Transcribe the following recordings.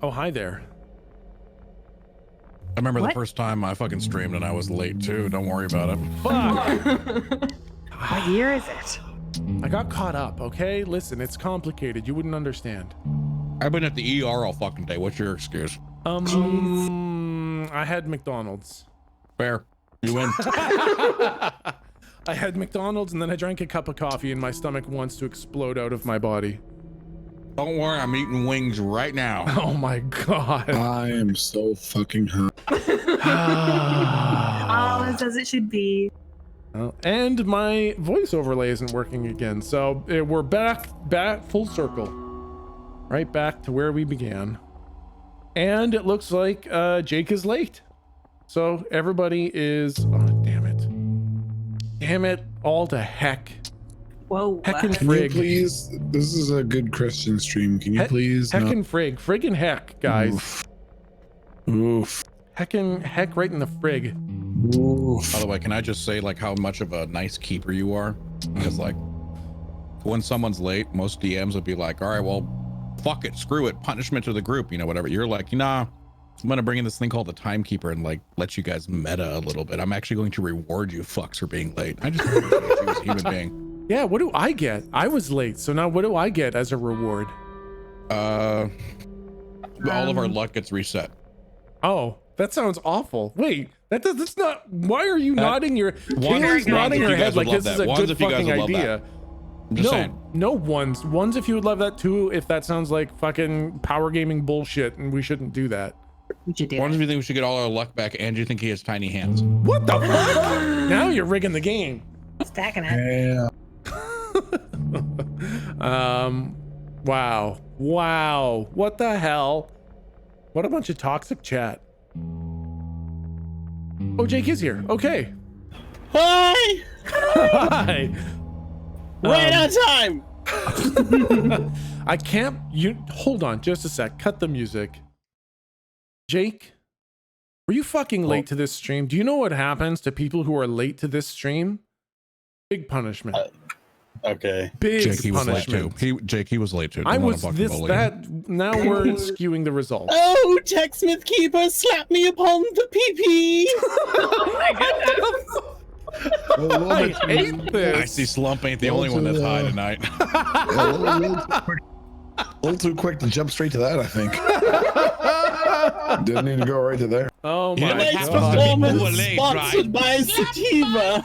Oh, hi there. I remember What? the first time I fucking streamed and I was late too. Don't worry about it. Fuck. What year is it? I got caught up, okay? Listen, it's complicated. You wouldn't understand. I've been at the ER all fucking day. What's your excuse? I had McDonald's. Fair. You win. I had McDonald's and then I drank a cup of coffee and my stomach wants to explode out of my body. Don't worry, I'm eating wings right now. Oh my god. I am so fucking hot. All is as it should be. And my voice overlay isn't working again, so we're back full circle. Right back to where we began. And it looks like Jake is late. So everybody is, oh damn it. Damn it, all to heck. Whoa. Heckin' Can you frig. please? This is a good Christian stream. Can you please? Heckin' frig. Frig and heck, guys. Oof. Heckin' heck right in the frig. Oof. By the way, can I just say like how much of a nice keeper you are? Because like when someone's late, most DMs would be like, all right, well, fuck it, screw it, punishment to the group, you know, whatever. You're like, nah, I'm gonna bring in this thing called the timekeeper and like let you guys meta a little bit. I'm actually going to reward you fucks for being late. I just appreciate you as a human being. Yeah, what do I get? I was late, so now what do I get as a reward? All of our luck gets reset. Oh, that sounds awful. Wait, that's not, why are you nodding your, Ones Kaylee's nodding if her you guys head like would love this is that. a Ones good if you guys fucking would love idea. I'm just No, saying. no ones if you would love that too, if that sounds like fucking power gaming bullshit and we shouldn't do that. We should do Ones it. if you think we should get all our luck back, and you think he has tiny hands. What the fuck? Now you're rigging the game. Stacking it. Yeah. Wow. What the hell? What a bunch of toxic chat. Oh, Jake is here. Okay. Hi! Hi. Right on time! I can't, hold on just a sec. Cut the music. Jake, were you fucking late to this stream? Do you know what happens to people who are late to this stream? Big punishment. Okay. Big Jake, he was late punishment. too. Jake, he was late too. I Don't wanna was fucking this, bully that, now we're skewing the results. Oh, Techsmith keeper, slap me upon the pee-pee! I hate you. this. I see Slump ain't the only one that's high tonight. A little too quick to jump straight to that, I think. Didn't need to go right to there. Oh You know my what Tonight's happens god. to people who are performance late, sponsored right? by Sativa.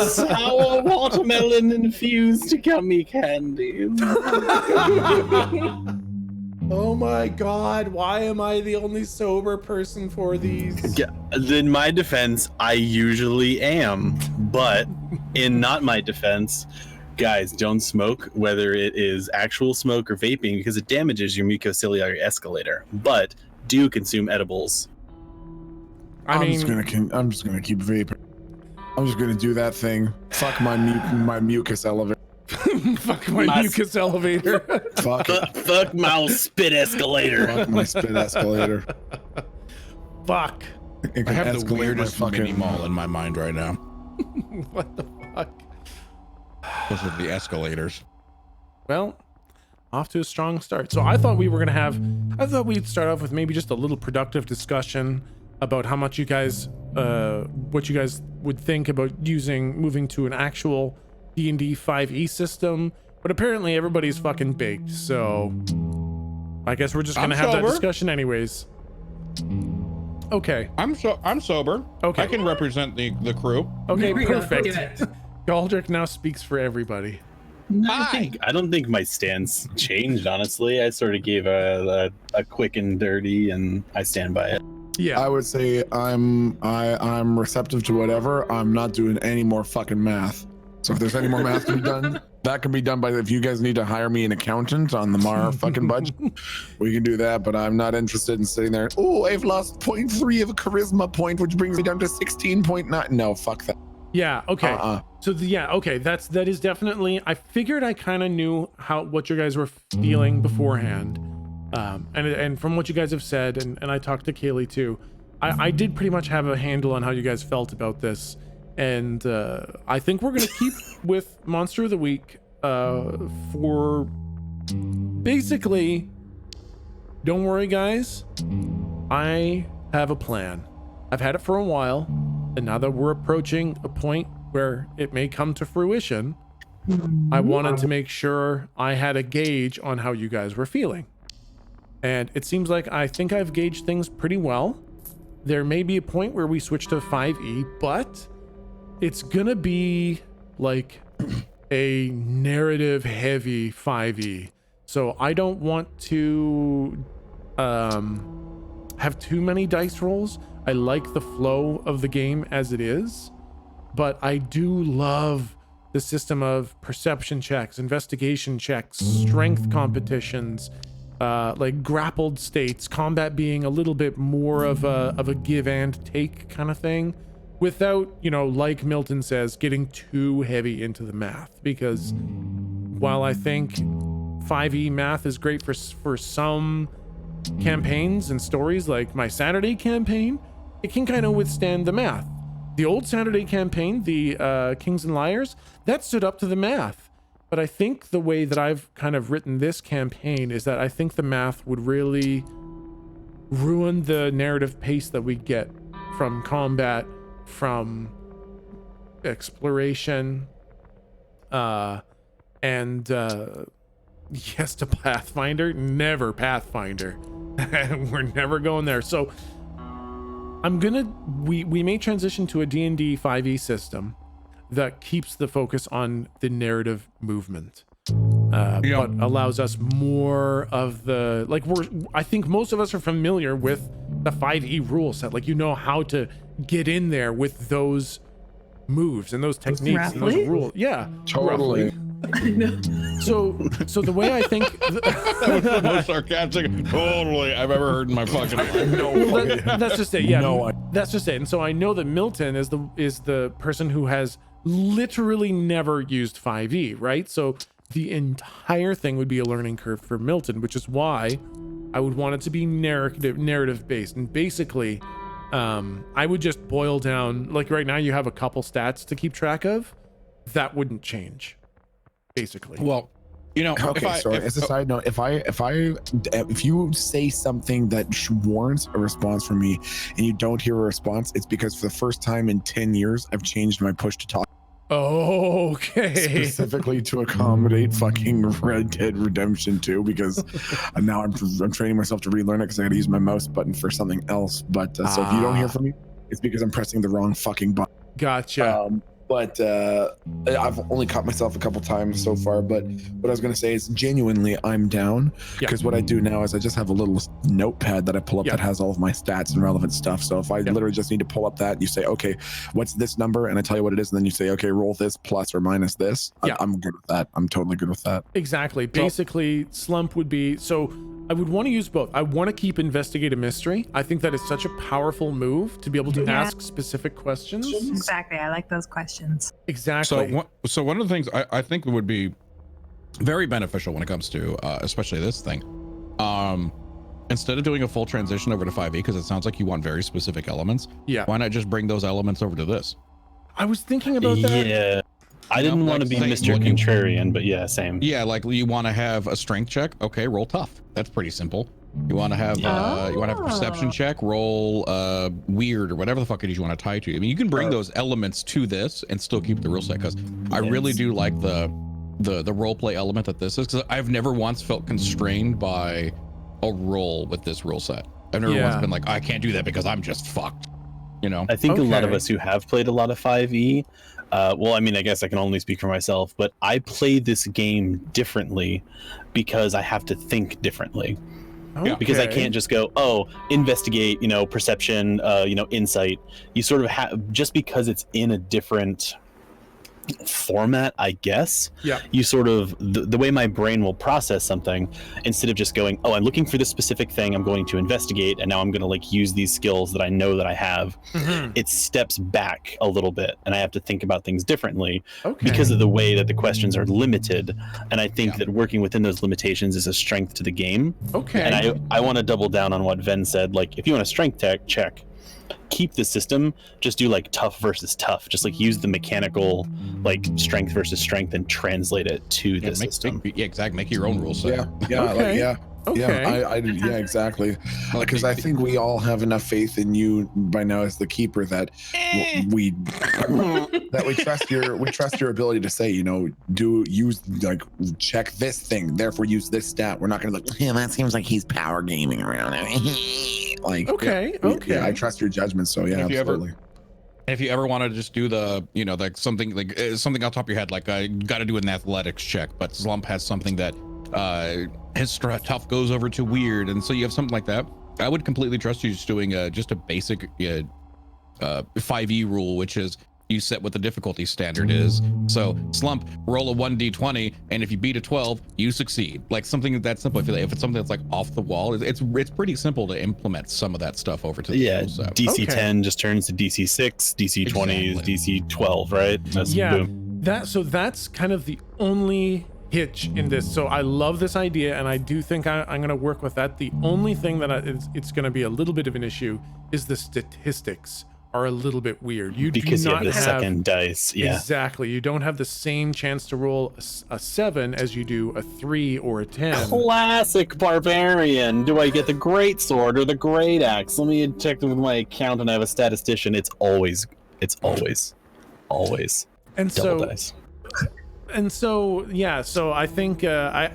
Sour watermelon infused gummy candy. Oh my god, why am I the only sober person for these? Yeah, in my defense, I usually am, but in not my defense, guys, don't smoke, whether it is actual smoke or vaping, because it damages your mucociliary escalator. But do consume edibles. I'm just gonna keep vaping. I'm just gonna do that thing. Fuck my mucus elevator. Fuck my mucus elevator. Fuck it. Fuck my spit escalator. Fuck my spit escalator. Fuck. It I can have the escalate my weirdest mini fucking mall in my mind right now. What the fuck? Those are the escalators. Well, off to a strong start. So I thought we'd start off with maybe just a little productive discussion about how much you guys, what you guys would think about moving to an actual D&D 5e system, but apparently everybody's fucking baked, so I guess we're just gonna have that discussion anyways. Okay. I'm sober. Okay. I can represent the crew. Okay, There we go. perfect. Galdrick now speaks for everybody. I don't think my stance changed, honestly. I sort of gave a quick and dirty, and I stand by it. Yeah. I would say I'm receptive to whatever. I'm not doing any more fucking math. So if there's any more math to be done, that can be done by, if you guys need to hire me an accountant on the Mar fucking budget, we can do that, but I'm not interested in sitting there. Oh, I've lost 0.3 of a charisma point, which brings me down to 16.9. No, fuck that. Yeah, okay. So okay, that is definitely, I figured I kind of knew what you guys were feeling beforehand. And from what you guys have said, and I talked to Kaylee too, I did pretty much have a handle on how you guys felt about this. And I think we're gonna keep with Monster of the Week. for basically, don't worry guys, I have a plan. I've had it for a while, and now that we're approaching a point where it may come to fruition, I wanted to make sure I had a gauge on how you guys were feeling. And it seems like I think I've gauged things pretty well. There may be a point where we switch to 5e, but it's gonna be like a narrative heavy 5e. So I don't want to have too many dice rolls. I like the flow of the game as it is, but I do love the system of perception checks, investigation checks, strength competitions, like grappled states, combat being a little bit more of a give and take kind of thing, without, you know, like Milton says, getting too heavy into the math. Because while I think 5e math is great for some campaigns and stories, like my Saturday campaign, it can kind of withstand the math. The old Saturday campaign, the Kings and Liars, that stood up to the math. But I think the way that I've kind of written this campaign is that I think the math would really ruin the narrative pace that we get from combat, from exploration, and yes to Pathfinder, never Pathfinder. We're never going there. So we may transition to a D&D 5e system that keeps the focus on the narrative movement, but allows us more of the, like, I think most of us are familiar with the 5e rule set. Like, you know how to get in there with those moves and those techniques and those rules. Yeah, Totally. roughly. So the way I think That was the most sarcastic totally I've ever heard in my fucking life. that's just it. Yeah, that's just it. And so I know that Milton is the person who has literally never used 5e, right? So the entire thing would be a learning curve for Milton, which is why I would want it to be narrative based. And basically, I would just boil down, like right now you have a couple stats to keep track of. That wouldn't change, basically. Well, you know, Okay, sorry. As a side note, if you say something that warrants a response from me and you don't hear a response, it's because for the first time in 10 years, I've changed my push to talk Okay. specifically to accommodate fucking Red Dead Redemption 2, because now I'm training myself to relearn it because I got to use my mouse button for something else. But so if you don't hear from me, it's because I'm pressing the wrong fucking button. Gotcha. But I've only caught myself a couple times so far. But what I was going to say is genuinely I'm down, because what I do now is I just have a little notepad that I pull up that has all of my stats and relevant stuff. So if I literally just need to pull up that, you say, okay, what's this number? And I tell you what it is. And then you say, okay, roll this plus or minus this. I'm good with that. I'm totally good with that. Exactly. Basically, slump would be, so I would want to use both. I want to keep investigate a mystery. I think that is such a powerful move to be able to ask specific questions. Exactly. I like those questions. Exactly. So one of the things I think would be very beneficial when it comes to especially this thing, instead of doing a full transition over to 5e, because it sounds like you want very specific elements, why not just bring those elements over to this? I was thinking about that. Yeah. I didn't want to be Mr. Contrarian, but yeah, same. Yeah, like you want to have a strength check, okay, roll tough. That's pretty simple. You want to have a perception check, roll weird or whatever the fuck it is you want to tie to. I mean, you can bring those elements to this and still keep the rule set, because I really do like the role play element that this is, because I've never once felt constrained by a roll with this rule set. I've never once been like, I can't do that because I'm just fucked. You know, I think a lot of us who have played a lot of 5e, well, I mean, I guess I can only speak for myself, but I play this game differently because I have to think differently. Because I can't just go, oh, investigate, perception, insight. You sort of have, just because it's in a different format, I guess. You sort of, the way my brain will process something, instead of just going, oh, I'm looking for this specific thing, I'm going to investigate, and now I'm going to use these skills that I know that I have. It steps back a little bit, and I have to think about things differently because of the way that the questions are limited. And I think that working within those limitations is a strength to the game. And I want to double down on what Ven said. Like, if you want a strength check, keep the system, just do like tough versus tough, just like use the mechanical like strength versus strength and translate it to the system. Exactly. Make your own rules. Yeah, Okay. yeah, exactly. Because I think we all have enough faith in you by now as the keeper that we trust your ability to say, check this thing, therefore use this stat. We're not gonna look, yeah, that seems like he's power gaming around it. Like, Okay. yeah, I trust your judgment. So yeah, absolutely. If you ever want to just do the, like something something on top of your head, like you got to do an athletics check, but Slump has something that his tough goes over to weird, and so you have something like that. I would completely trust you just doing just a basic 5e rule, which is you set what the difficulty standard is. So Slump, roll a 1d20, and if you beat a 12, you succeed. Like something that simple. If it's something that's like off the wall, it's pretty simple to implement some of that stuff over to the rule set. DC 10 just turns to DC 6, DC 20 is DC 12, right? Boom. That's kind of the only hitch in this. So I love this idea, and I do think I'm going to work with that. The only thing that it's going to be a little bit of an issue is the statistics are a little bit weird. Because you have the second dice. Yeah, exactly. You don't have the same chance to roll a 7 as you do a 3 or a 10. Classic barbarian. Do I get the great sword or the great axe? Let me check with my account, and I have a statistician. It's always And double dice. And so yeah, so I think I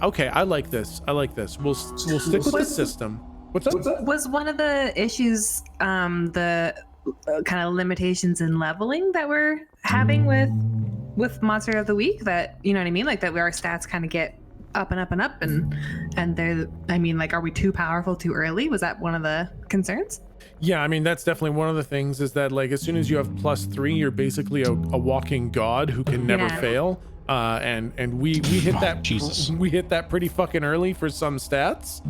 like this. We'll stick with the system. What's up? Was one of the issues the kind of limitations in leveling that we're having with Monster of the Week? That, you know what I mean, like that our stats kind of get up and up and up, and they're, I mean, like, are we too powerful too early? Was that one of the concerns? Yeah, I mean, that's definitely one of the things, is that like as soon as you have +3, you're basically a walking god who can never fail. And we hit that. Jesus. We hit that pretty fucking early for some stats.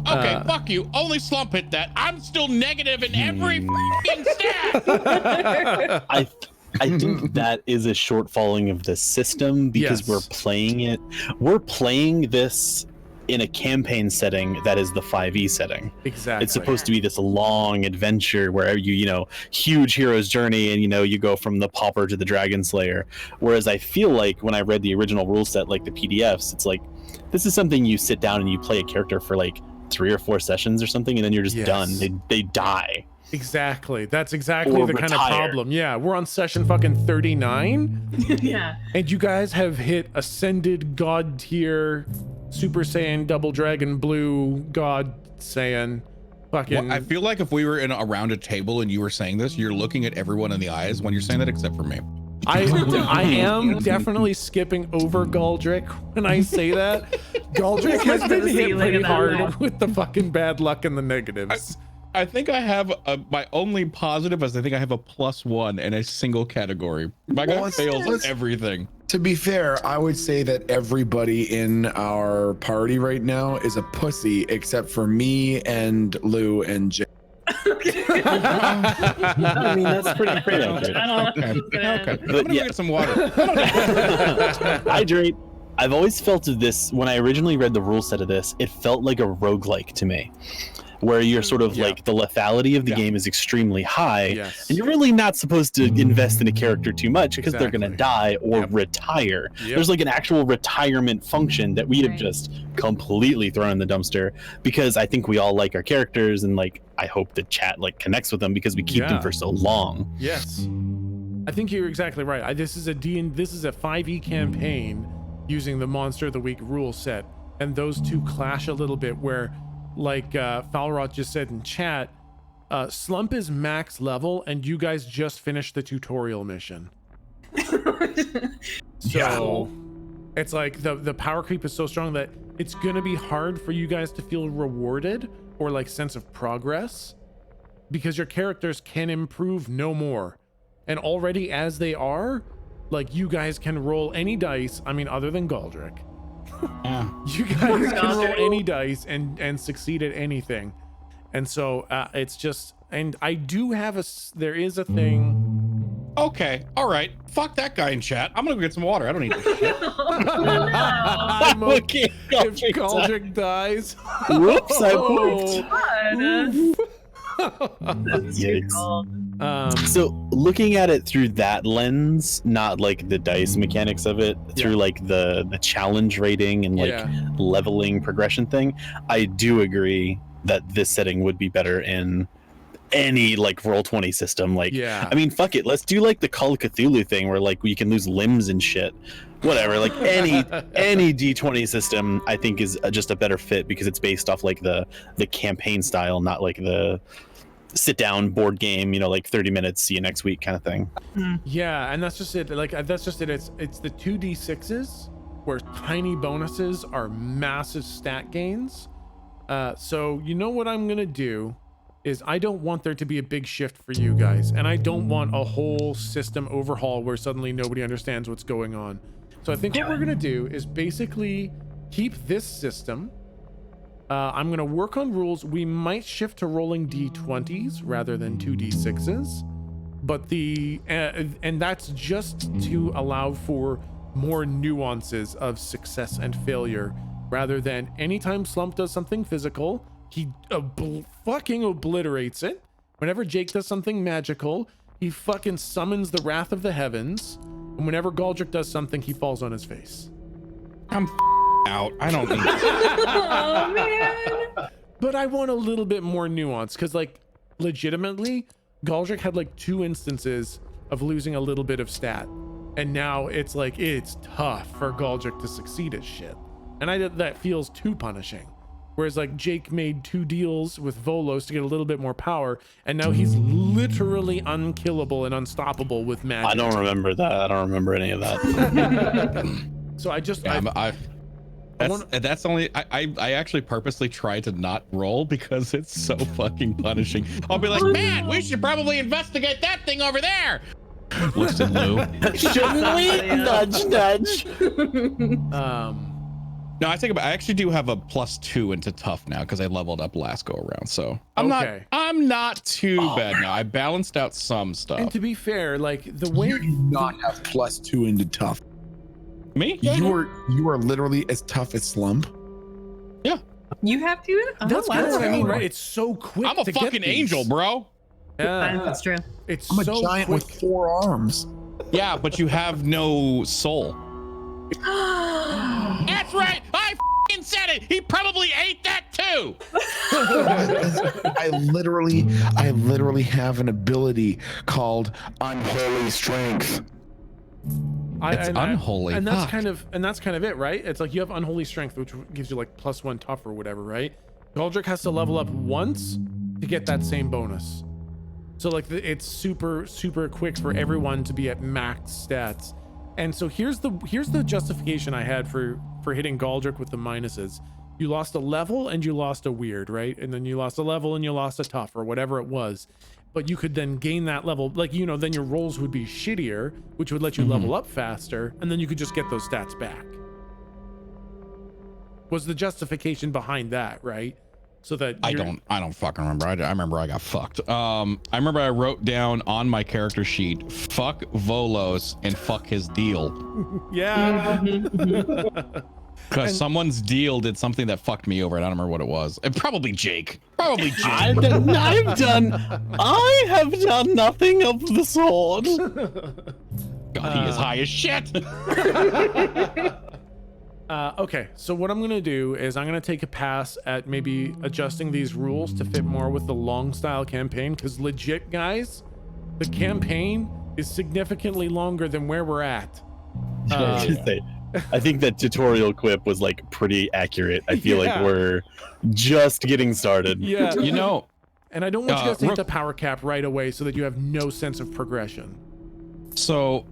Okay, fuck you. Only Slump hit that. I'm still negative in every fucking stat. I think that is a shortfalling of the system, because Yes. we're playing this in a campaign setting that is the 5e setting. Exactly. It's supposed to be this long adventure where huge hero's journey, and you go from the pauper to the dragon slayer. Whereas I feel like when I read the original rule set, like the PDFs, it's like this is something you sit down and you play a character for like 3 or 4 sessions or something, and then you're just done. They die. Exactly. That's exactly Or the kind of retire. problem. Yeah, we're on session fucking 39. Yeah. And you guys have hit ascended god tier Super Saiyan Double Dragon Blue God Saiyan fucking. Well, I feel like if we were around a table and you were saying this, you're looking at everyone in the eyes when you're saying that, except for me. I am definitely skipping over Galdrick when I say that. Galdrick has been hit pretty hard with the fucking bad luck and the negatives. I think I have my only positive is I think I have a +1 in a single category. My guy fails everything. To be fair, I would say that everybody in our party right now is a pussy except for me and Lou and Jay. I mean, that's pretty accurate. Okay. I'm But gonna go get some water. Hydrate. I've always felt of this, when I originally read the rule set of this, it felt like a roguelike to me, where you're sort of like the lethality of the game is extremely high, and you're really not supposed to invest in a character too much because they're going to die or retire. There's like an actual retirement function that we have just completely thrown in the dumpster, because I think we all like our characters, and like I hope the chat like connects with them because we keep them for so long. Yes, I think you're exactly right. This is a 5e campaign using the Monster of the Week rule set, and those two clash a little bit, where like Falroth just said in chat, Slump is max level and you guys just finished the tutorial mission. So it's like the power creep is so strong that it's gonna be hard for you guys to feel rewarded or like sense of progress, because your characters can improve no more, and already as they are, like, you guys can roll any dice, I mean, other than Galdrick. You guys can roll any dice and succeed at anything. And so it's just, and I do have there is a thing. Okay, all right, fuck that guy in chat. I'm gonna go get some water. I don't need this shit. I'm okay if Galdrick dies. Whoops, I pooped. That's too cold. So looking at it through that lens, not like the dice mechanics of it, through like the challenge rating and like leveling progression thing, I do agree that this setting would be better in any like Roll20 system. Like, I mean, fuck it, let's do like the Call of Cthulhu thing where like you can lose limbs and shit. Whatever, like any D20 system, I think is just a better fit because it's based off like the campaign style, not like the sit down board game, you know, like 30 minutes, see you next week kind of thing. Yeah, and that's just it. Like that's just it. It's the 2d6s where tiny bonuses are massive stat gains. So you know what I'm gonna do is I don't want there to be a big shift for you guys, and I don't want a whole system overhaul where suddenly nobody understands what's going on. So I think what we're gonna do is basically keep this system. I'm gonna work on rules. We might shift to rolling d20s rather than 2d6s, but and that's just to allow for more nuances of success and failure, rather than anytime Slump does something physical, he fucking obliterates it. Whenever Jake does something magical, he fucking summons the wrath of the heavens. And whenever Galdrick does something, he falls on his face. I'm out. I don't need Oh man. But I want a little bit more nuance, because like legitimately, Galdrick had like 2 instances of losing a little bit of stat. And now it's like, it's tough for Galdrick to succeed at shit. And that feels too punishing. Whereas like Jake made 2 deals with Volos to get a little bit more power, and now he's literally unkillable and unstoppable with magic. I don't remember that. I don't remember any of that. So I just that's only I actually purposely try to not roll because it's so fucking punishing. I'll be like, man, we should probably investigate that thing over there. Looks at Lou. Shouldn't we? Nudge. No, I actually do have a +2 into tough now because I leveled up last go around. So I'm not too bad now. I balanced out some stuff. And to be fair, like the way You do not have +2 into tough. Me? You are literally as tough as Slump. Yeah. You have to? that's kind of what I mean, right? It's so quick. I'm a to fucking get these. angel, bro. Yeah, That's true. it's I'm a so giant quick. with 4 arms. Yeah, but you have no soul. That's right. I fucking said it. He probably ate that too. I literally have an ability called Unholy Strength. It's unholy. And that's Fuck. kind of it, right? It's like you have unholy strength, which gives you like +1 tough or whatever, right? Galdrick has to level up once to get that same bonus. So like it's super quick for everyone to be at max stats. And so here's the justification I had for hitting Galdrick with the minuses. You lost a level and you lost a weird, right? And then you lost a level and you lost a tough or whatever it was. But you could then gain that level, like, you know, then your rolls would be shittier, which would let you level up faster, and then you could just get those stats back. Was the justification behind that, right? So that I don't fucking remember. I remember I got fucked. I remember I wrote down on my character sheet, fuck Volos and fuck his deal. Yeah. Because someone's deal did something that fucked me over. And I don't remember what it was. Probably Jake. Probably Jake. I have done nothing of the sort. God, he is high as shit. Okay, so what I'm gonna do is I'm gonna take a pass at maybe adjusting these rules to fit more with the long style campaign, because legit, guys, the campaign is significantly longer than where we're at. I think that tutorial quip was like pretty accurate. I feel like we're just getting started. Yeah, You know, and I don't want you guys to hit the power cap right away so that you have no sense of progression. so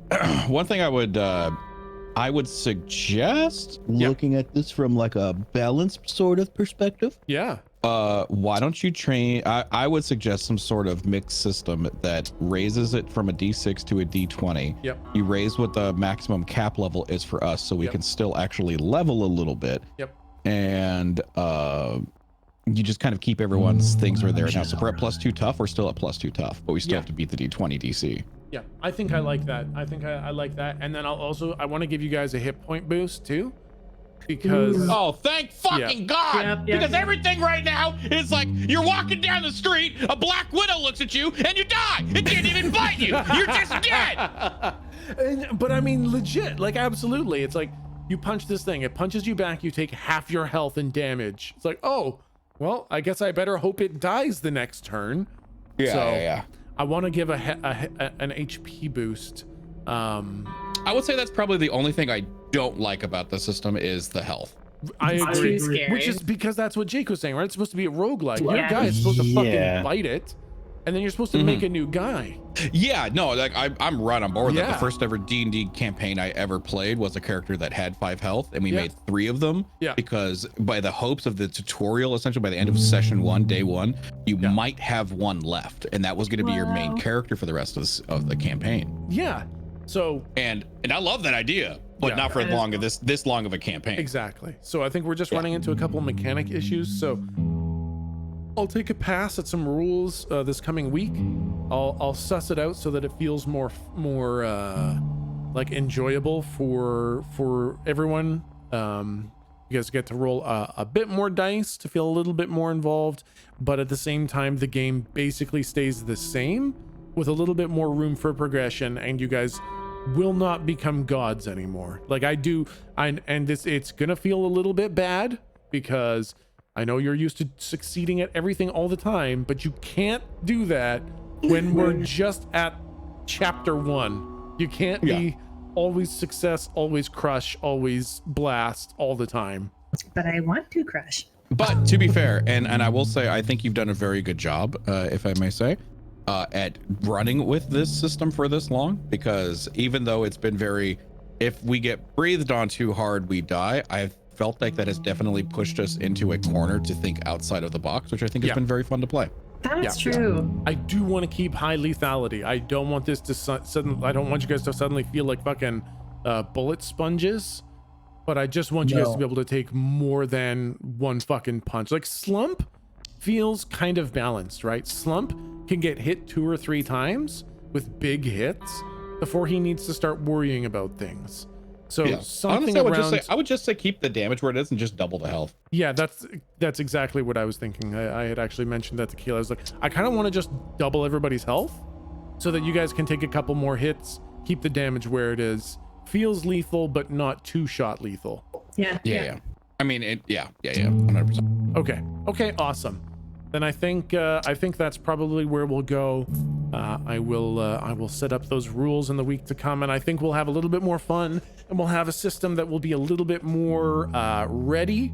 one thing I would suggest looking at this from like a balanced sort of perspective. Yeah. why don't you train? I would suggest some sort of mixed system that raises it from a D6 to a D20. Yep. You raise what the maximum cap level is for us, so we can still actually level a little bit. Yep. And you just kind of keep everyone's things where they're now. So if we're at +2 tough, we're still at +2 tough, but we still have to beat the D20 DC. Yeah, I think I like that. I think I like that. And then I want to give you guys a hit point boost too. because Oh, thank fucking God! Yep, Because yep. everything right now is like you're walking down the street, a black widow looks at you, and you die. It didn't even bite you. You're just dead. but I mean, legit, like absolutely. It's like you punch this thing, it punches you back, you take half your health and damage. It's like, oh, well, I guess I better hope it dies the next turn. Yeah. I want to give an HP boost. I would say that's probably the only thing I don't like about the system is the health. I It's agree. too scary. Which is because that's what Jake was saying, right? It's supposed to be a roguelike. Your Yeah. guy is supposed to Yeah. fucking bite it, and then you're supposed to make a new guy. Yeah, no, like I'm right on board with that. Yeah. The first ever D&D campaign I ever played was a character that had 5 health, and we Yeah. made 3 of them. Yeah. Because by the hopes of the tutorial, essentially by the end of session 1, day 1, you might have 1 left, and that was going to be your main Wow. character for the rest of the campaign. Yeah. So And I love that idea, but Yeah. not for long of this long of a campaign. exactly. So I think we're just running into a couple of mechanic issues. So I'll take a pass at some rules this coming week. I'll suss it out so that it feels more like enjoyable for everyone. You guys get to roll a bit more dice to feel a little bit more involved, but at the same time, the game basically stays the same with a little bit more room for progression, and you guys will not become gods anymore. Like it's gonna feel a little bit bad because I know you're used to succeeding at everything all the time, but you can't do that when we're just at chapter 1. You can't be always success, always crush, always blast all the time. But I want to crush. But to be fair, and I will say, I think you've done a very good job, if I may say, at running with this system for this long, because even though it's been if we get breathed on too hard, we die. I've felt like that has definitely pushed us into a corner to think outside of the box, which I think has been very fun to play. That's Yeah. true. I do want to keep high lethality. I don't want this to suddenly. I don't want you guys to suddenly feel like fucking bullet sponges. But I just want you guys to be able to take more than one fucking punch. Like Slump feels kind of balanced, right? Slump can get hit 2 or 3 times with big hits before he needs to start worrying about things. So something Honestly, I would just say keep the damage where it is and just double the health. Yeah, that's exactly what I was thinking. I had actually mentioned that to Keela. I was like, I kind of want to just double everybody's health so that you guys can take a couple more hits, keep the damage where it is. Feels lethal, but not 2-shot lethal. Yeah. I mean, 100%. Okay, awesome. Then I think that's probably where we'll go. I will set up those rules in the week to come, and I think we'll have a little bit more fun, and we'll have a system that will be a little bit more ready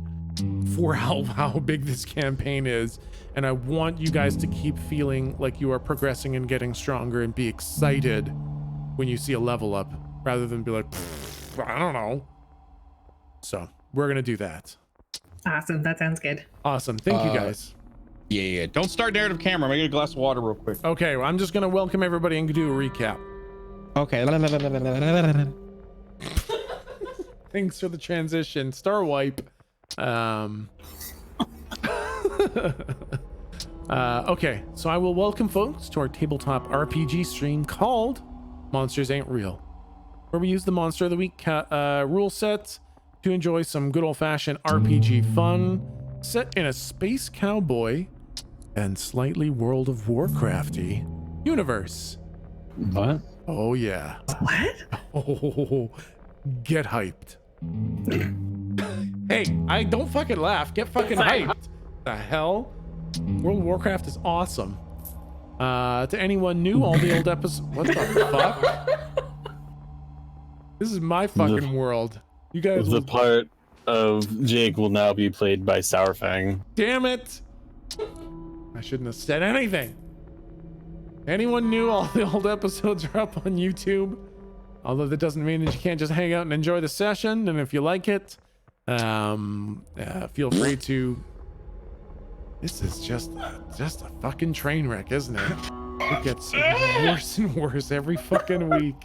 for how big this campaign is. And I want you guys to keep feeling like you are progressing and getting stronger, and be excited when you see a level up, rather than be like, I don't know. So we're gonna do that. Awesome. That sounds good. Awesome. Thank you guys. Yeah. Don't start narrative camera. I'm gonna get a glass of water real quick. Okay, well, I'm just gonna welcome everybody and do a recap. Okay. Thanks for the transition. Star wipe. Okay, so I will welcome folks to our tabletop RPG stream called Monsters Ain't Real, where we use the Monster of the Week rule set to enjoy some good old-fashioned RPG fun set in a space cowboy and slightly World of Warcrafty universe. What? Oh yeah. What? Oh, get hyped. Hey, I don't fucking laugh. Get fucking hyped. The hell? World of Warcraft is awesome. To anyone new, all the old episodes. What the fuck? This is my fucking world. You guys. The part of Jake will now be played by Sourfang. Damn it! I shouldn't have said anything. Anyone new, all the old episodes are up on YouTube. Although that doesn't mean that you can't just hang out and enjoy the session. And if you like it, feel free to. This is just a fucking train wreck, isn't it? It gets worse and worse every fucking week.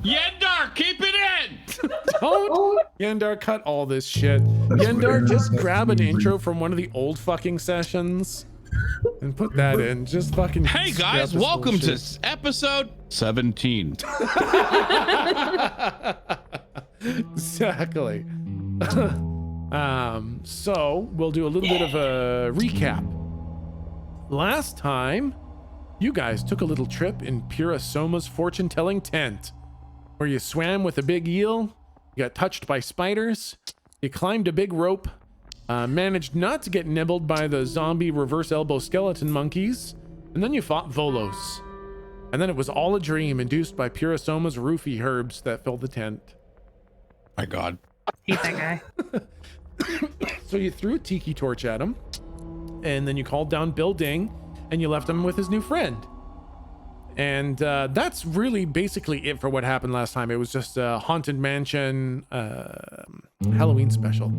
Yendar, keep it in. Don't Yendar, cut all this shit. Yendar, just grab an intro from one of the old fucking sessions and put that in. Just fucking. Hey scrap guys, this welcome bullshit. to episode 17. Exactly. So we'll do a little bit of a recap. Last time, you guys took a little trip in Pura Soma's fortune-telling tent, where you swam with a big eel, you got touched by spiders, you climbed a big rope, managed not to get nibbled by the zombie reverse elbow skeleton monkeys, and then you fought Volos. And then it was all a dream induced by Pura Soma's roofie herbs that filled the tent. My God. Hate that guy. So you threw a tiki torch at him, and then you called down Bill Ding, and you left him with his new friend. And that's really basically it for what happened last time. It was just a Haunted Mansion Halloween special.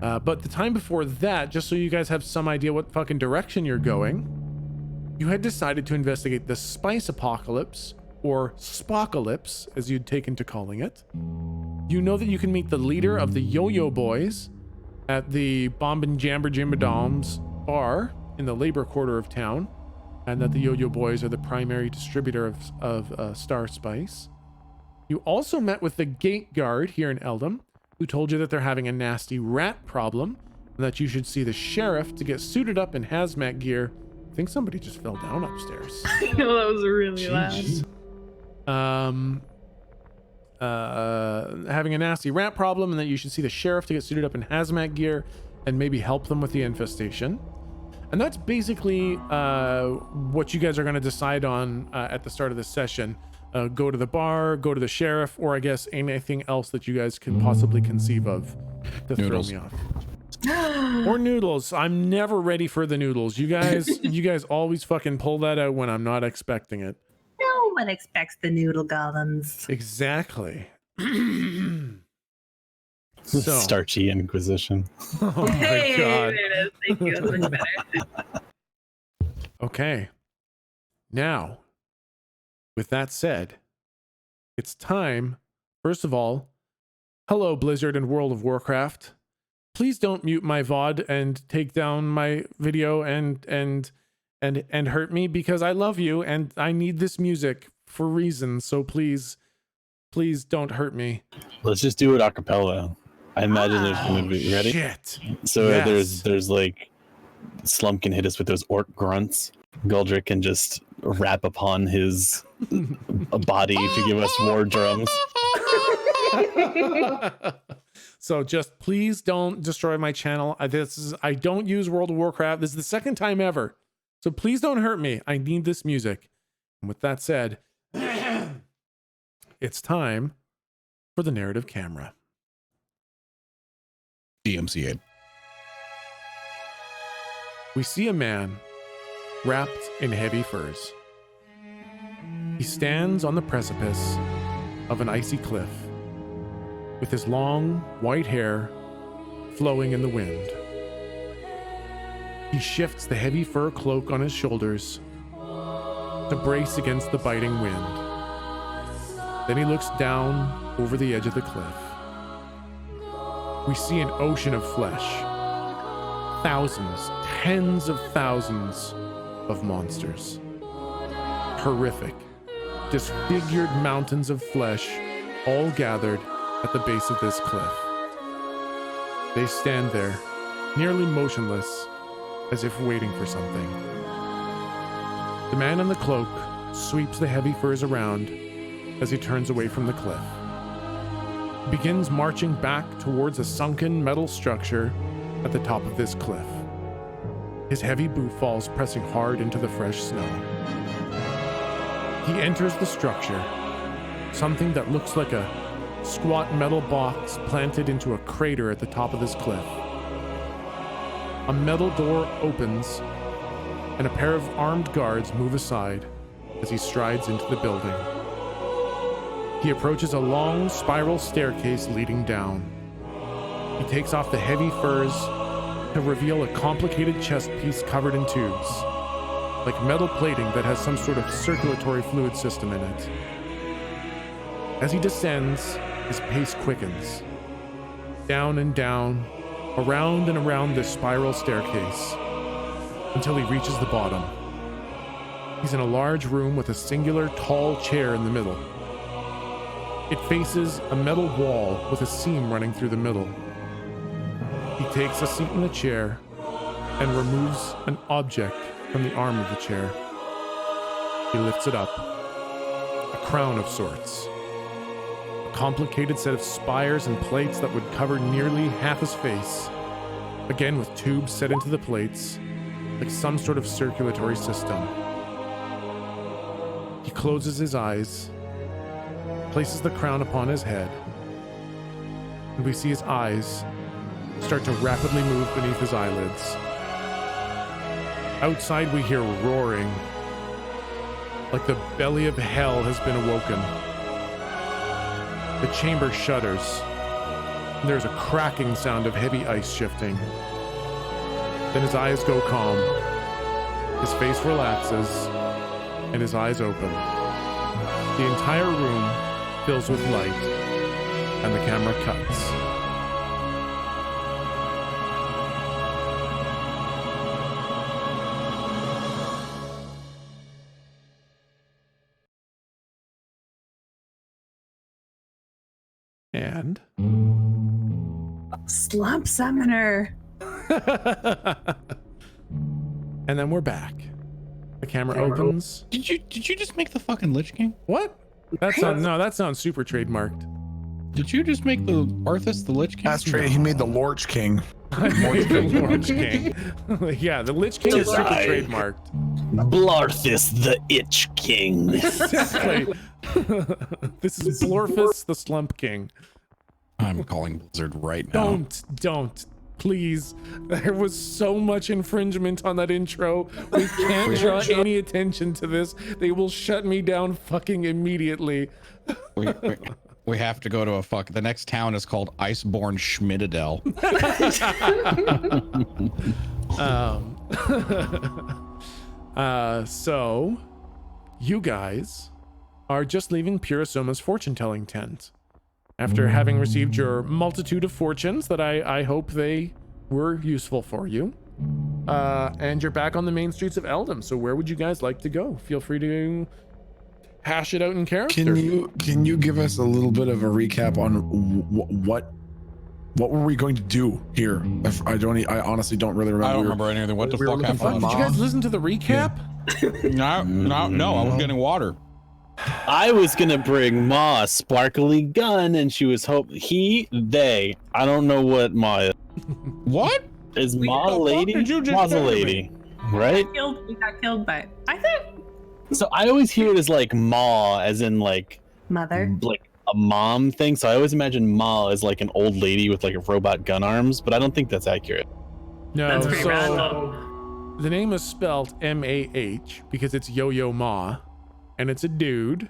But the time before that, just so you guys have some idea what fucking direction you're going, you had decided to investigate the Spice Apocalypse, or Spocalypse, as you'd taken to calling it. You know that you can meet the leader of the Yo-Yo Boys at the Bomb and Jamber Jimbadoms bar in the labor quarter of town, and that the Yo-Yo Boys are the primary distributor of Star Spice. You also met with the gate guard here in Eldon, who told you that they're having a nasty rat problem, and that you should see the sheriff to get suited up in hazmat gear. I think somebody just fell down upstairs. No, that was really loud. Having a nasty rat problem, and that you should see the sheriff to get suited up in hazmat gear and maybe help them with the infestation. And that's basically what you guys are going to decide on at the start of this session. Go to the bar, go to the sheriff, or I guess anything else that you guys can possibly conceive of to Noodles. throw me off. Or noodles. I'm never ready for the noodles. You guys always fucking pull that out when I'm not expecting it. No one expects the noodle golems. Exactly. So, Starchy Inquisition. oh my Hey, God. there it is. Thank you. That's much better. Okay. Now, with that said, it's time. First of all, hello, Blizzard and World of Warcraft. Please don't mute my VOD and take down my video and hurt me, because I love you and I need this music for reasons. So please don't hurt me. Let's just do it a cappella. I imagine there's going to be ready. Shit. So Yes. there's like Slump can hit us with those orc grunts. Guldrick can just rap upon his body to give us war drums. So just please don't destroy my channel. I don't use World of Warcraft. This is the second time ever. So please don't hurt me. I need this music. And with that said, it's time for the narrative camera. DMCA. We see a man wrapped in heavy furs. He stands on the precipice of an icy cliff, with his long white hair flowing in the wind. He shifts the heavy fur cloak on his shoulders to brace against the biting wind. Then he looks down over the edge of the cliff. We see an ocean of flesh. Thousands, tens of thousands of monsters. Horrific, disfigured mountains of flesh, all gathered at the base of this cliff. They stand there, nearly motionless, as if waiting for something. The man in the cloak sweeps the heavy furs around as he turns away from the cliff. He begins marching back towards a sunken metal structure at the top of this cliff. His heavy boot falls pressing hard into the fresh snow. He enters the structure, something that looks like a squat metal box planted into a crater at the top of this cliff. A metal door opens, and a pair of armed guards move aside as he strides into the building. He approaches a long spiral staircase leading down. He takes off the heavy furs to reveal a complicated chest piece covered in tubes, like metal plating that has some sort of circulatory fluid system in it. As he descends, his pace quickens. Down and down, around and around this spiral staircase, until he reaches the bottom. He's in a large room with a singular tall chair in the middle. It faces a metal wall with a seam running through the middle. He takes a seat in the chair and removes an object from the arm of the chair. He lifts it up. A crown of sorts. A complicated set of spires and plates that would cover nearly half his face. Again with tubes set into the plates, like some sort of circulatory system. He closes his eyes, places the crown upon his head, and we see his eyes start to rapidly move beneath his eyelids. Outside we hear roaring, like the belly of hell has been awoken. The chamber shudders. There's a cracking sound of heavy ice shifting. Then his eyes go calm. His face relaxes, and his eyes open. The entire room fills with light, and the camera cuts. And Slump summoner. and then we're back. The camera opens. Did you just make the fucking Lich King? What? That sounds super trademarked. Did you just make the Arthas the Lich King? That's true. He made the Lorch King. The Lich King. Yeah, the Lich King is super trademarked. Blarthus the Itch King. Exactly. This is Blorfus the Slump King. I'm calling Blizzard right now. Don't. Please. There was so much infringement on that intro. We can't draw any attention to this. They will shut me down fucking immediately. We have to go to the next town is called Iceborne Schmidadel. So you guys are just leaving Purisoma's fortune-telling tent after having received your multitude of fortunes that I hope they were useful for you. And you're back on the main streets of Eldon. So where would you guys like to go? Feel free to hash it out in character. Can you give us a little bit of a recap on what were we going to do here? I honestly don't really remember. I don't remember anything. What the fuck happened? Did you guys listen to the recap? No, I was getting water. I was gonna bring Ma a sparkly gun, and she was they. I don't know what Ma is. What? Is Ma a lady? Ma's a lady, right? We got killed by. I think So I always hear it as like Ma, as in like mother. like a mom thing. So I always imagine Ma as like an old lady with like a robot gun arms, but I don't think that's accurate. No, That's pretty rad, so though. the name is spelled M-A-H because it's Yo-Yo Ma, and it's a dude,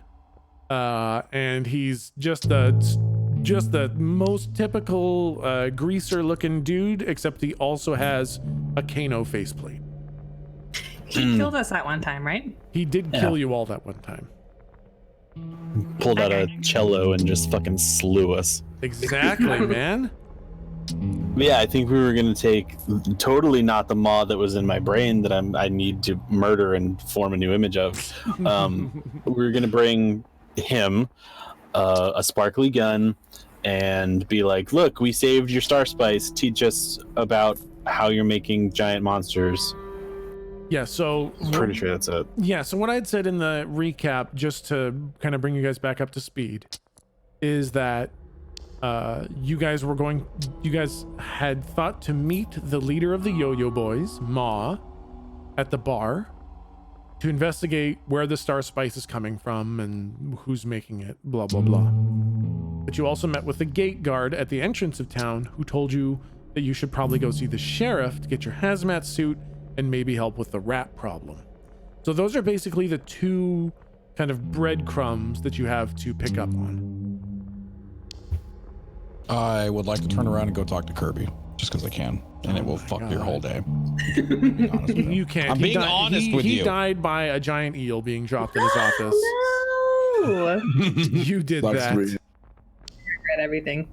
and he's just the most typical greaser-looking dude, except he also has a Kano faceplate. He killed us that one time, right? He did kill you all that one time. Pulled out a cello and just fucking slew us. Exactly, man. But yeah, I think we were gonna take totally not the Ma that was in my brain that I need to murder and form a new image of. We were gonna bring him a sparkly gun and be like, look, we saved your star spice. Teach us about how you're making giant monsters. Yeah, so Pretty sure that's it. yeah, so what I'd said in the recap, just to kind of bring you guys back up to speed, is that you guys had thought to meet the leader of the Yo-Yo Boys, Ma, at the bar to investigate where the star spice is coming from and who's making it, blah, blah, blah. But you also met with the gate guard at the entrance of town who told you that you should probably go see the sheriff to get your hazmat suit and maybe help with the rat problem. So those are basically the two kind of breadcrumbs that you have to pick up on. I would like to turn around and go talk to Kirby, just because I can, and it will fuck your whole day. You can't. I'm being honest with you. He you. died by a giant eel being dropped in his office. No! You did Sucks that. for you. Regret everything.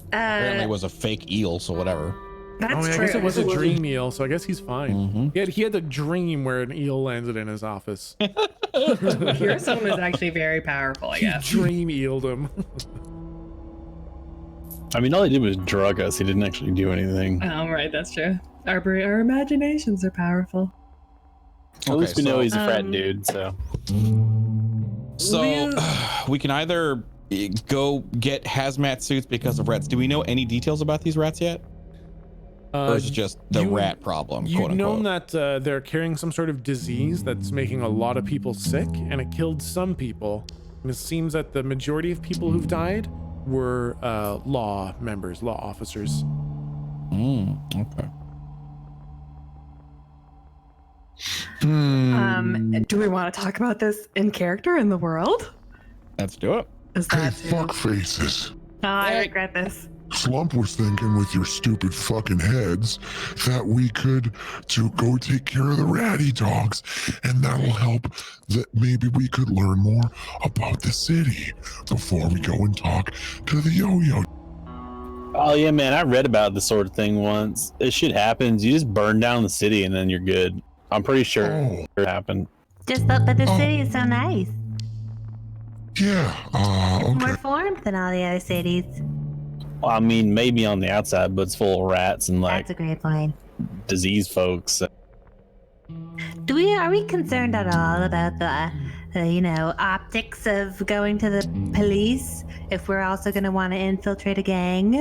Apparently, it was a fake eel, so whatever. That's Oh, yeah, I true. guess it was a dream eel, so I guess he's fine. Mhm. He had a dream where an eel landed in his office. Your son was actually very powerful, I He guess. dream eeled him. I mean, all he did was drug us. He didn't actually do anything. Oh, right, that's true. Our imaginations are powerful. At least we know he's a frat Um, dude, so. So we can either go get hazmat suits because of rats. Do we know any details about these rats yet? Or is it just the rat problem, quote You've known unquote? that they're carrying some sort of disease that's making a lot of people sick, and it killed some people. And it seems that the majority of people who've died were law members, law officers. Okay. Do we want to talk about this in character in the world? Let's do it. Is Hey, that fuck faces. Oh, I regret this. Slump was thinking with your stupid fucking heads that we could to go take care of the ratty dogs, and that'll help that maybe we could learn more about the city before we go and talk to the yo-yo. Oh, yeah, man. I read about this sort of thing once. This shit happens. You just burn down the city and then you're good. I'm pretty sure Oh, it happened. Just thought that the Oh. city is so nice. yeah, More okay. formed than all the other cities. Well, I mean, maybe on the outside, but it's full of rats and like That's a great point. diseased folks. Are we concerned at all about the optics of going to the police if we're also going to want to infiltrate a gang?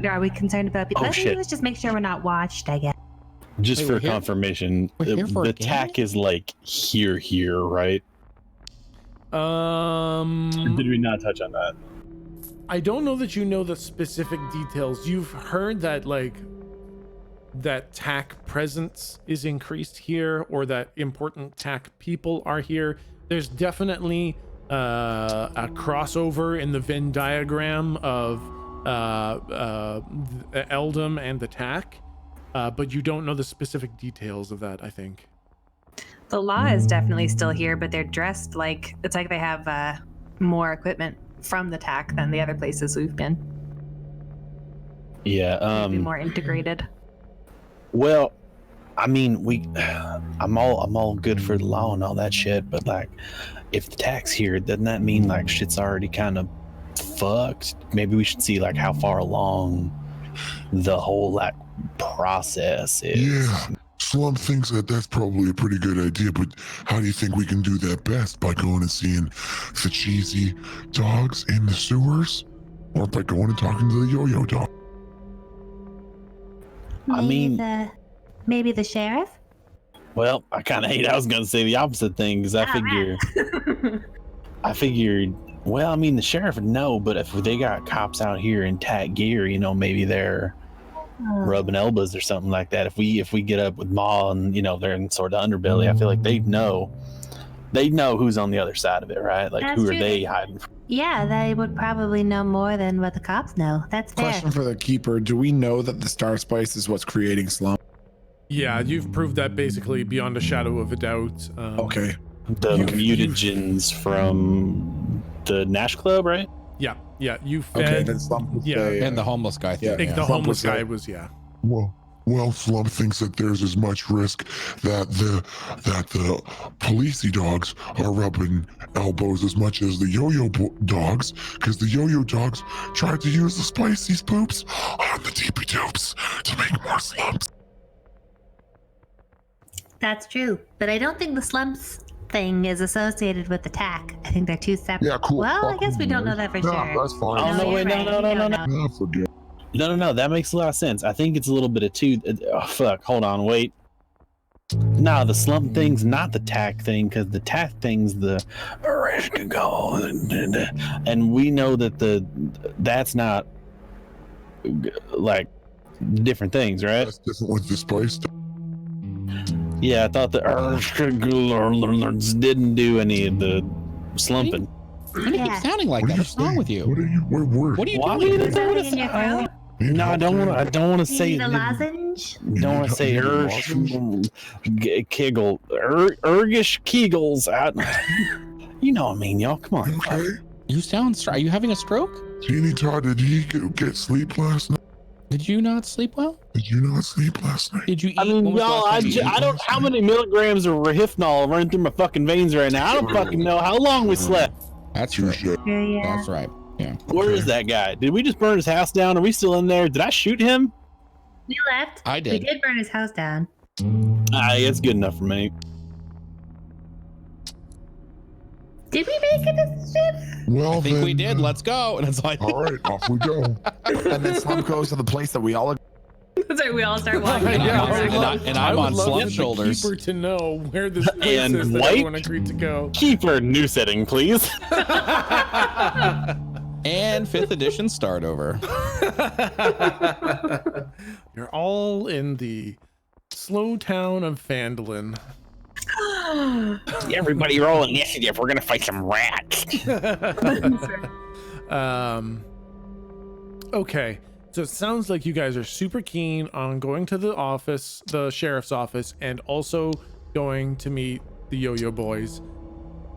Are we concerned about people? Oh, shit. Let's just make sure we're not watched, I guess. Just Wait, for we're here- confirmation, we're here for the a gang? tack is like here, right? Did we not touch on that? I don't know that you know the specific details. You've heard that that TAC presence is increased here, or that important TAC people are here. There's definitely a crossover in the Venn diagram of the Eldon and the TAC, but you don't know the specific details of that, I think. The law is definitely still here, but they're dressed like it's like they have more equipment from the TAC than the other places we've been. Yeah. Be more integrated. Well, I mean, I'm all good for the law and all that shit, but like, if the tax here, doesn't that mean like shit's already kind of fucked? Maybe we should see like how far along the whole like process is. Yeah, Slump thinks that that's probably a pretty good idea, but how do you think we can do that best? By going and seeing the cheesy dogs in the sewers? Or by going and talking to the yo-yo dog? I mean- Maybe the sheriff? Well, I kind of hate. I was gonna say the opposite thing because I figured. Well, I mean, the sheriff would know, but if they got cops out here in tack gear, maybe they're rubbing elbows or something like that. If we get up with Ma and they're in sort of underbelly, I feel like they'd know who's on the other side of it, right? Like, That's who are true. they hiding from? Yeah, they would probably know more than what the cops know. That's fair. Question for the keeper: do we know that the star spice is what's creating slump? Yeah, you've proved that basically beyond a shadow of a doubt. Okay. The mutagens from the Nash Club, right? Yeah, you Okay, fed. then slump would yeah. say, And the homeless guy thing. Yeah. the Slump homeless was guy there. was, yeah. Well, Slump thinks that there's as much risk that the policey dogs are rubbing elbows as much as the yo-yo dogs, because the yo-yo dogs tried to use the spicy's poops on the teepee tubes to make more slumps. That's true. But I don't think the slumps thing is associated with the TAC. I think they're two separate. Yeah, cool. Well, I guess we don't know that for No, sure. that's fine. Oh, no, you're wait, no, right. no, We no, don't no, know. I forget. No, that makes a lot of sense. I think it's a little bit of two. Oh, fuck, hold on, wait. Nah, the slump thing's not the tack thing, because the tack thing's the risk to go, and we know that that's not like different things, right? That's different with the spice. Yeah, I thought the didn't do any of the slumping. Why do you keep Yeah. sounding like What that? are you What's wrong saying? with you? What are you? Word. What are you Why doing? would Is that in your throat? No, I don't want to. I don't want to You say. need a lozenge? Don't want to say kegel, Urgish Kegels. You know what I mean, y'all. Come on. Okay. You sound. Are you having a stroke? Teeny Todd, did he get sleep last night? Did you not sleep well? Did you not sleep last night? Did you eat? I mean, when was the y'all, last time you ate? I don't. How many milligrams of Rahifnol running through my fucking veins right now? I don't fucking know how long we slept. That's true. Touche. Yeah. That's right. Yeah. Where is that guy? Did we just burn his house down? Are we still in there? Did I shoot him? We left. I We did. did burn his house down. It's good enough for me. Did we make a decision? Well, I think then, we did. Let's go. And it's like, All right, off we go. And then Slump goes to the place that we all. So we all start walking. Yeah, and I'm on Slump's shoulders. Keeper to know where this place And is that White? everyone agreed to go. Keeper, new setting, please. And 5th edition start over. You're all in the slow town of Phandalin. Everybody roll initiative. We're gonna fight some rats. Okay, so it sounds like you guys are super keen on going to the office, the sheriff's office, and also going to meet the Yo-Yo Boys,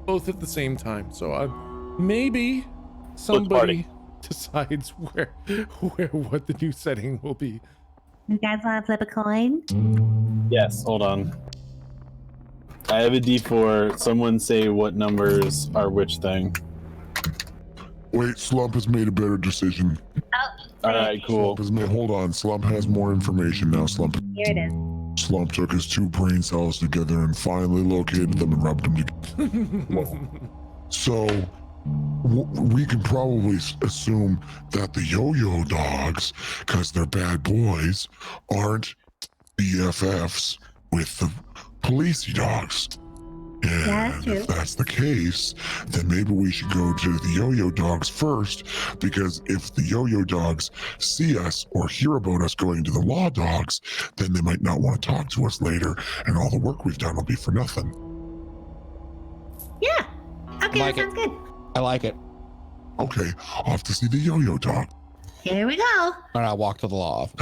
both at the same time. So maybe somebody decides what the new setting will be. You guys want to flip a coin? Yes, hold on. I have a D4. Someone say what numbers are which thing. Wait, Slump has made a better decision. All right, cool. Slump has made, hold on, Slump has more information now. Slump Here it is. Slump took his 2 brain cells together and finally located them and rubbed them together. So we can probably assume that the Yo-Yo dogs, because they're bad boys, aren't BFFs with the policey dogs. Yeah, that's And true. if that's the case, then maybe we should go to the Yo-Yo dogs first, because if the Yo-Yo dogs see us or hear about us going to the law dogs, then they might not want to talk to us later, and all the work we've done will be for nothing. Yeah. Okay, Like that it. sounds good. I like it. Okay, off to see the Yo-Yo dog. Here we go. And I walk to the law office.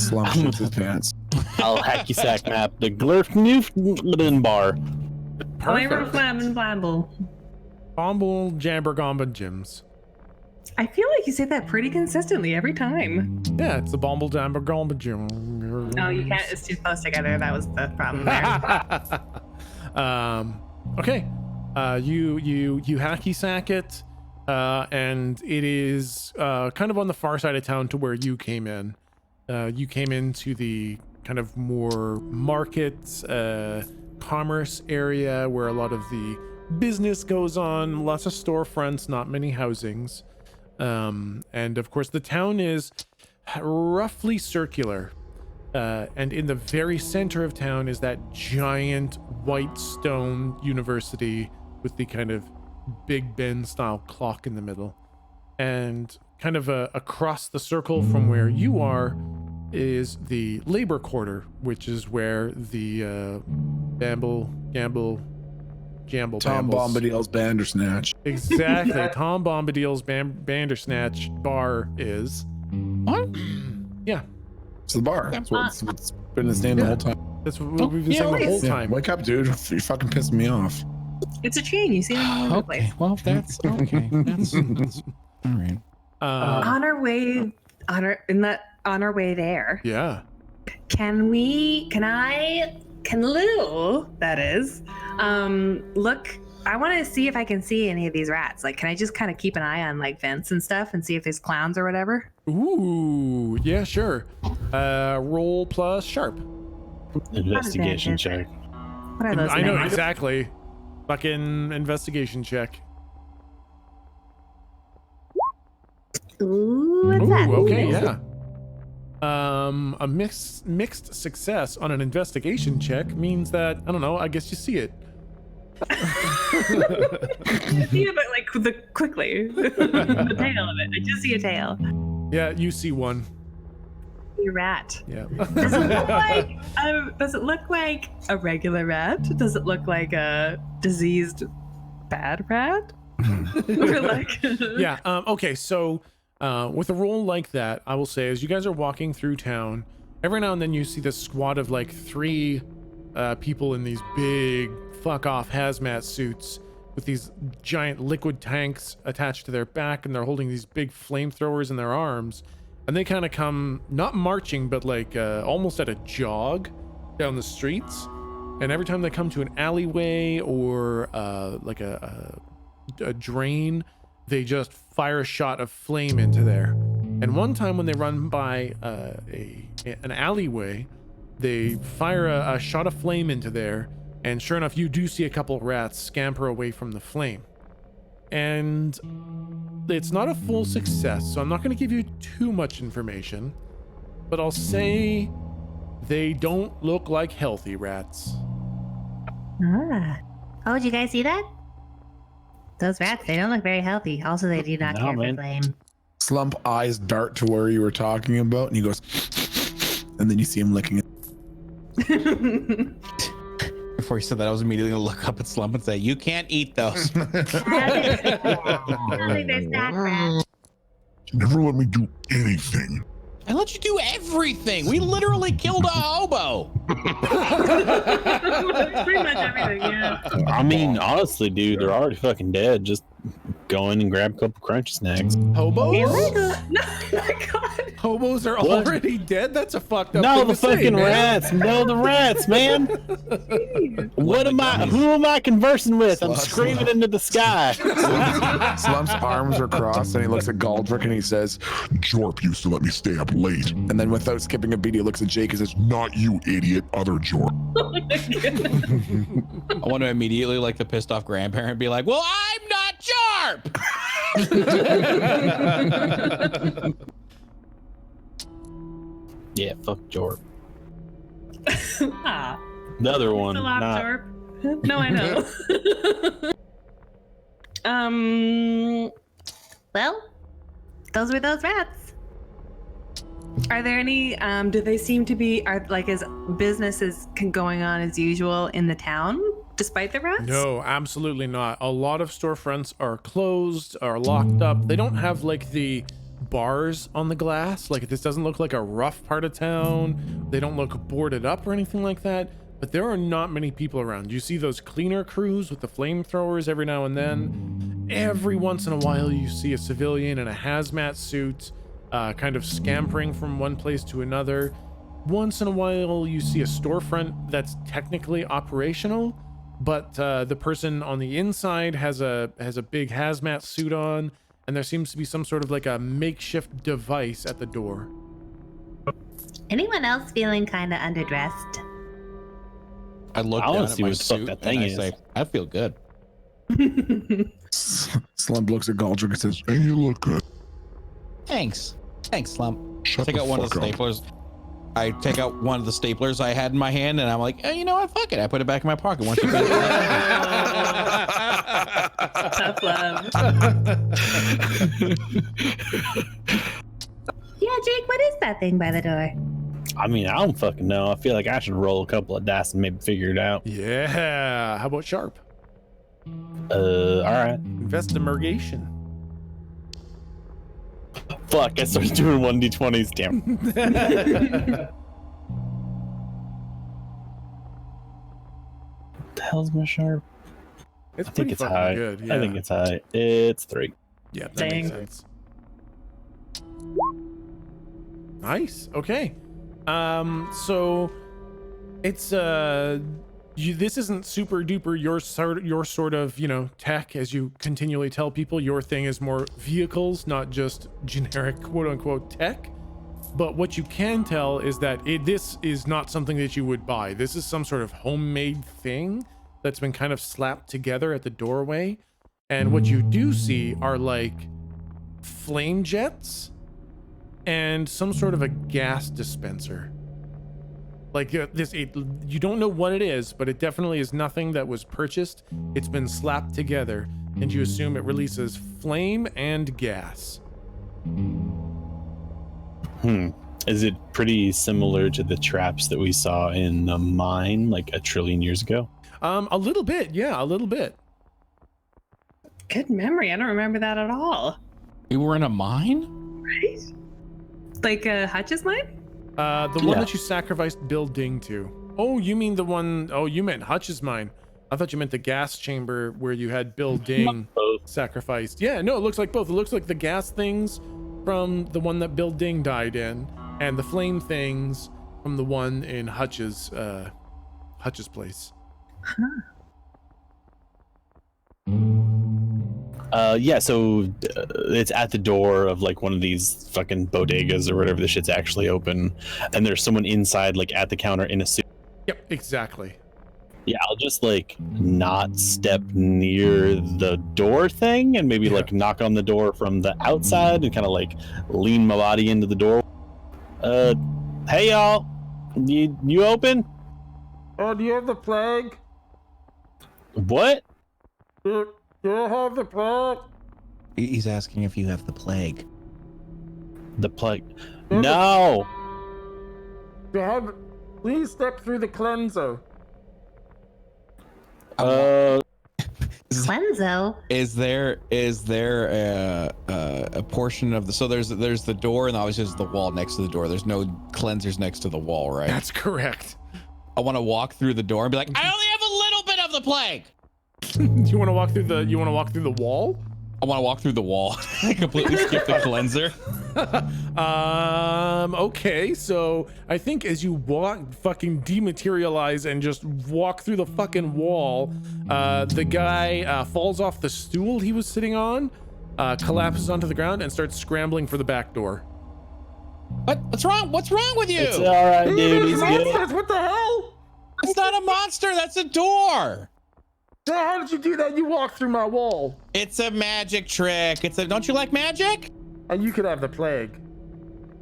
Slump shits his pants. I'll hacky sack map the Glurfnoof bar. Perfect. Blamble. Bomble Jabber Gomba Gyms. I feel like you say that pretty consistently every time. Yeah, it's the Bomble Jabber Gomba Gym. No, you can't. It's too close together. That was the problem there. Okay. You hacky sack it, and it is kind of on the far side of town to where you came in. You came into the kind of more market, commerce area where a lot of the business goes on, lots of storefronts, not many housings. And of course the town is roughly circular. And in the very center of town is that giant white stone university with the kind of Big Ben style clock in the middle. And kind of across the circle from where you are is the labor quarter, which is where the Jamble Tom Bambles- Bombadil's Bandersnatch. Exactly. Tom Bombadil's Bandersnatch bar is. What? Yeah, It's the bar. That's what's been his name the whole time. that's what we've been saying the whole Yeah, time. wake up, dude. You're fucking pissing me off. It's a chain. You see them all over the place. Okay, well, that's okay. That's all right. On our way, on our way there. Yeah. Can Lou, that is, look, I want to see if I can see any of these rats. Like, can I just kind of keep an eye on like vents and stuff and see if there's clowns or whatever? Ooh, yeah, sure. Roll plus sharp. Investigation check. What are those? I know names? exactly. Fucking investigation check. Ooh, what's that? Ooh, okay, yeah. A mixed success on an investigation check means that, I don't know, I guess you see it. Yeah, but like quickly. The tail of it. I just see a tail. Yeah, you see one. A rat. Yeah. Does it look like a regular rat? Does it look like a diseased bad rat? Or like Yeah. Okay. So, with a roll like that, I will say, as you guys are walking through town, every now and then you see this squad of like 3 people in these big fuck off hazmat suits with these giant liquid tanks attached to their back, and they're holding these big flamethrowers in their arms, and they kind of come not marching but like almost at a jog down the streets. And every time they come to an alleyway or like a a drain, they just fire a shot of flame into there. And one time when they run by an alleyway, they fire a shot of flame into there, and sure enough, you do see a couple rats scamper away from the flame. And it's not a full success, so I'm not going to give you too much information, but I'll say they don't look like healthy rats. Ah. Oh, did you guys see that? Those rats, they don't look very healthy. Also, they do not No, care man. for flame. Slump eyes dart to where you were talking about, and he goes, and then you see him licking it. Before he said that, I was immediately gonna look up at Slump and say, "You can't eat those." I don't think they're snack rats. Never let me do anything. I let you do everything. We literally killed a hobo. Pretty much everything, yeah. I mean, honestly, dude, they're already fucking dead. Just go in and grab a couple crunchy snacks. Hobos? Illegal? No, my God. Hobos are What? already dead? That's a fucked up No, thing the to say, fucking man. rats. No, the rats, man. What am I? Who am I conversing with? I'm screaming into the sky. Slump's arms are crossed, and he looks at Galdrick, and he says, Jorp used to let me stay up late. and then without skipping a beat, he looks at Jake and says, Not you, idiot, other Jorp. I want to immediately, like the pissed off grandparent, be like, "Well, I'm not Jarp." Yeah, fuck Jorp. Ah, The other one. the Not, laptop. No, I know. Well, those were those rats. Are there any? Do they seem to be? Are like is business is going on as usual in the town despite the rats? No, absolutely not. A lot of storefronts are closed, are locked up. They don't have like the bars on the glass. Like this doesn't look like a rough part of town. They don't look boarded up or anything like that. But there are not many people around. You see those cleaner crews with the flamethrowers every now and then. Every once in a while you see a civilian in a hazmat suit kind of scampering from one place to another. Once in a while you see a storefront that's technically operational, but the person on the inside has a big hazmat suit on, and there seems to be some sort of like a makeshift device at the door. Anyone else feeling kind of underdressed? I look I down wanna at see my what the fuck suit that and thing I is. say, "I feel good." Slump looks at Galdrick and says, And you look good. Thanks, Slump. Shut Take the out one of the fuck up. staplers. I take out one of the staplers I had in my hand, and I'm like, "You know what? Fuck it." I put it back in my pocket. Once you finish Tough love. Yeah, Jake, what is that thing by the door? I mean, I don't fucking know. I feel like I should roll a couple of dice and maybe figure it out. Yeah, how about sharp? All right. Investigation. Fuck, I started doing 1d20s. Damn. What the hell's my sharp? It's I think pretty it's fucking high. good. Yeah. I think it's high. It's 3. Yeah, that Dang. makes sense. Nice. Okay. So it's this isn't super duper your sort of, you know, tech, as you continually tell people. Your thing is more vehicles, not just generic quote unquote tech. But what you can tell is that this is not something that you would buy. This is some sort of homemade thing that's been kind of slapped together at the doorway. And what you do see are like flame jets and some sort of a gas dispenser. Like you don't know what it is, but it definitely is nothing that was purchased. It's been slapped together, and you assume it releases flame and gas. Is it pretty similar to the traps that we saw in the mine like a trillion years ago? A little bit, yeah, a little bit. Good memory. I don't remember that at all. We were in a mine? Right? Like Hutch's mine? The one Yeah. that you sacrificed Bill Ding to. Oh, you mean the one, oh, you meant Hutch's mine. I thought you meant the gas chamber where you had Bill Ding Both. sacrificed. Yeah, no, it looks like both. It looks like the gas things from the one that Bill Ding died in, and the flame things from the one in Hutch's place. Yeah, so it's at the door of like one of these fucking bodegas or whatever the shit's actually open, and there's someone inside like at the counter in a suit. Yep, exactly. Yeah, I'll just like not step near the door thing and maybe like knock on the door from the outside and kind of like lean my body into the door. Hey y'all, you open? Oh, do you have the plague? What? Do you have the plague? He's asking if you have the plague. The plague? No. Please step through the cleanser. Cleanso. Is there a portion of the there's the door and obviously there's the wall next to the door. There's no cleansers next to the wall, right? That's correct. I want to walk through the door and be like, I only have a little bit of the plague. You want to walk through the wall? I want to walk through the wall. I completely skip the cleanser. Okay, so I think as you fucking dematerialize and just walk through the fucking wall, the guy falls off the stool he was sitting on, collapses onto the ground and starts scrambling for the back door. What's wrong? What's wrong with you? It's all right, dude. He's good. What the hell? It's not a monster. That's a door. So how did you do that? You walked through my wall. It's a magic trick. Don't you like magic? And you could have the plague.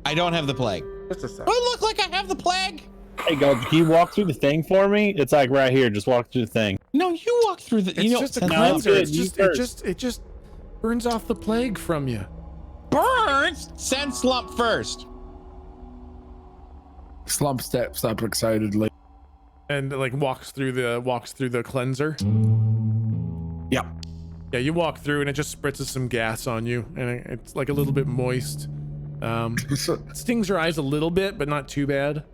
I don't have the plague. Just a sec. Do I look like I have the plague? Hey, Gold, can you walk through the thing for me? It's like right here. Just walk through the thing. No, you walk through the. It's just a No, cleanser. good. It's You it just burns off the plague from you. Burns. Send Slump first. Slump steps up excitedly. And like walks through the cleanser. Yep. Yeah, you walk through and it just spritzes some gas on you, and it's like a little bit moist. Stings your eyes a little bit, but not too bad.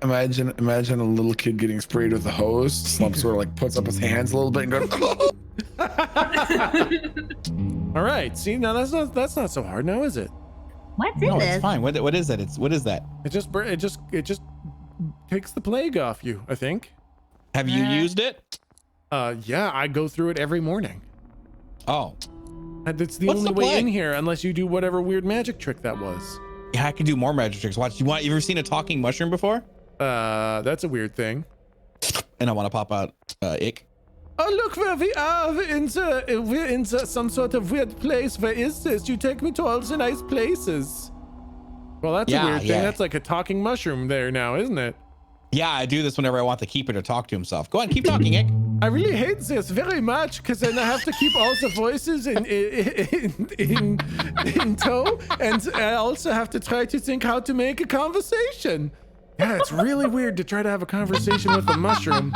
Imagine a little kid getting sprayed with a hose. Slump sort of like puts up his hands a little bit and goes. All right. See, now that's not so hard now, is it? What's in No, this? it's fine. What is that? What is that? It just takes the plague off you, I think. Have you used it? Yeah, I go through it every morning. Oh. And that's the What's only the way plague? in here, unless you do whatever weird magic trick that was. Yeah, I can do more magic tricks. Watch. You ever seen a talking mushroom before? That's a weird thing. And I want to pop out ick. Oh, look where we are. We're in some sort of weird place. Where is this? You take me to all the nice places. Well, that's a weird thing. Yeah. That's like a talking mushroom there now, isn't it? Yeah, I do this whenever I want the keeper to talk to himself. Go on, keep talking, ick. I really hate this very much because then I have to keep all the voices in tow, and I also have to try to think how to make a conversation. Yeah, it's really weird to try to have a conversation with a mushroom.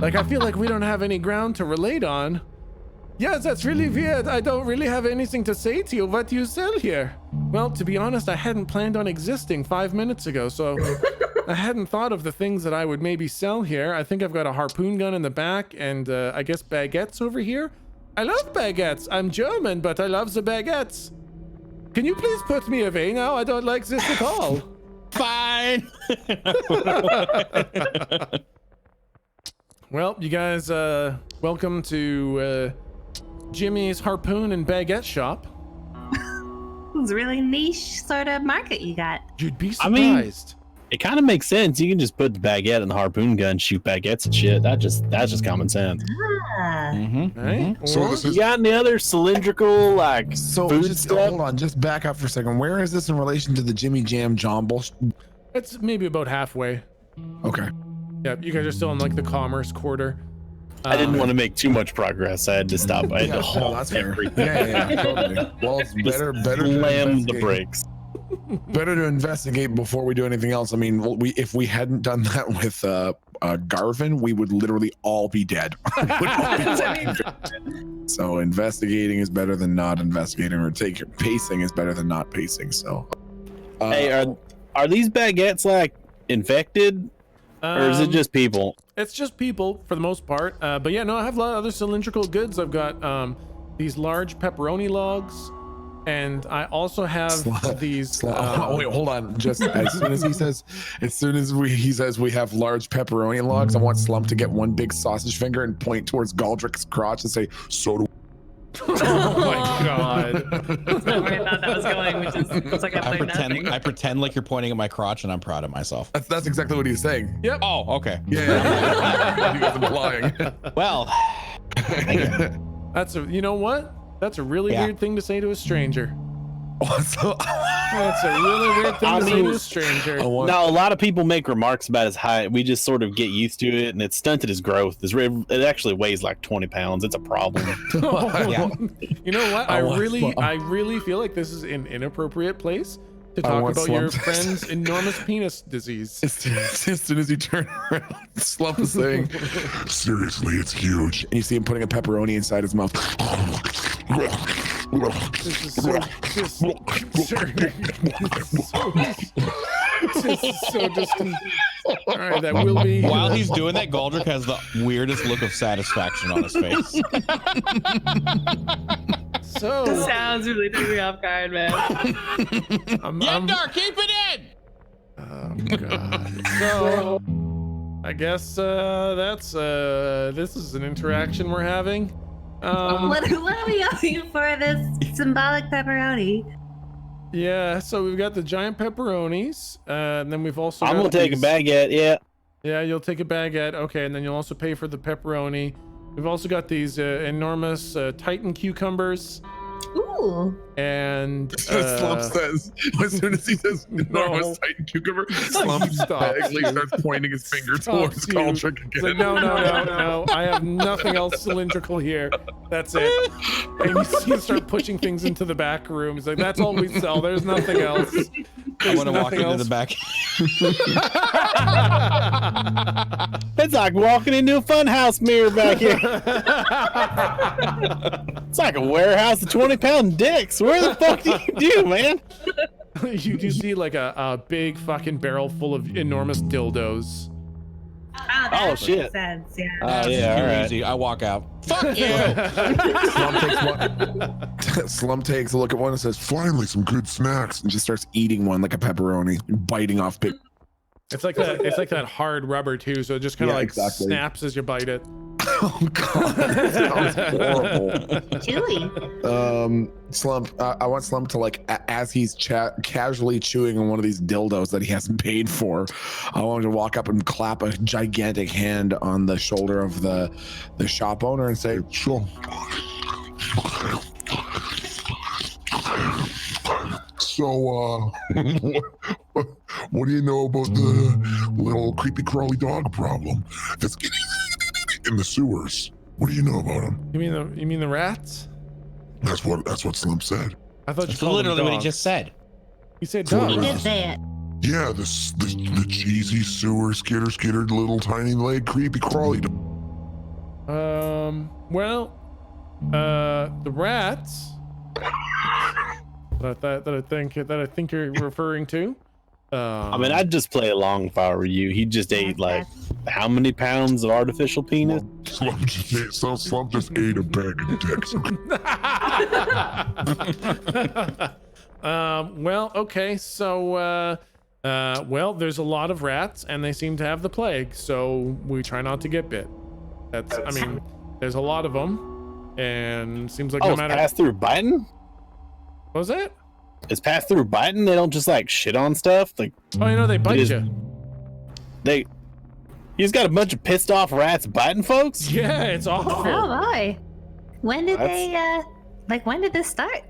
Like, I feel like we don't have any ground to relate on. Yes, that's really weird. I don't really have anything to say to you. What do you sell here? Well, to be honest, I hadn't planned on existing 5 minutes ago, so I hadn't thought of the things that I would maybe sell here. I think I've got a harpoon gun in the back and I guess baguettes over here. I love baguettes. I'm German, but I love the baguettes. Can you please put me away now? I don't like this at all. Fine. Well, you guys, welcome to Jimmy's Harpoon and Baguette Shop. It's a really niche sort of market you got. You'd be I mean- surprised. It kind of makes sense. You can just put the baguette in the harpoon gun, shoot baguettes and shit. That's just common sense. Ah. Right? So Or- this You is got any other cylindrical like So food just stuff? hold on, just back up for a second. Where is this in relation to the Jimmy Jam Jumble? It's maybe about halfway. Okay. Yeah, you guys are still in like the commerce quarter. I didn't want to make too much progress. I had to stop. I had to No, halt that's fair. everything. Yeah, totally. Well, it's Just better to slam the investigate. brakes. Better to investigate before we do anything else. I mean, if we hadn't done that with Garvin, we would literally all be dead. We would all be fucking dead. So investigating is better than not investigating, or pacing is better than not pacing. So, Hey, are these baguettes like infected, or is it just people? It's just people for the most part. But yeah, no, I have a lot of other cylindrical goods. I've got these large pepperoni logs, and I also have these. wait, hold on. Just as soon as he says, he says we have large pepperoni logs, I want Slump to get one big sausage finger and point towards Galdrick's crotch and say, "So do." Oh my god. That's not where I thought that was going, which is it's like I'm like nothing. I pretend like you're pointing at my crotch and I'm proud of myself. That's exactly what he's saying. Yep. Oh, okay. Yeah. He was implying. Well, That's you know what? That's a really Yeah. weird thing to say to a stranger. So, That's a really weird thing I to say mean- to a stranger. Now, a lot of people make remarks about his height. We just sort of get used to it, and it's stunted his growth. It actually weighs like 20 pounds. It's a problem. yeah. You know what? I want I really feel like this is an inappropriate place to I talk want about your Slump. friend's enormous penis disease. as soon as you turn around, Slump is saying, Seriously, it's huge. and you see him putting a pepperoni inside his mouth. This is so distant. All right, that will be. While he's doing that, Goldrick has the weirdest look of satisfaction on his face. So Sounds really threw me off guard, man. I'm keep it in! oh god. So I guess that's this is an interaction we're having. What are we going for this symbolic pepperoni? Yeah, so we've got the giant pepperonis, and then we've also I'm got gonna take a these- baguette. Yeah. Yeah, you'll take a baguette. Okay, and then you'll also pay for the pepperoni. We've also got these enormous Titan cucumbers, Ooh. and Slump says, as soon as he says enormous No. Titan cucumber, Slump vaguely starts pointing his finger towards you. Goldrick It's like, again. no. I have nothing else cylindrical here. That's it. And you see him start pushing things into the back room. He's like, that's all we sell. There's nothing else. I want to walk nothing into the else. back. It's like walking into a funhouse mirror back here. It's like a warehouse of 20-pound dicks. Where the fuck do you do, man? You do see like a big fucking barrel full of enormous dildos. Oh, shit. Sense, yeah. Oh, yeah, all right. Easy. I walk out. Fuck you! Slump takes a look at one and says, Finally, some good snacks. and just starts eating one like a pepperoni, biting off big. It's like that. It's like that hard rubber too. So it just kind of Yeah, like exactly. snaps as you bite it. Oh god, that sounds horrible. Chewy. Slump, I want Slump to like, as he's casually chewing on one of these dildos that he hasn't paid for, I want him to walk up and clap a gigantic hand on the shoulder of the shop owner and say, So, what do you know about the little creepy crawly dog problem that's in the sewers? What do you know about him? You mean the rats? That's what Slump said. I thought you That's called them literally what he dogs. just said. He said He He dogs. did say it. Yeah, the cheesy sewer skittered little tiny leg creepy crawly dog. Well, the rats that I think you're referring to. I mean, I'd just play along if I were you. He just ate like how many pounds of artificial penis? Slump just ate a bag of dicks. Well, okay, so well, there's a lot of rats, and they seem to have the plague, so we try not to get bit. I mean, there's a lot of them, and seems like Oh, no it's matter. pass through biting? What was that? It's pass through biting? They don't just like shit on stuff? Like, Oh, you know they bite is- you. you just got a bunch of pissed off rats biting folks? Yeah, it's awful. Oh boy. When did That's- when did this start?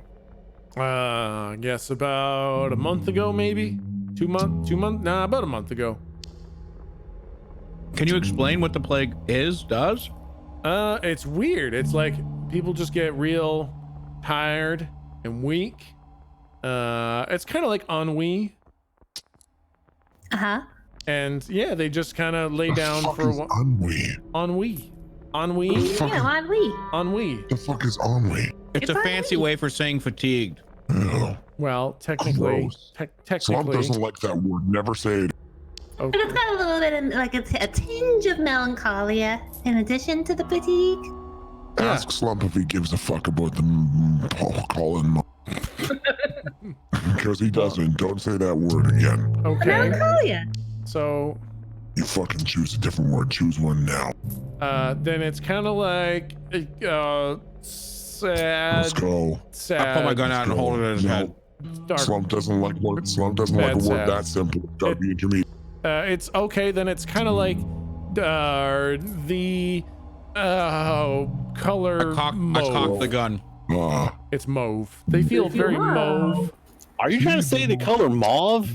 I guess about a month ago, maybe 2 months. Nah, about a month ago. Can you explain what the plague does? It's weird. It's like people just get real tired and weak. It's kind of like ennui, Uh-huh. and yeah, they just kind of lay down fuck for a is while. ennui? Ennui. Yeah, on we. Ennui. The fuck is ennui? It's a fancy way for saying fatigued. Ew. Well, technically, Gross. Slump technically, doesn't like that word. Never say it. But it's got a little bit of like a tinge of melancholia in addition to the fatigue. Yeah. Ask Slump if he gives a fuck about the calling. Because he doesn't. Don't say that word again. okay. Melancholia. So, You fucking choose a different word. Choose one now. then it's kind of like Sad. Let's go. Sad. I pull my gun out and hold it at his head. Dark. Slump doesn't like word. Slump doesn't like a That's word sad. that simple. It's gotta be intermediate. It's okay. Then it's kind of like the color I mauve. cocked the gun. It's mauve. They feel very mauve. Are you trying to say the color mauve?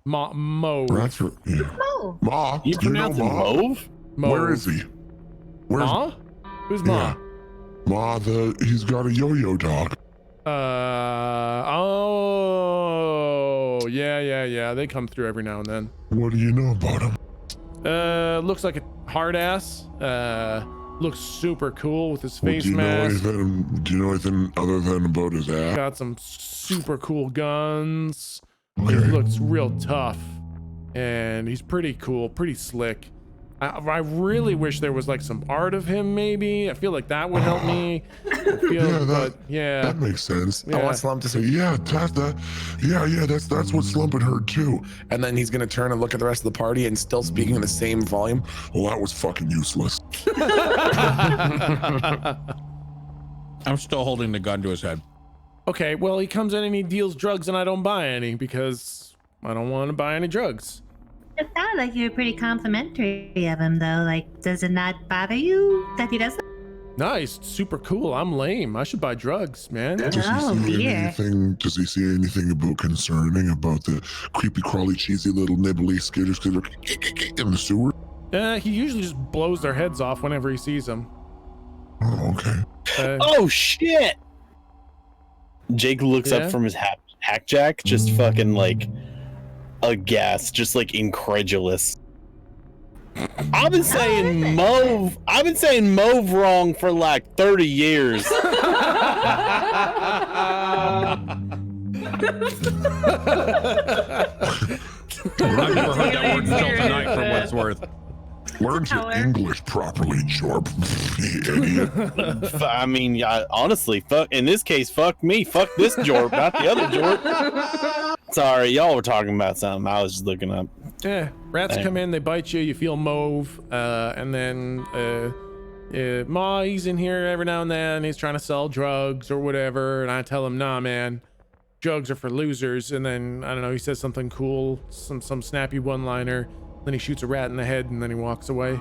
Mauve. That's right. Yeah. Oh, Ma, You do you know pronounce it Ma? mauve? Where is he? Where's Ma? Who's Ma? Ma? He's got a yo-yo dog. Oh, yeah. They come through every now and then. What do you know about him? Looks like a hard ass. Looks super cool with his Well, face do you know mask. anything? Do you know anything other than about his ass? Got some super cool guns. Okay. He looks real tough, and he's pretty cool, pretty slick. I really wish there was like some art of him. Maybe I feel like that would help me. That makes sense. I want Slump to say, Yeah, that's what Slump had heard too. and then he's gonna turn and look at the rest of the party and still speaking in the same volume. Well, that was fucking useless. I'm still holding the gun to his head. Okay, well, he comes in and he deals drugs, and I don't buy any because I don't want to buy any drugs. it sounded like you were pretty complimentary of him, though. Like, does it not bother you that he does that? No, he's super cool. I'm lame. I should buy drugs, man. Does he Oh, see dear. anything? Does he see anything about concerning about the creepy, crawly, cheesy little nibbly skitter in the sewer? He usually just blows their heads off whenever he sees them. Oh, okay. Oh shit! Jake looks Yeah? up from his hack jack, just fucking like aghast, just like incredulous. I've been saying mauve. I've been saying mauve wrong for like 30 years. I've never heard that word until tonight, for what it's worth. Learn your color. English properly, Jorp. You idiot. I mean, yeah, honestly, fuck. In this case, fuck me. Fuck this Jorp, not the other Jorp. Sorry, y'all were talking about something. I was just looking up. Yeah, rats come in, they bite you, you feel mauve, and then Ma, he's in here every now and then, he's trying to sell drugs or whatever, and I tell him, nah, man, drugs are for losers. And then, I don't know, he says something cool, some snappy one-liner, then he shoots a rat in the head, and then he walks away.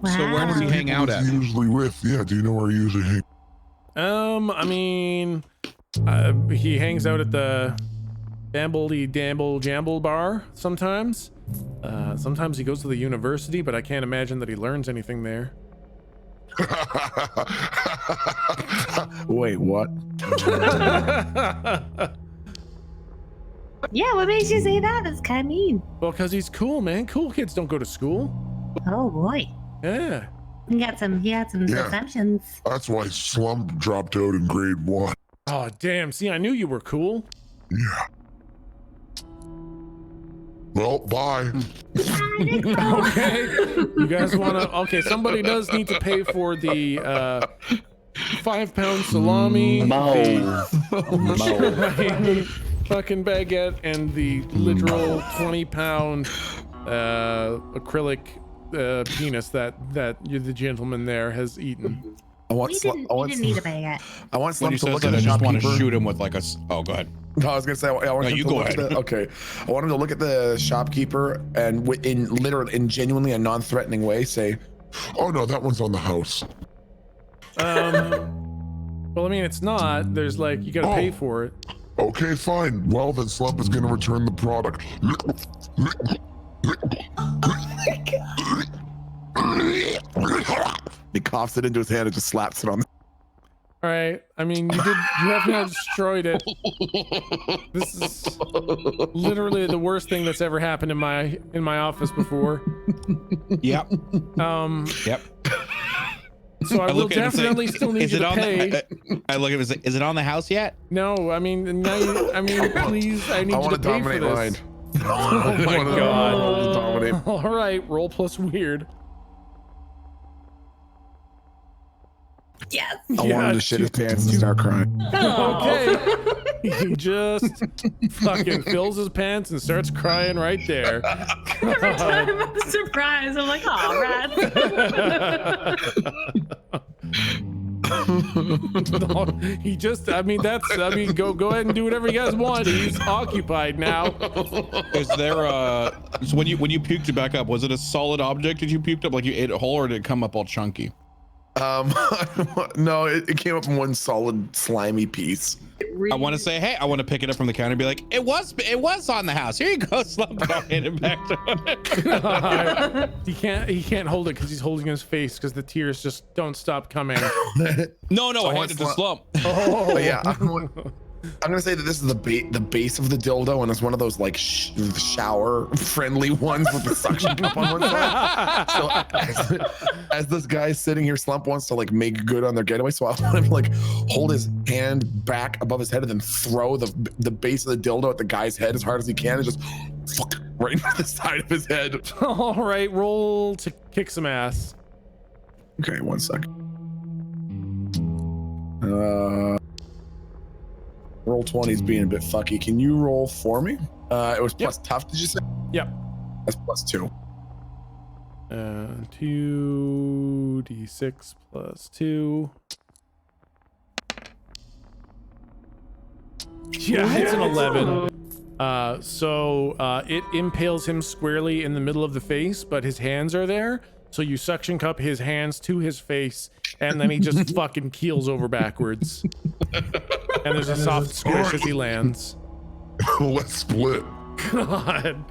So where does he hang out at? Who's he usually with? Yeah, do you know where he usually hangs? I mean, he hangs out at the Damble bar sometimes. Sometimes he goes to the university, but I can't imagine that he learns anything there. Wait, what? Yeah, what makes you say that? That's kind of mean. Well, because he's cool, man. Cool kids don't go to school. Oh boy, Yeah. he had some Yeah. assumptions. That's why Slump dropped out in grade 1. Oh, damn. See, I knew you were cool. Yeah. Well, bye. Okay. You guys want to... Okay, somebody does need to pay for the 5-pound salami. Mauve. the fucking baguette and the literal 20-pound acrylic penis that the gentleman there has eaten. I want We Slump. didn't, I we want, didn't need a baguette. I want When he Slump to says look at that, I the just want to shopkeeper. shoot him with like a. Oh, go ahead. No, I was gonna say I want No, him you to go look at ahead. the. Okay, I want him to look at the shopkeeper and in genuinely a non-threatening way say, Oh no, that one's on the house. Well, I mean, it's not. There's like, you gotta pay for it. Okay, fine. Well, then Slump is gonna return the product. he coughs it into his hand and just slaps it on. All right. I mean, you have now destroyed it. This is literally the worst thing that's ever happened in my office before. Yep. Yep. So I will look at it and say, definitely still need is you it to on pay. I look at it and say, is it on the house yet? No, I mean, please, I need I you want to to pay for dominate this. mind. Oh my I god. want to dominate. All right, roll plus weird. Yes. I want him to shit his pants and start crying. Okay. He just fucking fills his pants and starts crying right there. Every time I'm surprised, I'm like, oh, rats. He just, I mean, go ahead and do whatever you guys want. He's occupied now. Is there so when you puked it back up, was it a solid object that you puked up, like you ate a whole, or did it come up all chunky? No, it came up in one solid slimy piece. I want to say, hey, I want to pick it up from the counter and be like, it was on the house. Here you go, slump it. I'll hand it back to him. He can't hold it because he's holding his face because the tears just don't stop coming. No, I handed it to Slump. Oh yeah, I'm gonna say that this is the base of the dildo, and it's one of those like shower friendly ones with the suction cup on one side. So as this guy's sitting here, Slump wants to like make good on their getaway, so I'll let him like hold his hand back above his head and then throw the base of the dildo at the guy's head as hard as he can, and just fuck right into the side of his head. All right, roll to kick some ass. Okay, 1 second. Roll 20 is being a bit fucky. Can you roll for me? It was plus tough, did you say? Yep. That's plus 2. 2d6 plus 2. Yeah, it's an 11. So it impales him squarely in the middle of the face, but his hands are there. So you suction cup his hands to his face, and then he just fucking keels over backwards. And there's a soft squish as he lands. Let's split. God.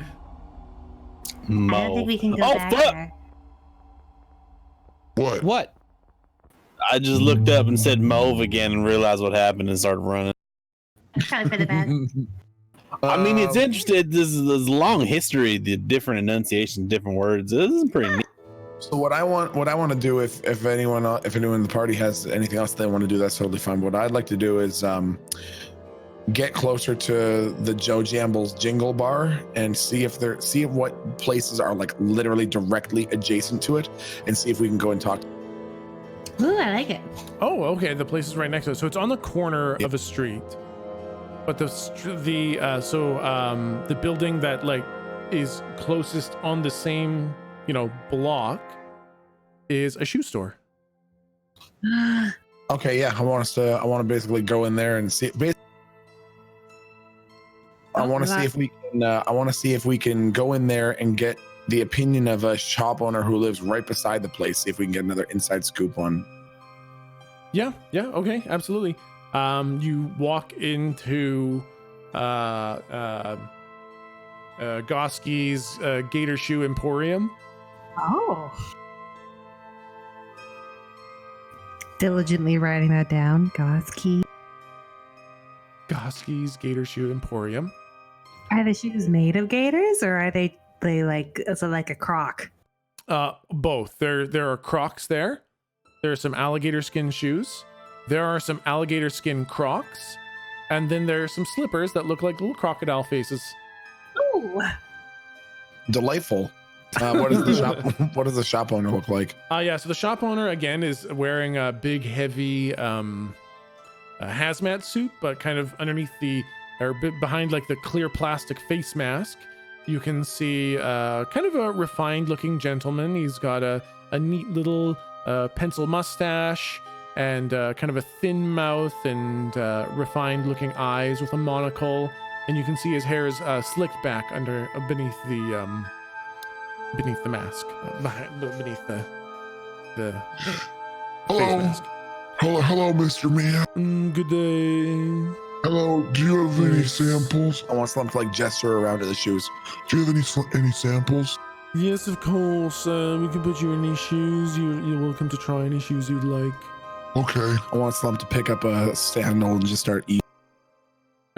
I don't think we can go back fuck! there. What? I just looked up and said mauve again and realized what happened and started running. Kind of for the best. I mean, it's interesting. This is a long history, the different enunciations, different words. This is pretty neat. So what I want to do, if anyone in the party has anything else they want to do, that's totally fine. What I'd like to do is get closer to the Joe Jamble's Jingle Bar and see what places are like literally directly adjacent to it, and see if we can go and talk. Ooh, I like it. Oh, okay. The place is right next to it. So it's on the corner of a street. But the building that like is closest on the same, block is a shoe store. Okay, yeah. I want to basically go in there and see. I want to see if we can. I want to see if we can go in there and get the opinion of a shop owner who lives right beside the place. See if we can get another inside scoop on. Yeah. Okay. Absolutely. You walk into Goski's Gator Shoe Emporium. Oh. Diligently writing that down. Goski. Goski's Gator Shoe Emporium. Are the shoes made of gators, or are they like, is it like a croc? Both. There are Crocs there. There are some alligator skin shoes. There are some alligator skin Crocs, and then there are some slippers that look like little crocodile faces. Ooh. Delightful. What does the shop owner look like? So the shop owner again is wearing a big, heavy hazmat suit, but kind of underneath behind like the clear plastic face mask, you can see kind of a refined looking gentleman. He's got a neat little pencil mustache and kind of a thin mouth and refined looking eyes with a monocle, and you can see his hair is slicked back beneath the mask, beneath the face mask. Hello, Mr. Mia. Good day. Hello, do you have any samples? I want Slump to like gesture around to the shoes. Do you have any samples? Yes, of course. We can put you in any shoes. You're welcome to try any shoes you'd like. Okay. I want Slump to pick up a sandal and just start eating.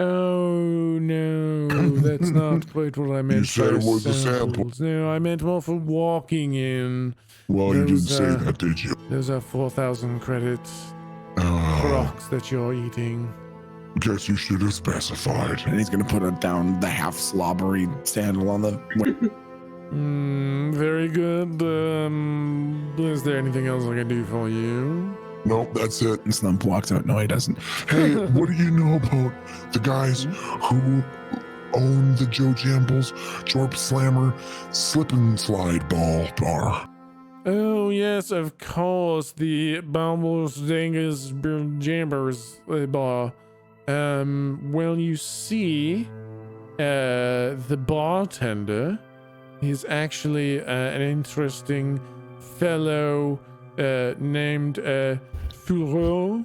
Oh no, that's not quite what I meant. You said it was a samples. sample. No, I meant more for walking in. Well, you didn't say that, did you? Those are 4,000 credits Crocs that you're eating. Guess you should have specified. And he's gonna put down the half slobbery sandal on the. Very good. Is there anything else I can do for you? Nope, that's it. And Slump walks out. No, he doesn't. Hey, what do you know about the guys who own the Joe Jamble's Jorp Slammer Slip and Slide Ball Bar? Oh yes, of course. The Bumbles Dingus Jambers bar. Well, you see, the bartender is actually an interesting fellow named Furo,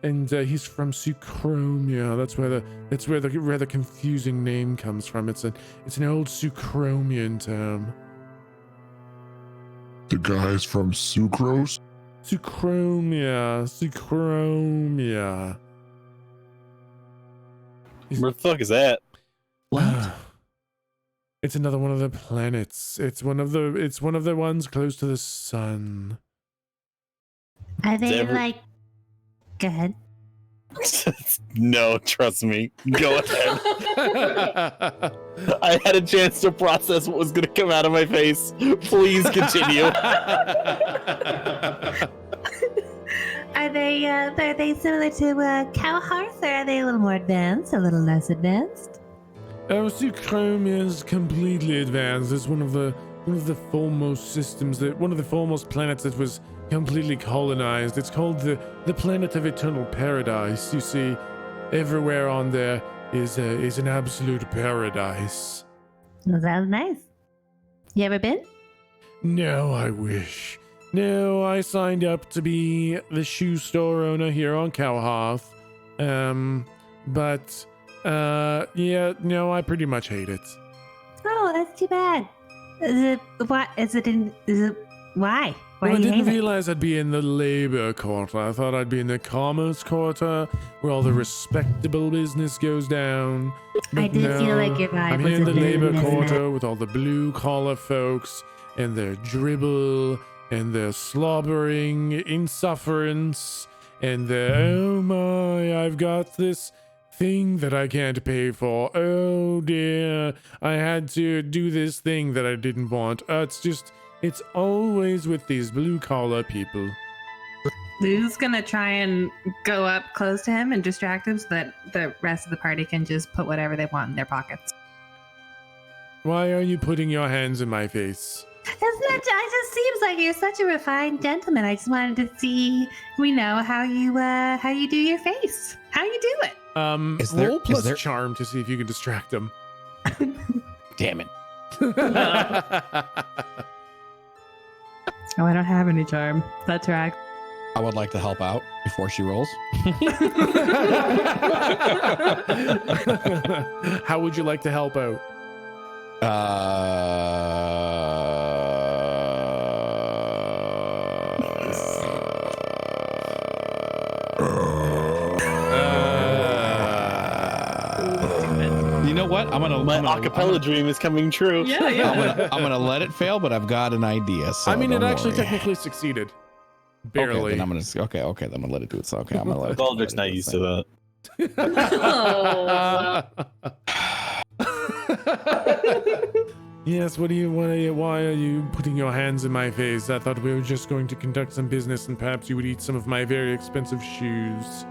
and he's from Sucromia. That's where the rather confusing name comes from. It's an old Sucromian term. The guys from Sucrose? Sucromia. Where the fuck is that? What? It's another one of the planets. It's one of the ones close to the sun. Are they ever- like? Go ahead. No, trust me. Go ahead. I had a chance to process what was going to come out of my face. Please continue. Are they similar to cow hearth, or are they a little more advanced, a little less advanced? Oh, Sucromia is completely advanced. It's one of the foremost systems, one of the foremost planets that was completely colonized. It's called the planet of eternal paradise. You see, everywhere on there is an absolute paradise. Well, sounds nice. You ever been? No, I wish. No, I signed up to be the shoe store owner here on Cowhearth. But yeah, no, I pretty much hate it. Oh, that's too bad. Why? Why Well, I do you didn't hate it? realize I'd be in the labor quarter. I thought I'd be in the commerce quarter, where all the respectable business goes down. I But did feel no, like your vibe I'm was here in a the labor business quarter with all the blue collar folks and their dribble and their slobbering insufferance and their, oh my, I've got this thing that I can't pay for. Oh dear, I had to do this thing that I didn't want. It's always with these blue collar people. Lou's gonna try and go up close to him and distract him so that the rest of the party can just put whatever they want in their pockets. Why are you putting your hands in my face? It just seems like you're such a refined gentleman. I just wanted to see, how you do your face. How you do it. Roll plus charm to see if you can distract him. Damn it. Oh, I don't have any charm. That's right. I would like to help out before she rolls. How would you like to help out? You know what? My acapella dream is coming true. Yeah. I'm gonna let it fail, but I've got an idea. So I mean, it don't actually worry. technically succeeded. Okay, Barely. then I'm gonna then I'm gonna let it do it. So okay, I'm gonna let it. Baldrick's not used to that. Yes, why are you putting your hands in my face? I thought we were just going to conduct some business and perhaps you would eat some of my very expensive shoes.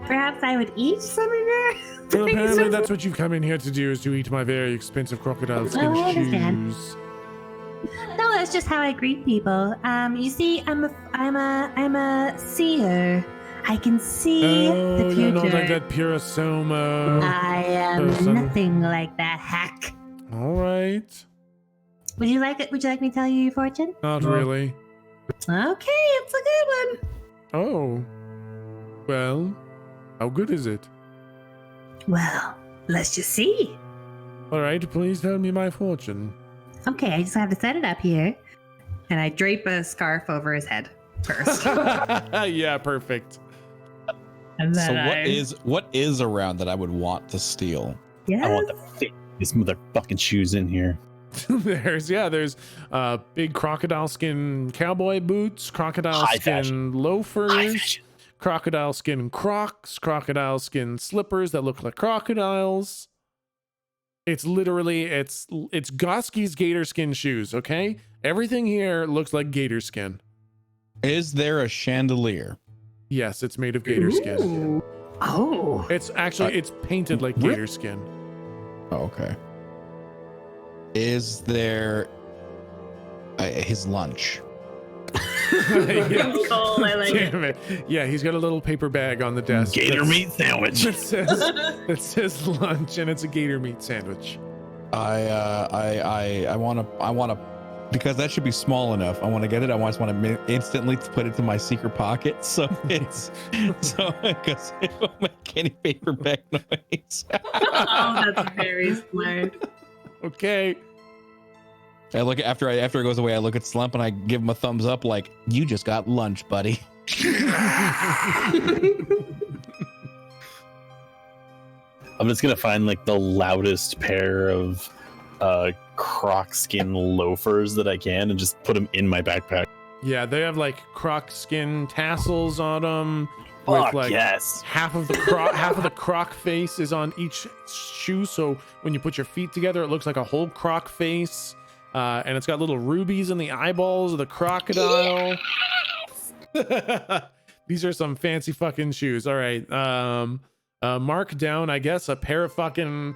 Perhaps I would eat some of your. Well, apparently that's what you've come in here to do, is to eat my very expensive crocodile skin Oh, I understand. shoes. No, that's just how I greet people. You see, I'm a seer. I can see Oh, the you're future. not like that Purasomo. I am Person. nothing like that hack. All right. Would you like it? Would you like me to tell you your fortune? Not really. Okay, it's a good one. Oh. Well, how good is it? Well, let's just see. All right, please tell me my fortune. Okay, I just have to set it up here. And I drape a scarf over his head first. Yeah, perfect. And So then what is around that I would want to steal? Yeah. I want to fit these motherfucking shoes in here. there's big crocodile skin cowboy boots, crocodile High skin fashion. loafers, High fashion. crocodile skin Crocs, crocodile skin slippers that look like crocodiles. It's literally it's Goski's gator skin shoes, okay? Everything here looks like gator skin. Is there a chandelier? Yes, it's made of gator skin. oh, It's actually it's painted like gator skin. Oh, okay. Is there his lunch? Cool, I like it. Damn it. Yeah, he's got a little paper bag on the desk. Gator meat sandwich. That says lunch, and it's a gator meat sandwich. I wanna, because that should be small enough. I want to get it. I just want to instantly put it to my secret pocket, so because it won't make any paper bag noise. Oh, that's very smart. Okay. I look after it goes away. I look at Slump and I give him a thumbs up, like, you just got lunch, buddy. I'm just gonna find like the loudest pair of croc skin loafers that I can and just put them in my backpack. Yeah, they have like croc skin tassels on them. Fuck With like yes. half of the croc face is on each shoe, so when you put your feet together, it looks like a whole croc face. And it's got little rubies in the eyeballs of the crocodile. These are some fancy fucking shoes. All right. Mark down, I guess, a pair of fucking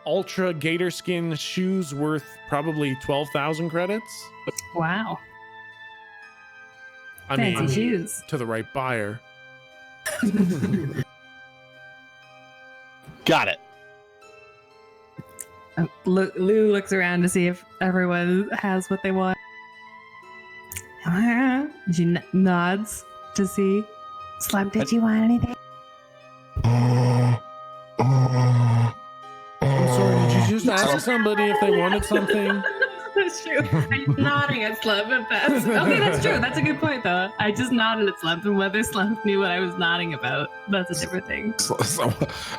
ultra gator skin shoes worth probably 12,000 credits. Wow. I Fancy mean, shoes. to the right buyer. Got it. Lou looks around to see if everyone has what they want. She nods to see. Slump, did you want anything? I'm sorry, did you just ask somebody if they wanted something? That's true. I'm nodding at Slump. If that's okay, that's true. That's a good point, though. I just nodded at Slump, and whether Slump knew what I was nodding about, that's a different thing. So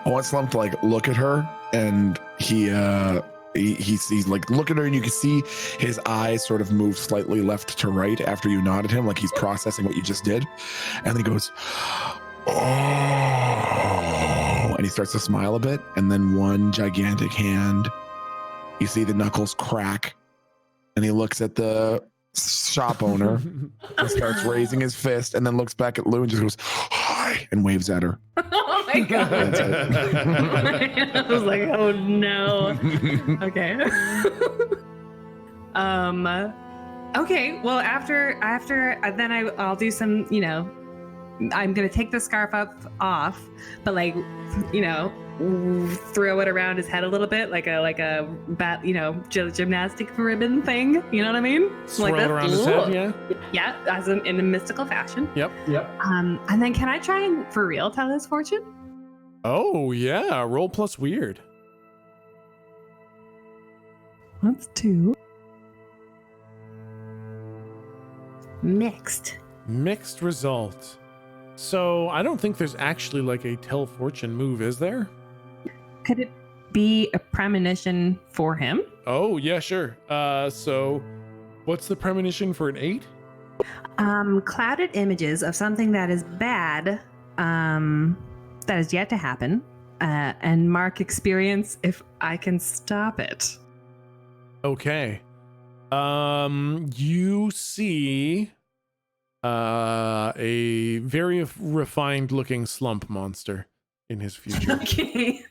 I want Slump to like look at her, and he's like look at her, and you can see his eyes sort of move slightly left to right after you nodded him, like he's processing what you just did, and then he goes, "Oh," and he starts to smile a bit, and then one gigantic hand, you see the knuckles crack, and he looks at the shop owner and starts raising his fist, and then looks back at Lou and just goes, "Hi," and waves at her. Oh my god! I was like, oh no. Okay. Okay. Well, after then I'll do some. You know, I'm gonna take the scarf off, but like, you know, throw it around his head a little bit, like a bat, you know, gymnastic ribbon thing. You know what I mean? Swirl Like it around his head, yeah. Yeah, as in a mystical fashion. Yep. And then can I try and for real tell his fortune? Oh yeah, roll plus weird. That's 2. Mixed. Mixed result. So I don't think there's actually like a tell fortune move, is there? Could it be a premonition for him? Oh yeah, sure. So what's the premonition for an 8? Clouded images of something that is bad, that is yet to happen, and mark experience if I can stop it. Okay. You see a very refined looking slump monster in his future Okay.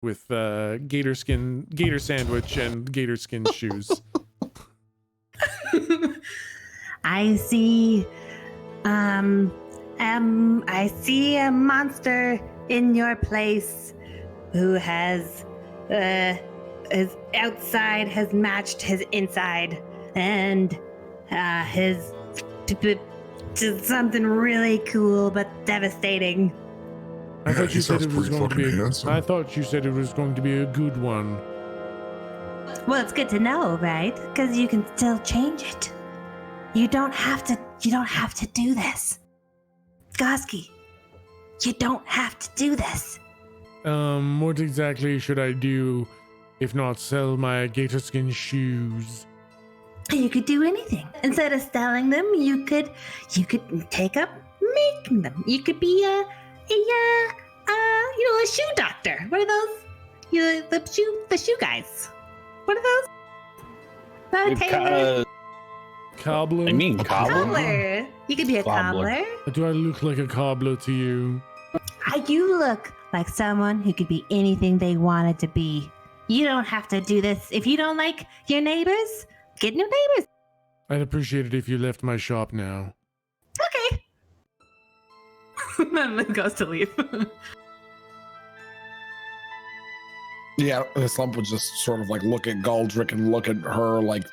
with gator sandwich and gator skin shoes. I see I see a monster in your place who has his outside has matched his inside, and his something really cool but devastating. I thought he you said sounds it was pretty going to be. fucking handsome. I thought you said it was going to be a good one. Well, it's good to know, right? Because you can still change it. You don't have to do this. Goski, you don't have to do this. What exactly should I do if not sell my gator skin shoes? You could do anything. Instead of selling them, you could take up making them. You could be a shoe doctor. What are those? The shoe guys. What are those? Not a tailor. Cobbler? I mean, cobbler. Cobbler. You could be a Cobbler. cobbler. Do I look like a cobbler to you? You look like someone who could be anything they wanted to be. You don't have to do this. If you don't like your neighbors, get new neighbors. I'd appreciate it if you left my shop now. Okay. And then goes to leave. Yeah, the Slump would just sort of like look at Galdrick and look at her like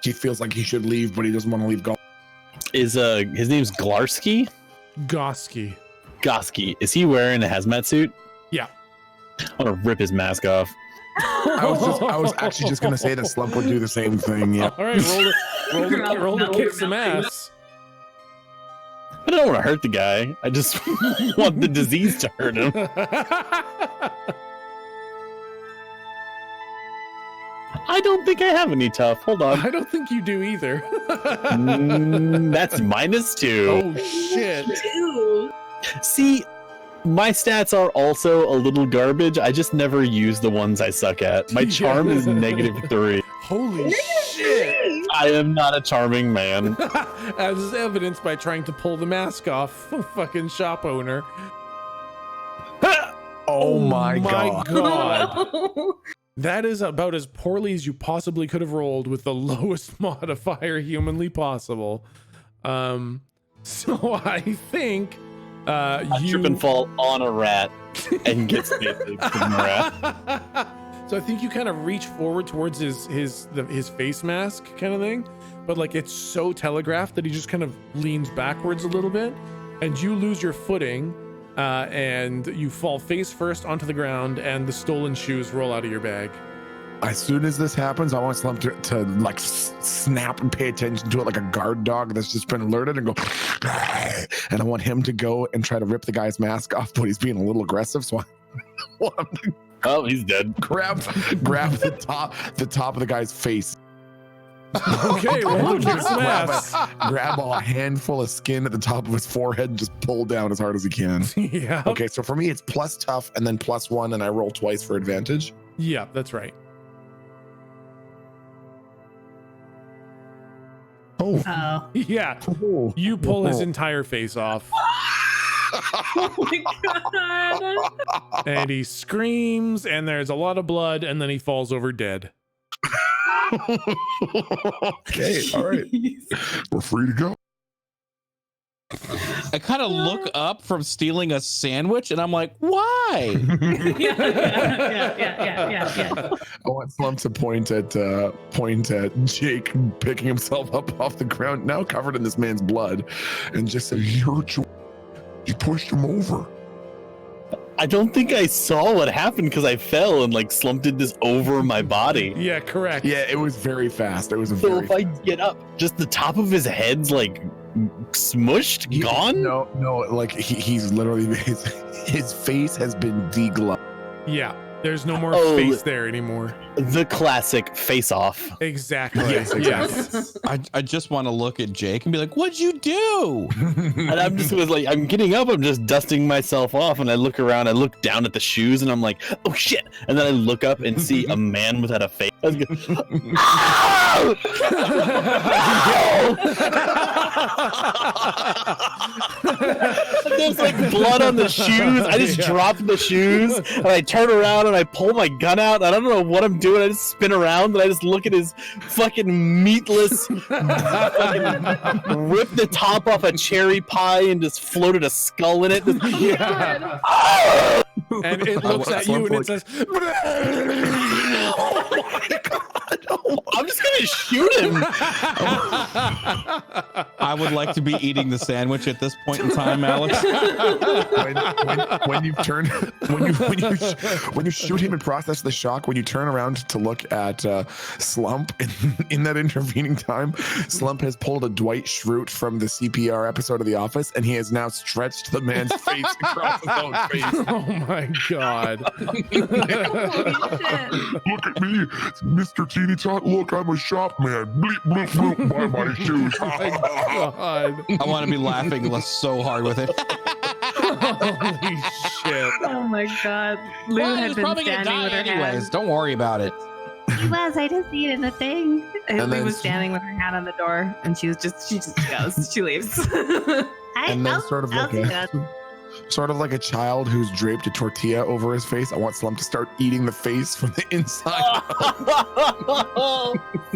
he feels like he should leave, but he doesn't want to leave Galdrick. Is his name's Glarsky? Gosky. Gosky. Is he wearing a hazmat suit? Yeah. I want to rip his mask off. I was actually just gonna say that Slump would do the same thing. Yeah. All right, roll to kick some ass. I don't want to hurt the guy. I just want the disease to hurt him. I don't think I have any tough. Hold on. I don't think you do either. That's -2. Oh shit. See, my stats are also a little garbage. I just never use the ones I suck at. My charm is -3. Holy shit. I am not a charming man. As is evidenced by trying to pull the mask off, fucking shop owner. Oh my god. That is about as poorly as you possibly could have rolled with the lowest modifier humanly possible. So I think I trip and fall on a rat and get stated from the rat. So I think you kind of reach forward towards his face mask kind of thing, but like it's so telegraphed that he just kind of leans backwards a little bit, and you lose your footing, and you fall face first onto the ground, and the stolen shoes roll out of your bag. As soon as this happens, I want Slump to like snap and pay attention to it like a guard dog that's just been alerted and go, and I want him to go and try to rip the guy's mask off, but he's being a little aggressive, so I want him to Oh, he's dead. grab the top of the guy's face. Okay, roll to kick some ass. Grab a handful of skin at the top of his forehead and just pull down as hard as he can. Yeah. Okay, so for me it's plus tough and then +1, and I roll twice for advantage. Yeah, that's right. Oh, Oh. Yeah. You pull his entire face off. Oh my god. And he screams, and there's a lot of blood, and then he falls over dead. okay, all right. We're free to go. I kind of look up from stealing a sandwich, and I'm like, why? Yeah. I want Slump to point at Jake picking himself up off the ground, now covered in this man's blood, and just say, You pushed him over. I don't think I saw what happened because I fell and like slumped this over my body. Yeah, correct. yeah, it was very fast. It was a So very if I get up, just the top of his head's like smushed, gone? No, like he's literally his face has been degloved. Yeah, there's no more Oh. face there anymore. The classic face off. Exactly. Yes, exactly. Yes. I just want to look at Jake and be like, what'd you do? And I'm just like, I'm getting up, I'm just dusting myself off, and I look around, I look down at the shoes, and I'm like, oh shit. And then I look up and see a man without a face. I was going, there's like blood on the shoes. I just dropped the shoes, and I turn around and I pull my gun out. I don't know what I'm doing. I just spin around and I just look at his fucking meatless, fucking rip the top off a cherry pie and just floated a skull in it. Yeah. And it looks at you and it says, Oh my god! I'm just gonna shoot him. I would like to be eating the sandwich at this point in time, Alex. when you turn when you shoot him and process the shock, when you turn around to look at Slump in that intervening time, Slump has pulled a Dwight Schrute from the CPR episode of The Office, and he has now stretched the man's face across his own face. oh my god. Holy shit. Look at me, Mr. Teeny Tot. Look, I'm a shop man. Bleep, bloop, bloop, buy my shoes. Oh my god. I want to be laughing so hard with it. Holy shit. Oh my god. Lou Well, he had was been probably gonna standing die with her anyways. hand. Don't worry about it. He was. I didn't see it in the thing. And And Lou then- was standing with her hand on the door, and she just goes. She leaves. I, And then I'll, sort of I'll look do at that. Sort of like a child who's draped a tortilla over his face. I want Slump to start eating the face from the inside.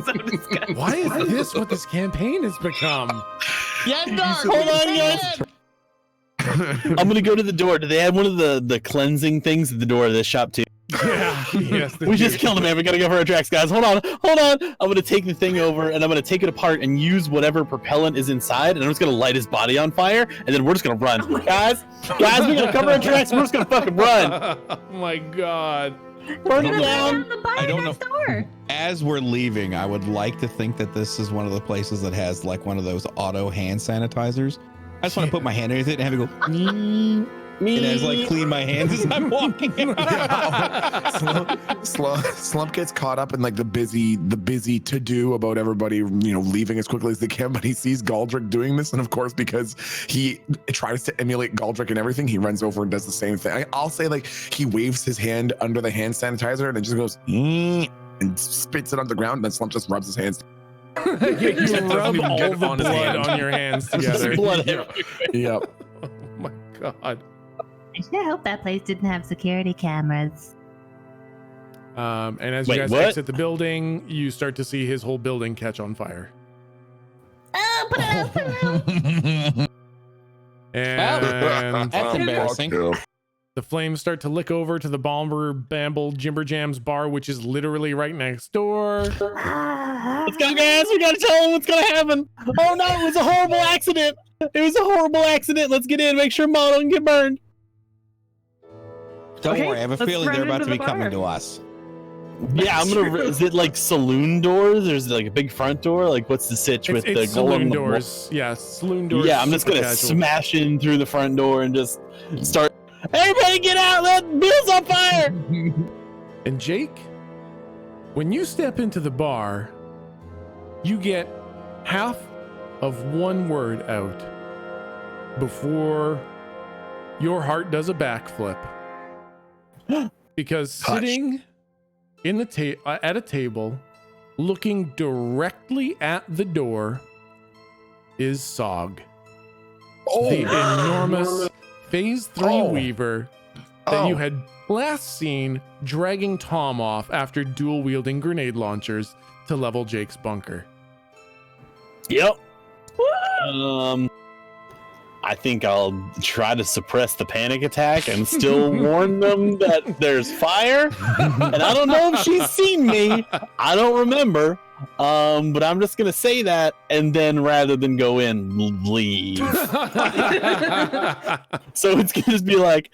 So disgusting. Why is this what this campaign has become? Hold on, guys. I'm gonna go to the door. Do they have one of the cleansing things at the door of this shop too? Yeah. Yes. We just killed a man. We gotta go for our tracks, guys. Hold on. I'm gonna take the thing over and I'm gonna take it apart and use whatever propellant is inside, and I'm just gonna light his body on fire, and then we're just gonna run, guys. We gotta cover our tracks. We're just gonna fucking run. Oh my god. Burn it down. I don't know. Door. As we're leaving, I would like to think that this is one of the places that has like one of those auto hand sanitizers. I just want to put my hand underneath it and have it go me. And I just like clean my hands as I'm walking. Slump gets caught up in like the busy to do about everybody, leaving as quickly as they can. But he sees Galdrick doing this, and of course, because he tries to emulate Galdrick and everything, he runs over and does the same thing. I'll say like he waves his hand under the hand sanitizer and it just goes and spits it on the ground. And then Slump just rubs his hands. You rub all the blood on your hands together. Blood Yep. Oh my god. I sure hope that place didn't have security cameras. And as you Wait, guys what? exit the building, you start to see his whole building catch on fire. Oh, put it out, put it out. And That's embarrassing. the flames start to lick over to the Balmer Bamble Jimber Jams bar, which is literally right next door. Let's go, guys. We gotta tell them what's gonna happen. Oh no, it was a horrible accident. Let's get in. Make sure Ma don't get burned. Don't Okay, worry, I have a let's feeling run they're about into to be the coming bar. to us. Yeah, I'm gonna. Is it like saloon doors? There's like a big front door. Like, what's the sitch with It's the saloon golden doors. Yeah, saloon doors. Yeah, I'm just super gonna casual. smash in through the front door and just start. Everybody, get out! Let Bill's on fire! And Jake, when you step into the bar, you get half of one word out before your heart does a backflip. Because sitting in the at a table, looking directly at the door, is Sog, the enormous Phase 3 Weaver that you had last seen dragging Tom off after dual wielding grenade launchers to level Jake's bunker. Yep. I think I'll try to suppress the panic attack and still warn them that there's fire. And I don't know if she's seen me. I don't remember. But I'm just gonna say that, and then rather than go in, leave. So it's gonna just be like,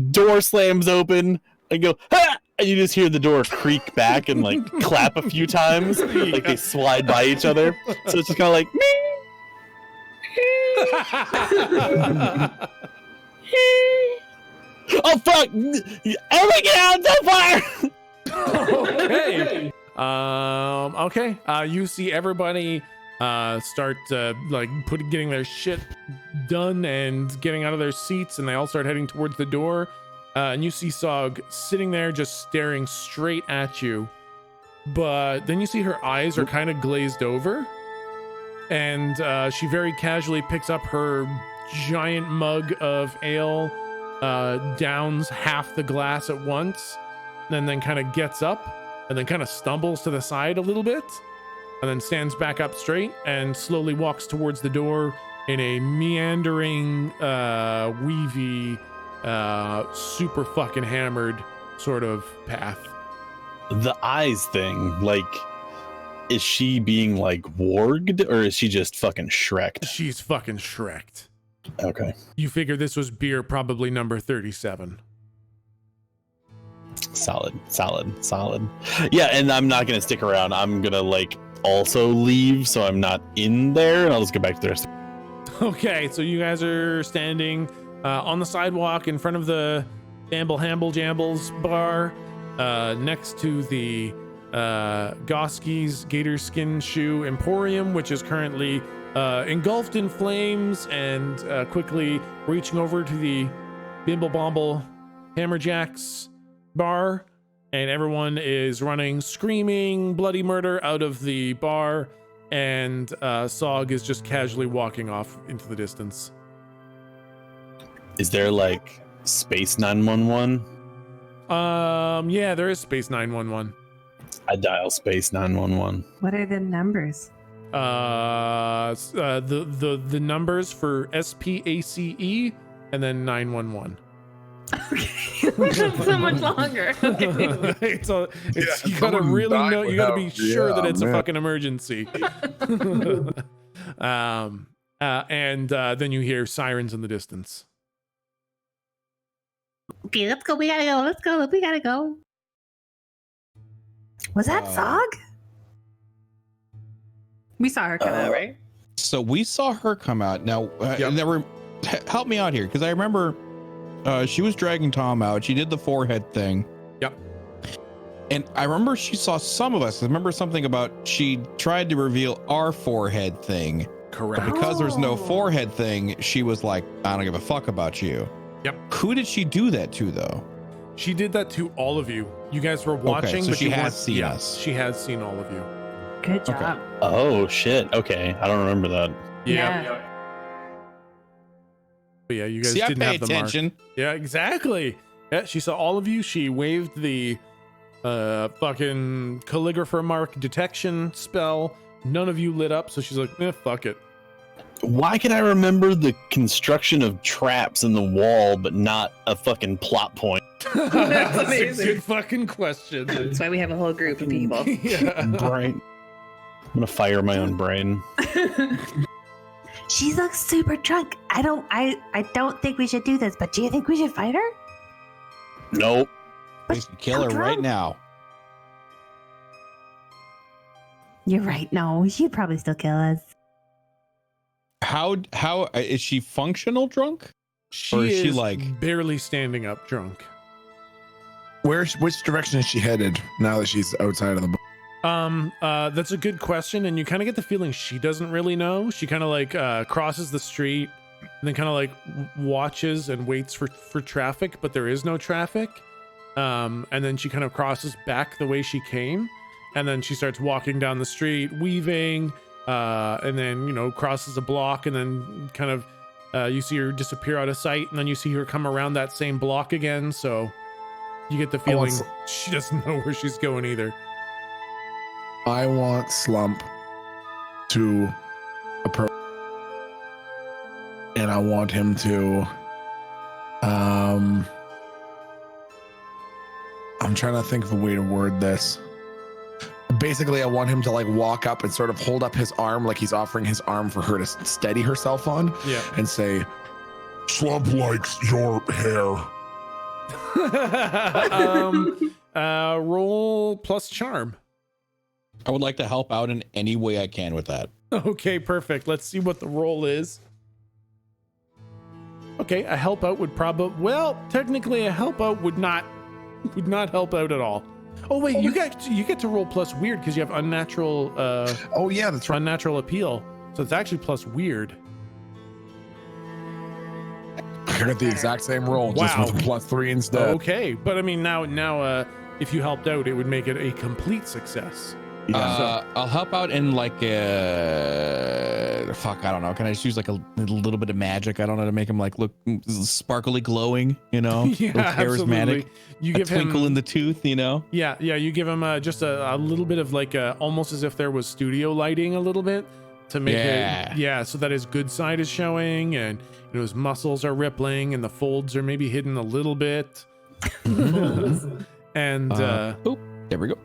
door slams open, and go, ha! And you just hear the door creak back and like clap a few times, like they slide by each other. So it's just kind of like, me. Oh fuck! Everybody get out! It's on fire! Okay. Okay. You see everybody start getting their shit done and getting out of their seats, and they all start heading towards the door. And you see Sog sitting there just staring straight at you. But then you see her eyes are kind of glazed over, and she very casually picks up her giant mug of ale, downs half the glass at once, and then kind of gets up and then kind of stumbles to the side a little bit, and then stands back up straight and slowly walks towards the door in a meandering, weavy, super fucking hammered sort of path. The eyes thing, like, is she being like warged, or is she just fucking Shrek'd? She's fucking Shrek'd. Okay. You figure this was beer probably number 37. Solid. Yeah, and I'm not gonna stick around. I'm gonna like also leave, so I'm not in there, and I'll just go back to the rest. Okay, so you guys are standing on the sidewalk in front of the Hamble Jambles bar, next to the Goski's Gator Skin Shoe Emporium, which is currently engulfed in flames, and quickly reaching over to the Bimble Bomble Hammerjacks bar, and everyone is running screaming bloody murder out of the bar, and Sog is just casually walking off into the distance. Is there like Space 911? Yeah, there is Space 911. I dial Space 911. What are the numbers? The numbers for SPACE and then 911. Okay, that's so much longer. it's you gotta someone really died know. You gotta be without- sure that yeah, it's a man. fucking emergency. And then you hear sirens in the distance. Okay, let's go. We gotta go. Let's go. We gotta go. Was that Zog? We saw her come out, right? So we saw her come out. Now, help me out here, because I remember she was dragging Tom out. She did the forehead thing. Yep. And I remember she saw some of us. I remember something about she tried to reveal our forehead thing. Correct. But because there's no forehead thing, she was like, I don't give a fuck about you. Yep. Who did she do that to, though? She did that to all of you. You guys were watching, so but she you has weren't- seen yeah, us. She has seen all of you. Good job. Oh shit. Okay, I don't remember that. Yeah. But yeah, you guys See, I didn't pay have the mark. attention. Yeah, exactly. Yeah, she saw all of you. She waved the fucking calligrapher mark detection spell. None of you lit up, so she's like, fuck it. Why can I remember the construction of traps in the wall, but not a fucking plot point? That's amazing. a good fucking question. That's why we have a whole group of people. Yeah. Brain. I'm gonna fire my own brain. She looks super drunk. I don't think we should do this, but do you think we should fight her? Nope. We should kill her right now. You're right. No, she'd probably still kill us. How is she functional drunk? She Or is she, is like- barely standing up drunk. Which direction is she headed now that she's outside of the boat? That's a good question, and you kind of get the feeling she doesn't really know. She kind of like crosses the street and then kind of like watches and waits for traffic, but there is no traffic. And then she kind of crosses back the way she came, and then she starts walking down the street, weaving, and then crosses a block, and then kind of you see her disappear out of sight, and then you see her come around that same block again. So you get the feeling she doesn't know where she's going either. I want Slump to approach, and I want him to. I'm trying to think of a way to word this. Basically, I want him to like walk up and sort of hold up his arm like he's offering his arm for her to steady herself on, Yeah. and say, Slump likes your hair. Roll plus charm. I would like to help out in any way I can with that. Okay, perfect. Let's see what the roll is. Okay, a help out would technically a help out would not help out at all. Oh wait, you get to roll plus weird because you have unnatural "Oh yeah, that's right." unnatural appeal. So it's actually plus weird. I got the exact same roll, just Wow. with a +3 instead. Okay, but I mean now if you helped out, it would make it a complete success. I'll help out in like fuck, I don't know. Can I just use like a little bit of magic? I don't know, to make him like look sparkly glowing, Yeah, charismatic. absolutely. You A give twinkle him in the tooth, Yeah, you give him just a little bit of like almost as if there was studio lighting a little bit to make it so that his good side is showing, and his muscles are rippling and the folds are maybe hidden a little bit. And oop, there we go.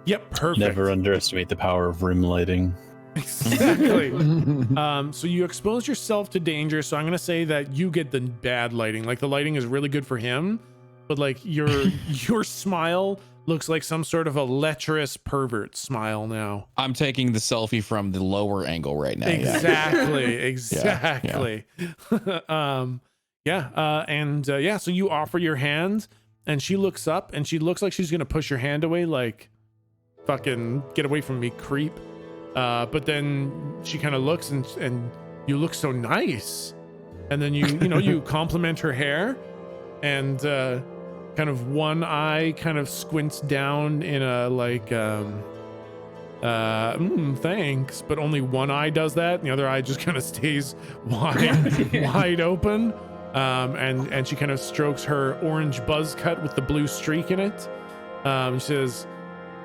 yep, perfect. Never underestimate the power of rim lighting. Exactly. So you expose yourself to danger, so I'm gonna say that you get the bad lighting. Like the lighting is really good for him, but like your smile looks like some sort of a lecherous pervert smile now. I'm taking the selfie from the lower angle right now. Exactly. So you offer your hand, and she looks up, and she looks like she's gonna push your hand away, like, fucking get away from me, creep. But then she kind of looks, and you look so nice, and then you compliment her hair, and kind of one eye kind of squints down in a like Thanks, but only one eye does that, and the other eye just kind of stays wide open. And she kind of strokes her orange buzz cut with the blue streak in it. She says,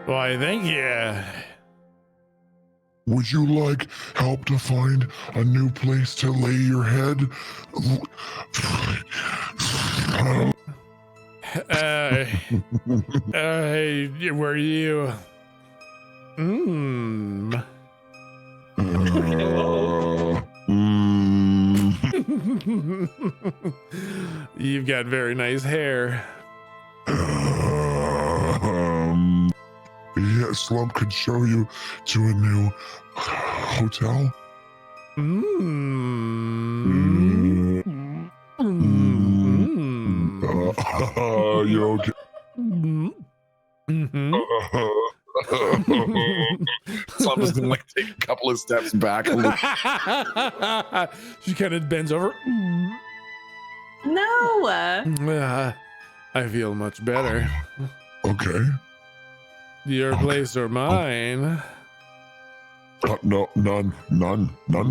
"Why, thank you." Would you like help to find a new place to lay your head? Hey, were you? You've got very nice hair. Yeah, Slump could show you to a new hotel. You okay? Slump is gonna like take a couple of steps back. She kind of bends over. No. I feel much better. Okay. Your place or mine? No, none,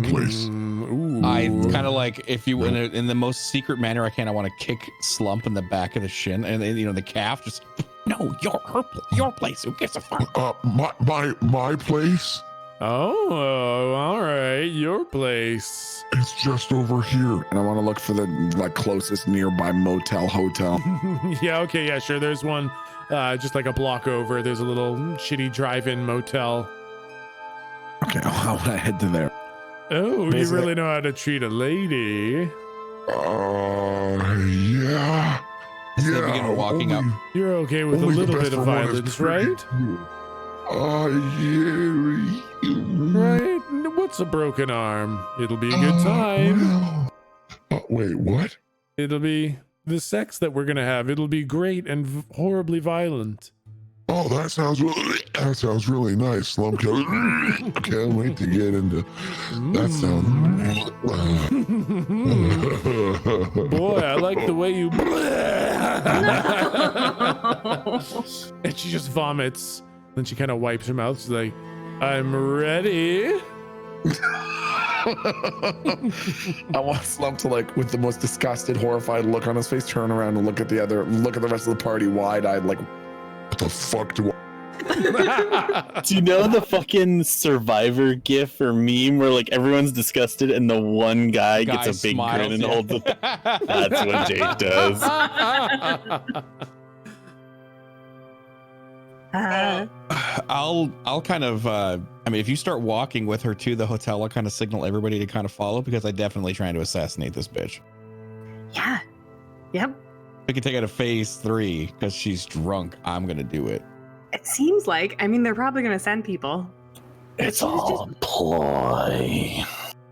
please. Ooh. I kind of like, if you in the most secret manner I can, I want to kick Slump in the back of the shin and the calf. Just no, your place. Who gives a fuck? My place. Oh, all right, your place. It's just over here. And I want to look for the like closest nearby motel hotel. Yeah, okay, yeah, sure. There's one just like a block over. There's a little shitty drive-in motel. Okay, I want to head to there. Oh, you really know how to treat a lady. Yeah. So they begin walking up. You're okay with a only the little best bit of for one is violence, pretty. right? Yeah. Right? What's a broken arm? It'll be a good time. Well, wait, what? It'll be the sex that we're gonna have. It'll be great and horribly violent. Oh, that sounds really nice, Slump. Can't wait to get into that sound. Boy, I like the way you. And she just vomits. Then she kind of wipes her mouth. She's like, "I'm ready." I want Slump to like, with the most disgusted, horrified look on his face, turn around and look at the rest of the party wide-eyed, like, What the fuck do I? Do you know the fucking Survivor gif or meme where like everyone's disgusted and the one guy gets a big smiles, grin and yeah. holds it? That's what Jake does. I'll kind of I mean, if you start walking with her to the hotel, I'll kind of signal everybody to kind of follow, because I'm definitely trying to assassinate this bitch. Yeah. Yep. We can take it to phase 3 because she's drunk. I'm gonna do it. It seems like. I mean, they're probably going to send people. It's all a ploy.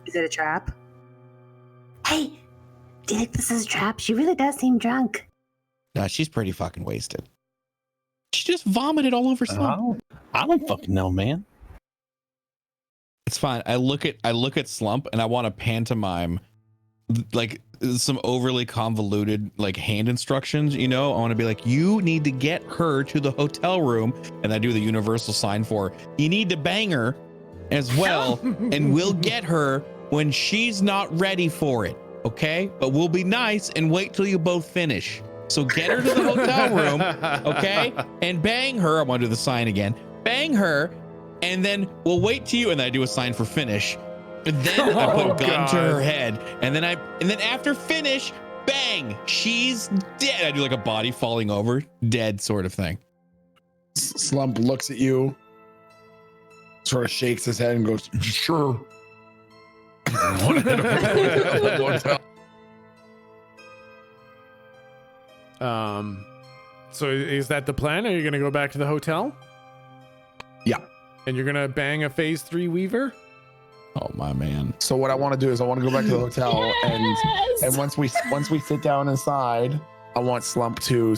Is it a trap? Hey, do you think this is a trap? She really does seem drunk. She's pretty fucking wasted. She just vomited all over Slump. I don't fucking know, man. It's fine. I look at Slump and I want to pantomime like some overly convoluted like hand instructions, I want to be like, you need to get her to the hotel room, and I do the universal sign for her. You need to bang her as well, and we'll get her when she's not ready for it, okay? But we'll be nice and wait till you both finish. So get her to the hotel room, okay? And bang her. I want to do the sign again. Bang her, and then we'll wait till you, and I do a sign for finish. And then I put a gun to her head, and then after finish, bang, she's dead. I do like a body falling over, dead sort of thing. Slump looks at you, sort of shakes his head and goes, Sure. So is that the plan? Are you gonna go back to the hotel? Yeah. And you're gonna bang a phase 3 Weaver? Oh my man. So what I want to do is I want to go back to the hotel and once we sit down inside, I want Slump to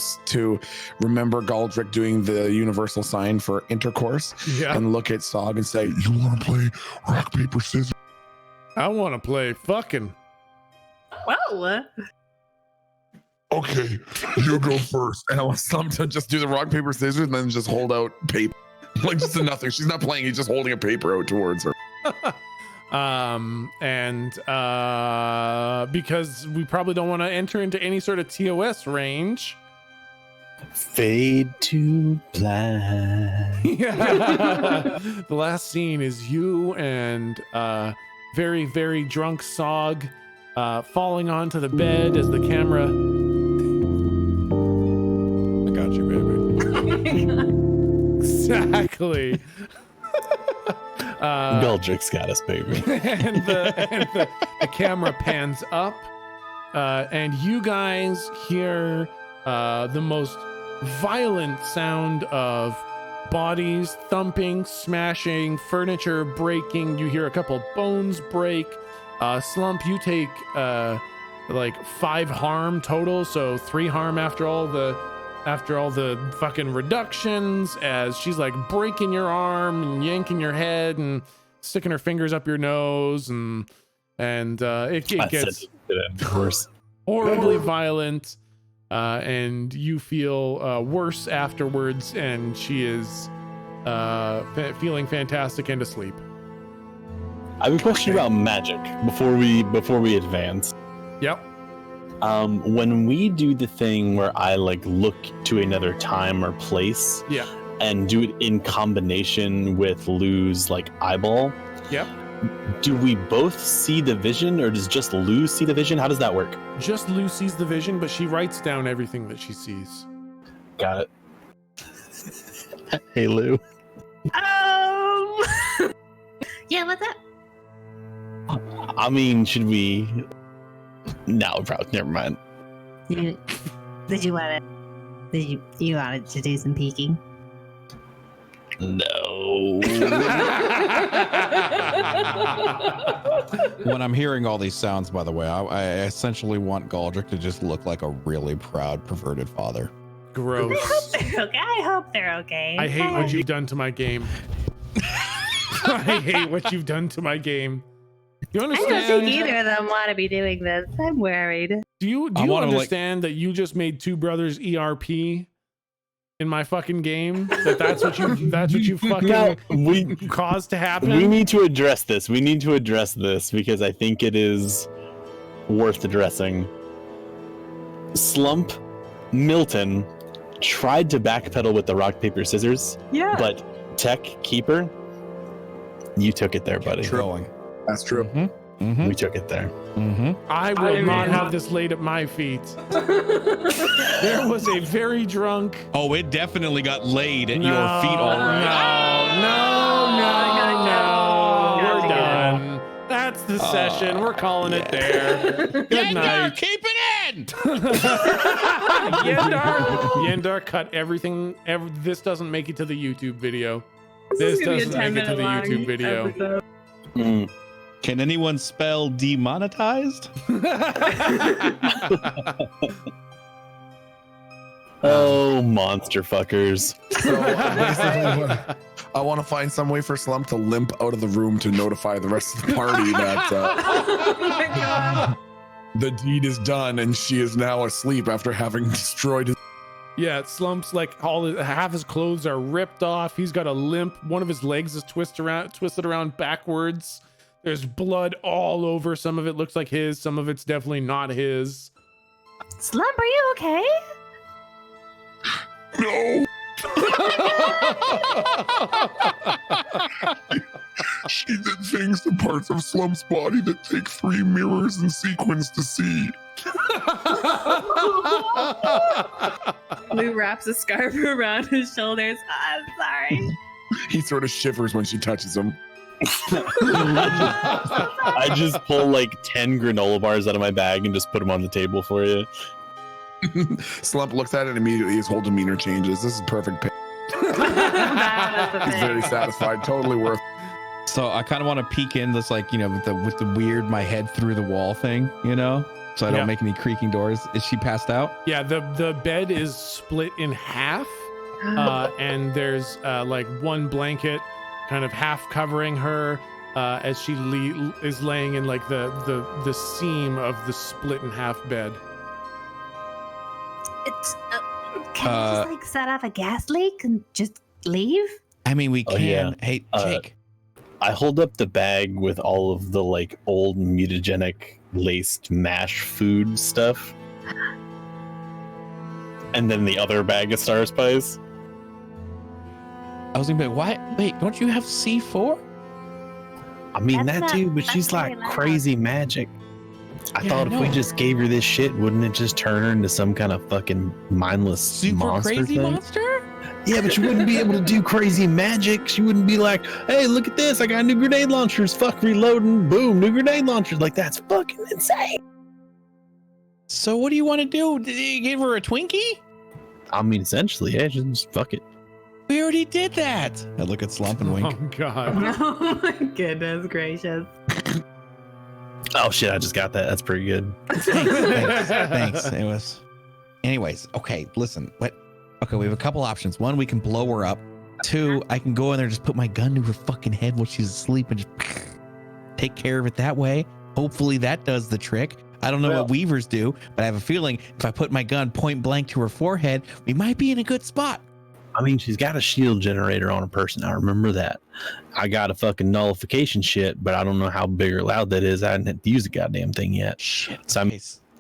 remember Galdrick doing the universal sign for intercourse, and look at Sog and say, You want to play rock, paper, scissors? I want to play fucking. Well, Okay, you go first. and I want Slump to just do the rock, paper, scissors and then just hold out paper. Like just a nothing. She's not playing. He's just holding a paper out towards her. Because we probably don't want to enter into any sort of TOS range. Fade to black. Yeah. The last scene is you and very, very drunk Sog falling onto the bed as the camera. I got you, baby. Exactly. Goldrick's got us, baby. and the camera pans up, and you guys hear the most violent sound of bodies thumping, smashing, furniture breaking. You hear a couple bones break. Slump, you take like 5 harm total, so 3 harm after all the fucking reductions, as she's like breaking your arm and yanking your head and sticking her fingers up your nose, and it gets of course horribly violent, and you feel worse afterwards, and she is feeling fantastic and asleep. I have a question about magic before we advance. Yep. When we do the thing where I like look to another time or place, Yeah. and do it in combination with Lou's like eyeball, Yep. do we both see the vision, or does just Lou see the vision? How does that work? Just Lou sees the vision, but she writes down everything that she sees. Got it. Hey Lou. Yeah, what's up? I mean, should we? No, probably. Never mind. Did you wanted to do some peeking? No. When I'm hearing all these sounds, by the way, I essentially want Galdrick to just look like a really proud, perverted father. Gross. I hope they're okay. I hate what you've done to my game. I hate what you've done to my game. You I don't understand? think either of them want to be doing this. I'm worried. Do you wanna, understand that you just made Two Brothers ERP in my fucking game? That's what you fucking No, we caused to happen? we need to address this. We need to address this because I think it is worth addressing. Slump Milton tried to backpedal with the rock paper scissors, Yeah. but Tech Keeper, you took it there, buddy. Going. That's true. We took it there. I will not have this laid at my feet. There was a very drunk. Oh, it definitely got laid at No, your feet already. No. We're done. That's the session. We're calling it there. Good night. Keep it in. Yendar cut everything. This doesn't make it to the YouTube video. This This is gonna be a doesn't make it to the 10-minute YouTube video. episode. Can anyone spell demonetized? Oh, monster fuckers. So basically, I want to find some way for Slump to limp out of the room to notify the rest of the party that Oh my god. the deed is done and she is now asleep after having destroyed his. Yeah, Slump's like half his clothes are ripped off. He's got a limp. One of his legs is twisted around backwards. There's blood all over. Some of it looks like his. Some of it's definitely not his. Slump, are you okay? No. She did things to parts of Slump's body that take 3 mirrors in sequence to see. Lou wraps a scarf around his shoulders. I'm sorry. He sort of shivers when she touches him. I just pull like 10 granola bars out of my bag and just put them on the table for you. Slump looks at it and immediately his whole demeanor changes. This is perfect. He's very satisfied. Totally worth. So I kind of want to peek in this, like, with the weird my head through the wall thing, so I don't make any creaking doors. Is she passed out? Yeah, the bed is split in half, and there's like one blanket kind of half covering her as she is laying in like the seam of the split in half bed. It's, can you just like set off a gas leak and just leave? I mean, we Oh, can. yeah. Hey, Jake. I hold up the bag with all of the like old mutagenic laced mash food stuff. And then the other bag of star spice. I was gonna be like, what? Wait, don't you have C4? I mean That's that not- too, but that's she's very like loud. crazy magic. I Yeah, thought I if we know. just gave her this shit, wouldn't it just turn her into some kind of fucking mindless Super monster crazy thing? monster? Yeah, but she wouldn't be able to do crazy magic. She wouldn't be like, hey, look at this. I got new grenade launchers. Fuck, reloading. Boom, new grenade launchers. Like, that's fucking insane. So what do you want to do? Did you give her a Twinkie? I mean, essentially, yeah, just fuck it. We already did that. I look at Slump and wink. Oh God. Oh my goodness gracious. Oh, shit, I just got that. That's pretty good. Thanks. It was. Anyways, okay, listen. Okay, we have a couple options. One, we can blow her up. Two, I can go in there and just put my gun to her fucking head while she's asleep and just take care of it that way. Hopefully that does the trick. I don't know Well- what weavers do, but I have a feeling if I put my gun point blank to her forehead, we might be in a good spot. I mean, she's got a shield generator on her person. I remember that. I got a fucking nullification shit, but I don't know how big or loud that is. I hadn't had to use the goddamn thing yet. Shit. So I'm-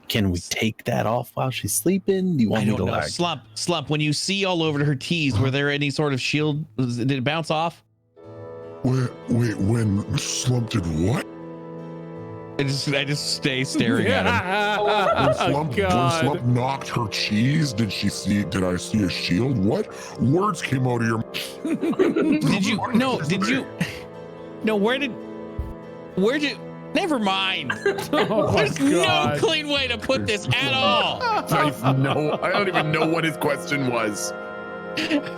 Can we take that off while she's sleeping? Do you want I me don't to know. like? Slump, when you see all over her tees, were there any sort of shield? Did it bounce off? Wait, when Slump did what? I just stay staring at him. When Slump knocked her cheese, did I see a shield? What words came out of your Did you? No, where'd you? Never mind. Oh my There's no God. clean way to put this at all. I don't even know what his question was.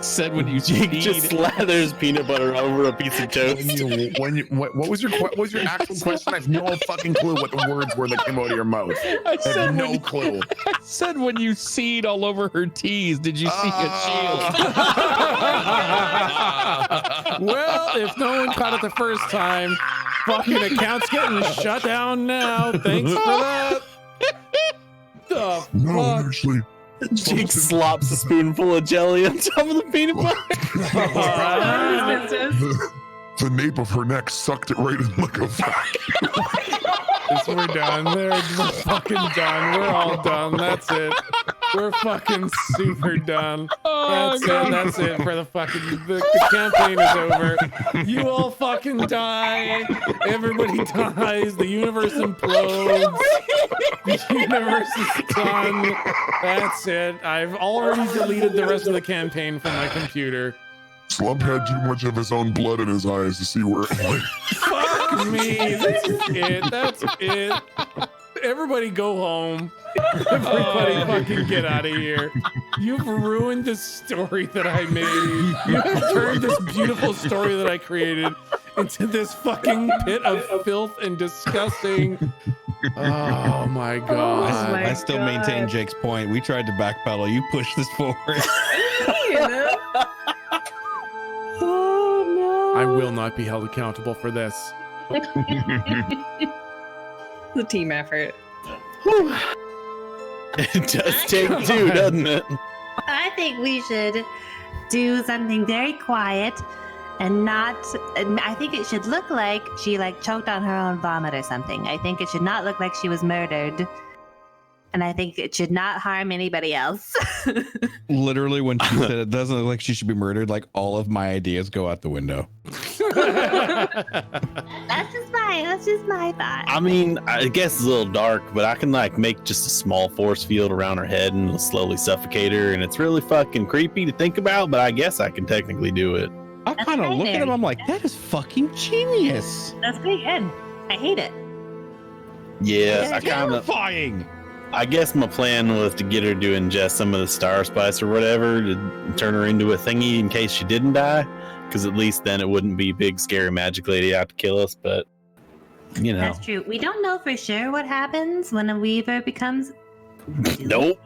Said when you Jake speed. just slathers peanut butter over a piece of toast. What was your actual question? I have no fucking clue what the words were that came out of your mouth. I I have said no clue. I said when you seed all over her tees, did you see a shield? Well, if no one caught it the first time, fucking account's getting shut down now. Thanks for that. The No, fuck? actually, Jake slops a spoonful of jelly on top of the peanut butter. the nape of her neck sucked it right in like a vacuum. We're done. We're fucking done. We're all done. That's it. We're fucking super done. That's it for the fucking the campaign is over. You all fucking die. Everybody dies. The universe implodes. The universe is done. That's it. I've already deleted the rest of the campaign from my computer. Slump had too much of his own blood in his eyes to see where it went. Fuck me. That's it. That's it. Everybody go home. Everybody fucking get out of here. You've ruined the story that I made. You have turned this beautiful story that I created into this fucking pit of filth and disgusting. Oh my god. my I still God. maintain Jake's point. We tried to backpedal. You pushed this forward. Oh I will not be held accountable for this. no. The team effort. It does take two, doesn't it? I think we should do something very quiet and not. I think it should look like she choked on her own vomit or something. I think it should not look like she was murdered. And I think it should not harm anybody else. Literally, when she said it doesn't look like she should be murdered, like all of my ideas go out the window. That's just my thought. I mean, I guess it's a little dark, but I can make just a small force field around her head and it'll slowly suffocate her, and it's really fucking creepy to think about, but I guess I can technically do it. I That's kind of right look at there. him. I'm like, that is fucking genius. That's pretty good. I hate it. Yeah, That's terrifying. I guess my plan was to get her to ingest some of the star spice or whatever to turn her into a thingy in case she didn't die, because at least then it wouldn't be big scary magic lady out to kill us. But you know, That's true. We don't know for sure what happens when a weaver becomes. nope.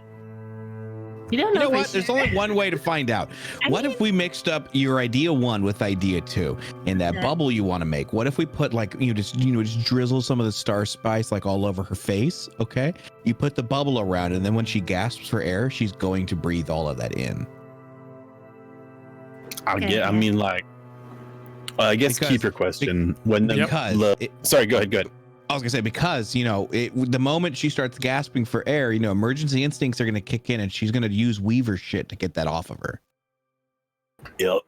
We don't You know, know for what? sure. There's only one way to find out. I What mean- if we mixed up your idea 1 with idea 2 in that Yeah. bubble you want to make? What if we put just drizzle some of the star spice all over her face? Okay, you put the bubble around, and then when she gasps for air, she's going to breathe all of that in. I mean, like, I guess Because- keep your question. When the Because sorry, go ahead. I was gonna say, because the moment she starts gasping for air, emergency instincts are gonna kick in, and she's gonna use Weaver shit to get that off of her. Yep.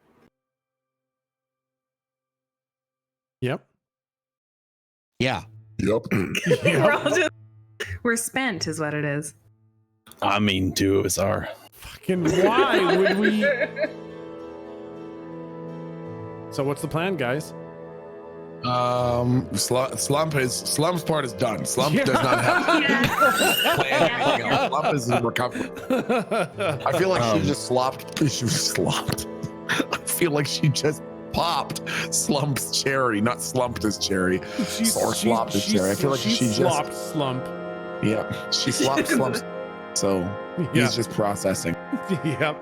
Yep. Yeah. Yep. We're spent, is what it is. I mean, 2 of us are. Fucking why would we? So what's the plan, guys? Slump's part is done. Slump does not have plan anything else. Slump is in recovery. I feel like she just slopped. She was slopped. I feel like she just popped Slump's cherry, not slumped his cherry, or slopped his cherry. I feel like she slopped just slump. yeah, she slopped Slump's. So he's just processing. Yep.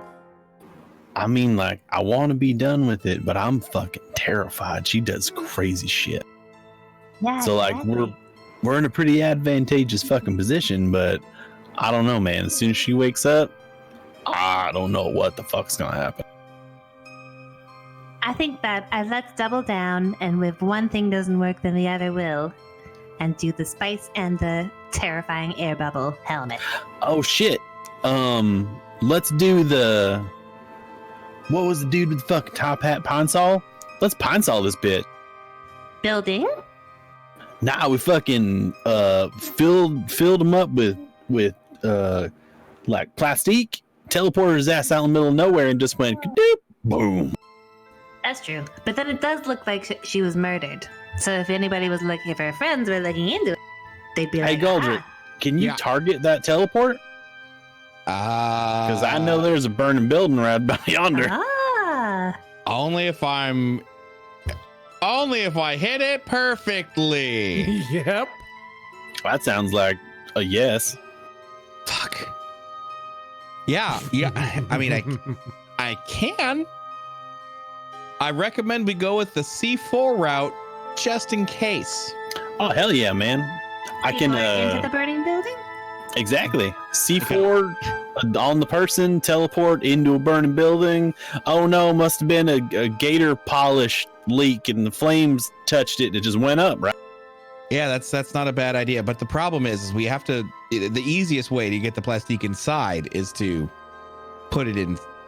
I mean, like, I want to be done with it, but I'm fucking terrified. She does crazy shit. Yeah, So, like, we're in a pretty advantageous fucking position, but I don't know, man. As soon as she wakes up, I don't know what the fuck's gonna happen. I think that let's double down, and if one thing doesn't work, then the other will, and do the spice and the terrifying air bubble helmet. Oh shit. Let's do the. What was the dude with the fucking top hat? Pine Sol? Let's Pine Sol this bit. Building? Nah, we fucking filled him up with like plastique, teleported his ass out in the middle of nowhere, and just went kadoop, boom. That's true. But then it does look like she was murdered. So if anybody was looking, if her friends were looking into it, they'd be Hey like, Goldrick, can you Yeah. target that teleport? Because I know there's a burning building right about yonder. Only if I hit it perfectly. Yep. That sounds like a yes. Fuck. Yeah. I mean, I can. I recommend we go with the C4 route just in case. Oh hell yeah, man! I can into the burning building? exactly C4 on the person, teleport into a burning building. Oh no, must have been a Gator polish leak, and the flames touched it. And it just went up, right? Yeah, that's not a bad idea. But the problem is we have to. The easiest way to get the plastique inside is to put it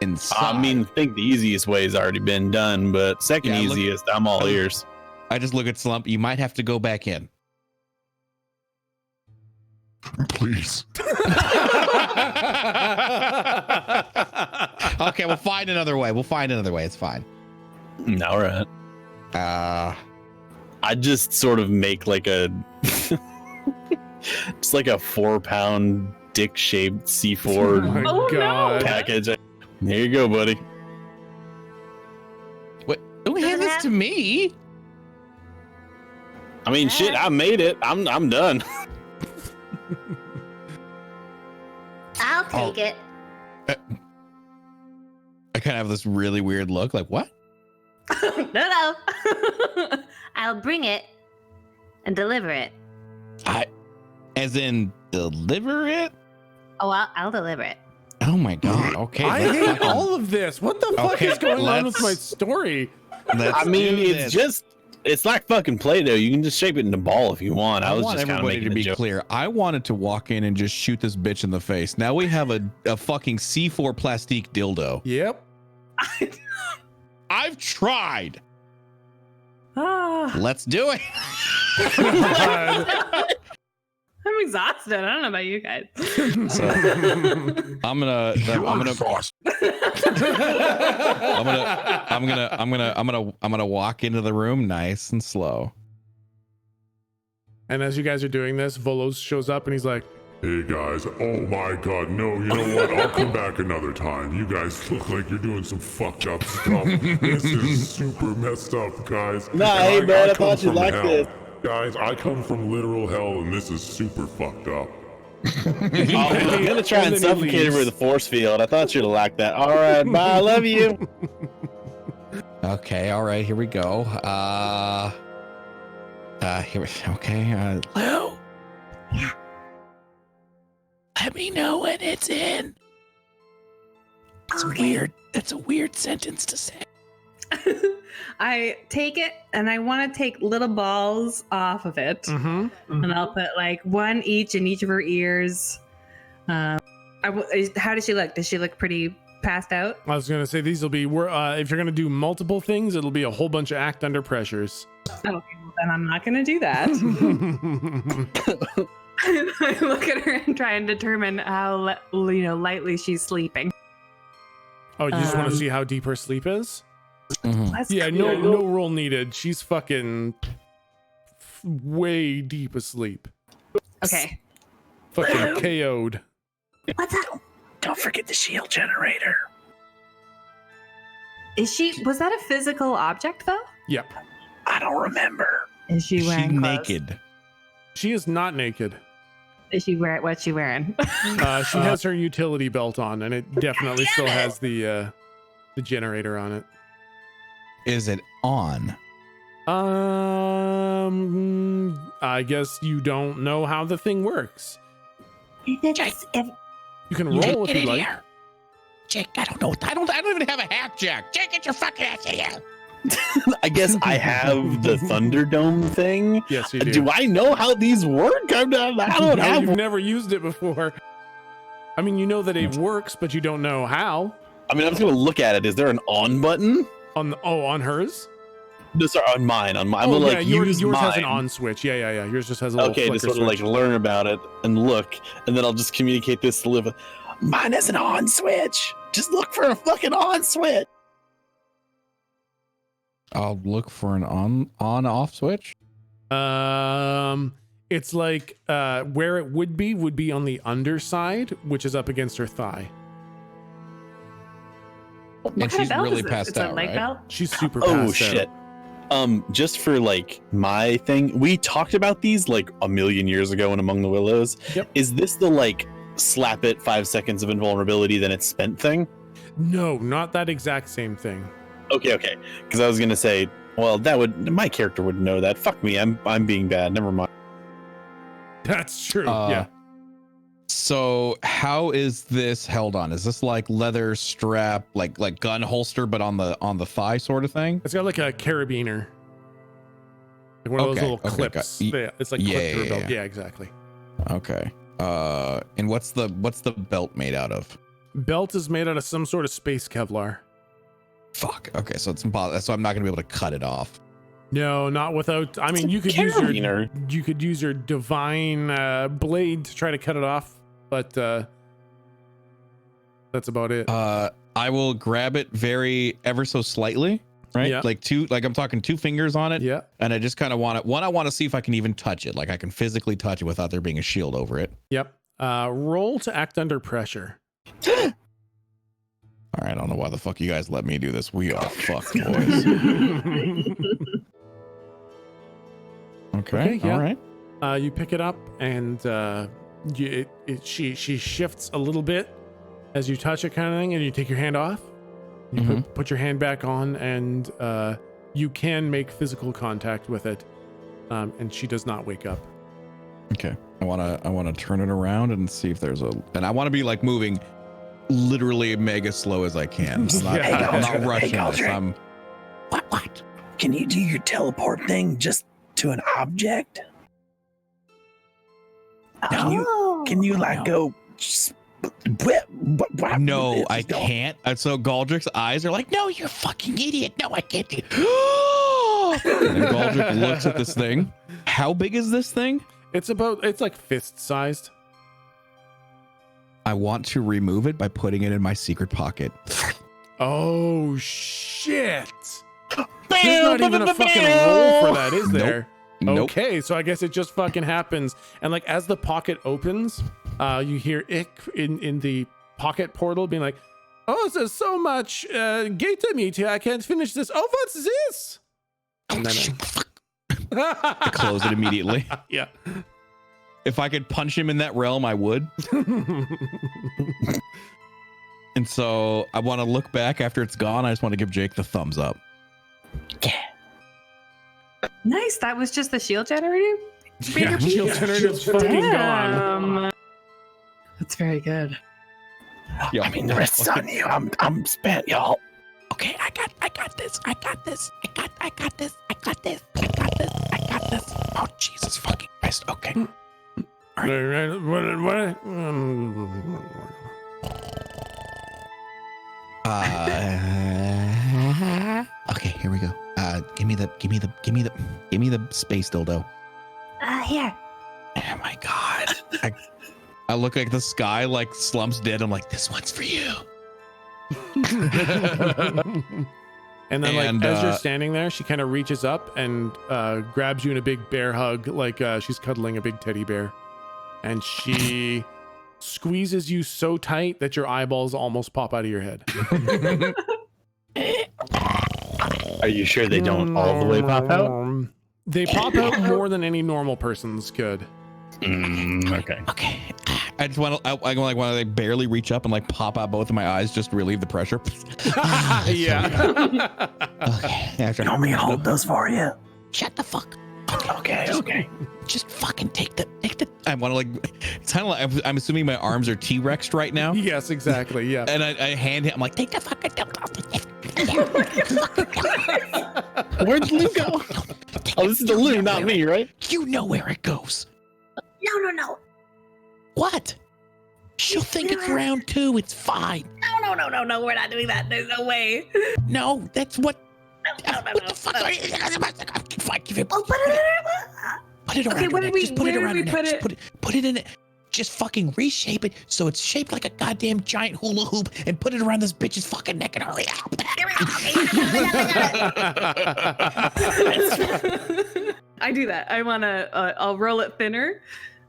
inside. I mean, I think the easiest way has already been done, but second Yeah, look- easiest, I'm all ears. I just look at Slump. You might have to go back in. Please. Okay, we'll find another way. It's fine. All right. I just sort of make like a just like a 4-pound dick-shaped C4 my Oh, no. God. package. Here you go, buddy. Don't hand this to me. I mean, shit, I made it. I'm done. I'll take it. I kind of have this really weird look. Like what? No. I'll bring it and deliver it. As in deliver it? Oh, I'll deliver it. Oh my god. Okay. I let's hate fucking- all of this. What the fuck Okay, is going on with let's- my story? let's I mean, do it's this. just, it's like fucking Play-Doh. You can just shape it into a ball if you want. I was want just kind of everybody making to a be joke. clear. I wanted to walk in and just shoot this bitch in the face. Now we have a fucking C4 plastique dildo. Yep. I've tried. Ah, Let's do it. God. I'm exhausted. I don't know about you guys. I'm gonna walk into the room nice and slow. And as you guys are doing this, Volos shows up and he's like, Hey guys, oh my god, no, you know what? I'll come back another time. You guys look like you're doing some fucked up stuff. This is super messed up, guys. Nah, And hey, man, I come thought you'd from like hell. this. Guys, I come from literal hell and this is super fucked up. I'm gonna try and then he suffocate her leaves. with a force field. I thought you'd have liked that. All right, bye. I love you. Okay, all right, here we go. Okay. Lou? Yeah. Let me know when it's in. It's Okay. weird. That's a weird sentence to say. I take it and I want to take little balls off of it, and I'll put like one each in each of her ears. How does she look? Does she look pretty passed out? I was gonna say these will be. If you're gonna do multiple things, it'll be a whole bunch of act under pressures. Okay, well, then I'm not gonna do that. I look at her and try and determine how lightly she's sleeping. Oh, you just want to see how deep her sleep is? That's Yeah, cool. no roll needed. She's fucking way deep asleep. Okay. Fucking KO'd. What's up? Don't forget the shield generator. Was that a physical object though? Yep. I don't remember. Is she She wearing clothes? naked. She is not naked. What's she wearing? She has her utility belt on, and it definitely still has the generator on it. Is it on? I guess you don't know how the thing works. If You can roll if you like. Jake, I don't know. I don't even have a hack, Jack. Jake, get your fucking ass in here. I guess I have the Thunderdome thing. Yes, you do. Do I know how these work? I don't No, have you've never used it before. I mean, you know that it works, but you don't know how. I mean, I'm just gonna look at it. Is there an on button? On hers? No, sorry, on mine. I'm gonna like yours use mine. has an on switch. Yeah. Yours just has a little Okay, flicker just sort of switch. like learn about it and look, and then I'll just communicate this to Liv. Mine has an on switch. Just look for a fucking on switch. I'll look for an on-off switch. It's like where it would be on the underside, which is up against her thigh. What And kind of she's belt really is this? passed It's a out, leg right? belt? She's super Oh passed shit. out. Just for like my thing, we talked about these like a million years ago in Among the Willows. Yep. Is this the like slap it 5 seconds of invulnerability then it's spent thing? No, not that exact same thing. Okay. Because I was gonna say, well, my character would know that. Fuck me, I'm being bad. Never mind. That's true. Yeah. So how is this held on? Is this like leather strap, like gun holster, but on the thigh sort of thing? It's got like a carabiner. Like one of those Okay, little okay, clips. got- Yeah, it's like yeah, clipped to her yeah, belt. yeah. Yeah, exactly. Okay. And what's the belt made out of? Belt is made out of some sort of space Kevlar. Fuck. Okay, so it's impossible. So I'm not gonna be able to cut it off. No, not without. I mean, a you could carabiner. use your divine blade to try to cut it off, but that's about it. I will grab it ever so slightly, right? Yeah. Like I'm talking 2 fingers on it. Yeah. And I just kind of want it. One, I want to see if I can even touch it. Like I can physically touch it without there being a shield over it. Yep. Roll to act under pressure. All right. I don't know why the fuck you guys let me do this. We are fucked, boys. Okay. yeah. All right. You pick it up and she shifts a little bit as you touch it, kind of thing, and you take your hand off. You put your hand back on, and you can make physical contact with it. And she does not wake up. Okay. I want to turn it around and see if there's and I want to be like moving literally mega slow as I can. I'm not rushing this. I'm What? Can you do your teleport thing just to an object? Can you like go? no, I can't. And so Galdrick's eyes are like, no, you're a fucking idiot. No, I can't. And Galdrick looks at this thing. How big is this thing? It's like fist sized. I want to remove it by putting it in my secret pocket. Oh shit! There's not even a fucking roll for that, is there? Nope. Okay, so I guess it just fucking happens. And like as the pocket opens, you hear Ick in the pocket portal being like, "Oh, there's so much Gator meat here. I can't finish this. Oh, what's this?" And then I close it immediately. Yeah. If I could punch him in that realm, I would. And so I want to look back after it's gone. I just want to give Jake the thumbs up. Nice. That was just the shield generator. Yeah, shield generator's fucking gone. That's very good. Yo, I mean, the rest's on you. I'm spent, y'all. Okay, I got this. Oh, Jesus fucking Christ. Okay. Okay, here we go. Give me the space dildo. Here. Oh my God. I look like the sky like slumps dead. I'm like, this one's for you. And then, like, as you're standing there, she kind of reaches up and grabs you in a big bear hug, like she's cuddling a big teddy bear. And she squeezes you so tight that your eyeballs almost pop out of your head. Are you sure they don't all the way pop out? They pop out more than any normal person's could. Okay. Okay. I just want to, I like want to like barely reach up and like pop out both of my eyes just to relieve the pressure. Yeah. Okay. After, You want me to hold those for you? shut the fuck. Okay. Just fucking take the. I want to like. It's kind of like I'm assuming my arms are T-Rexed right now. Yes, exactly. Yeah. And I hand him. I'm like, take the fucking. Where'd Lou go? Oh, this is the Lou, not me, right? You know where it goes. No. What? She'll think it's round 2. It's fine. No. We're not doing that. There's no way. No, that's what. No. What the fuck? Are you? Fuck, give it. Oh, put Put it around. Okay, her where neck. did we- Just put it where around did her we neck. put Just put it in it. Just fucking reshape it so it's shaped like a goddamn giant hula hoop and put it around this bitch's fucking neck and hurry up. I do that. I want to. I'll roll it thinner,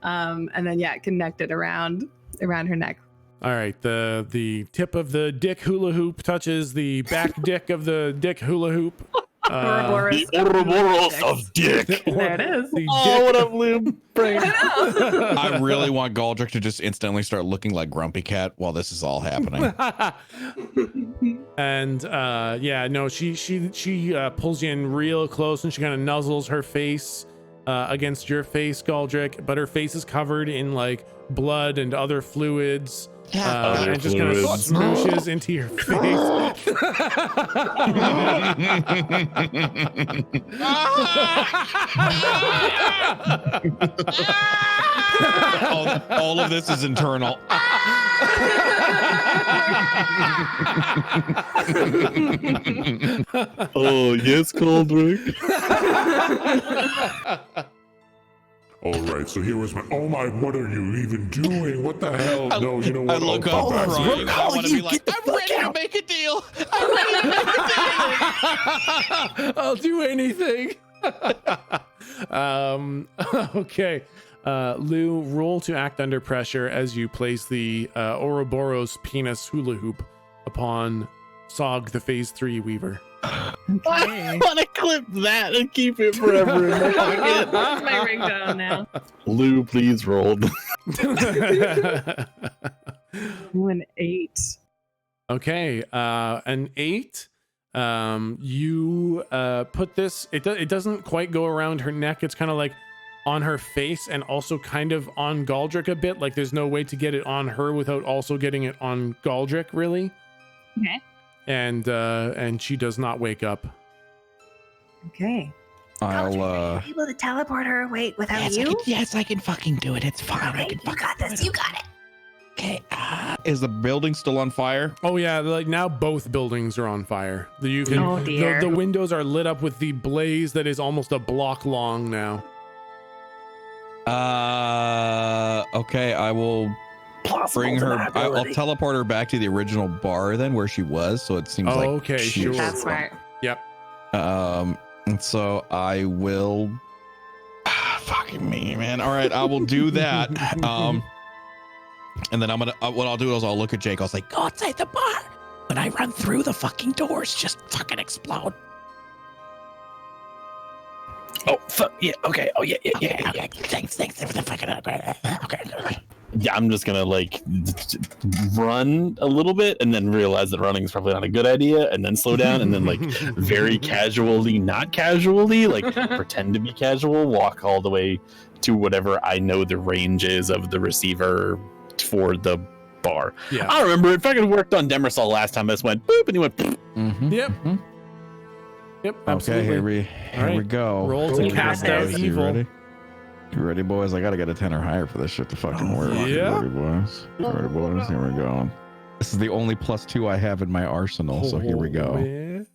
and then connect it around her neck. All right. The tip of the dick hula hoop touches the back dick of the dick hula hoop. Ouroboros The Ouroboros of dick. There it is. The Oh, what up, Lou? I really want Galdrick to just instantly start looking like Grumpy Cat while this is all happening. And she pulls you in real close and she kind of nuzzles her face against your face, Galdrick, but her face is covered in like blood and other fluids. Other and just kind of fluids. smooshes into your face. all of this is internal. Oh, yes, Goldrick. All right, so here was my. Oh my! What are you even doing? What the hell? No, you know I what? look I'll up come back. crying. I want to be like, I'm ready to make a deal. I'm ready to make a deal. I'll do anything. Okay. Lou, roll to act under pressure as you place the Ouroboros penis hula hoop upon Sog, the Phase 3 Weaver. I want to clip that and keep it forever in my pocket. That's my ringtone now. Lou, please roll. Ooh, an 8. Okay, an 8. You put this. It doesn't quite go around her neck. It's kind of like on her face and also kind of on Galdrick a bit. Like there's no way to get it on her without also getting it on Galdrick, really. Okay. And she does not wake up. Okay. I'll able to teleport her away without yes, I can fucking do it. It's fine. I can You got this. You got it. Okay. Is the building still on fire? Oh yeah, like now both buildings are on fire. You can, Oh, dear. The windows are lit up with the blaze that is almost a block long now. Okay. I will bring her. I'll teleport her back to the original bar then, where she was. So it seems like Okay, she- sure. That's smart. Yep. And so I will. Fucking me, man. All right, I will do that. And then I'm gonna. What I'll do is I'll look at Jake. I'll say, "Go outside the bar. When I run through the fucking doors, just fucking explode." Oh, fuck. Yeah, okay. Oh, yeah. Okay. Thanks for the fucking. Okay. Yeah, I'm just gonna like run a little bit and then realize that running is probably not a good idea and then slow down and then like very casually, not casually, like pretend to be casual, walk all the way to whatever I know the range is of the receiver for the bar. Yeah. I remember it fucking worked on Demersol last time. I just went boop and he went boop. Yep. Yep. Absolutely. Okay, here we go. Roll to You cast got out this. You evil. ready? You ready, boys? I gotta get a 10 or higher for this shit to fucking work. yeah. You ready, boys? You ready, boys? Here we go. This is the only +2 I have in my arsenal, so here we go. Man.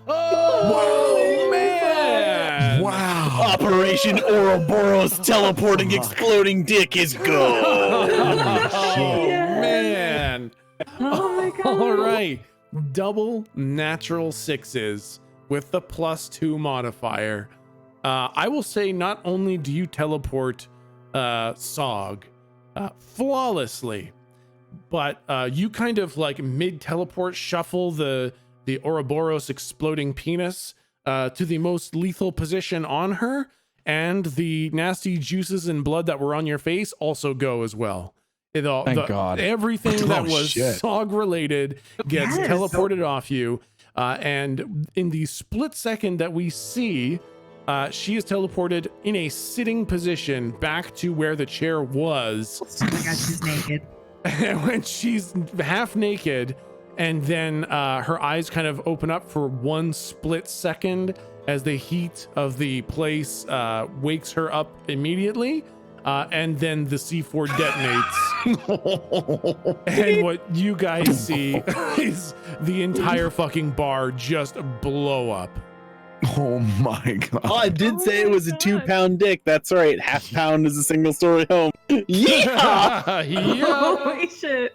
Whoa, man. Wow. Operation Ouroboros teleporting exploding dick is go. Oh, man. Oh my god. All right. Double natural 6s with the +2 modifier. I will say not only do you teleport SOG flawlessly, but you kind of like mid-teleport shuffle the Ouroboros exploding penis to the most lethal position on her, and the nasty juices and blood that were on your face also go as well. Thank God. Everything that was shit. SOG related gets Yes. teleported off you. And in the split second that we see, she is teleported in a sitting position back to where the chair was. Oh my god, she's naked. When she's half naked, and then her eyes kind of open up for one split second as the heat of the place wakes her up immediately. And then the C4 detonates. And what you guys see is the entire fucking bar just blow up. Oh my god. Oh, I did say it was a 2-pound dick. That's right. Half pound is a single story home. Yeah. Yeah. Holy shit.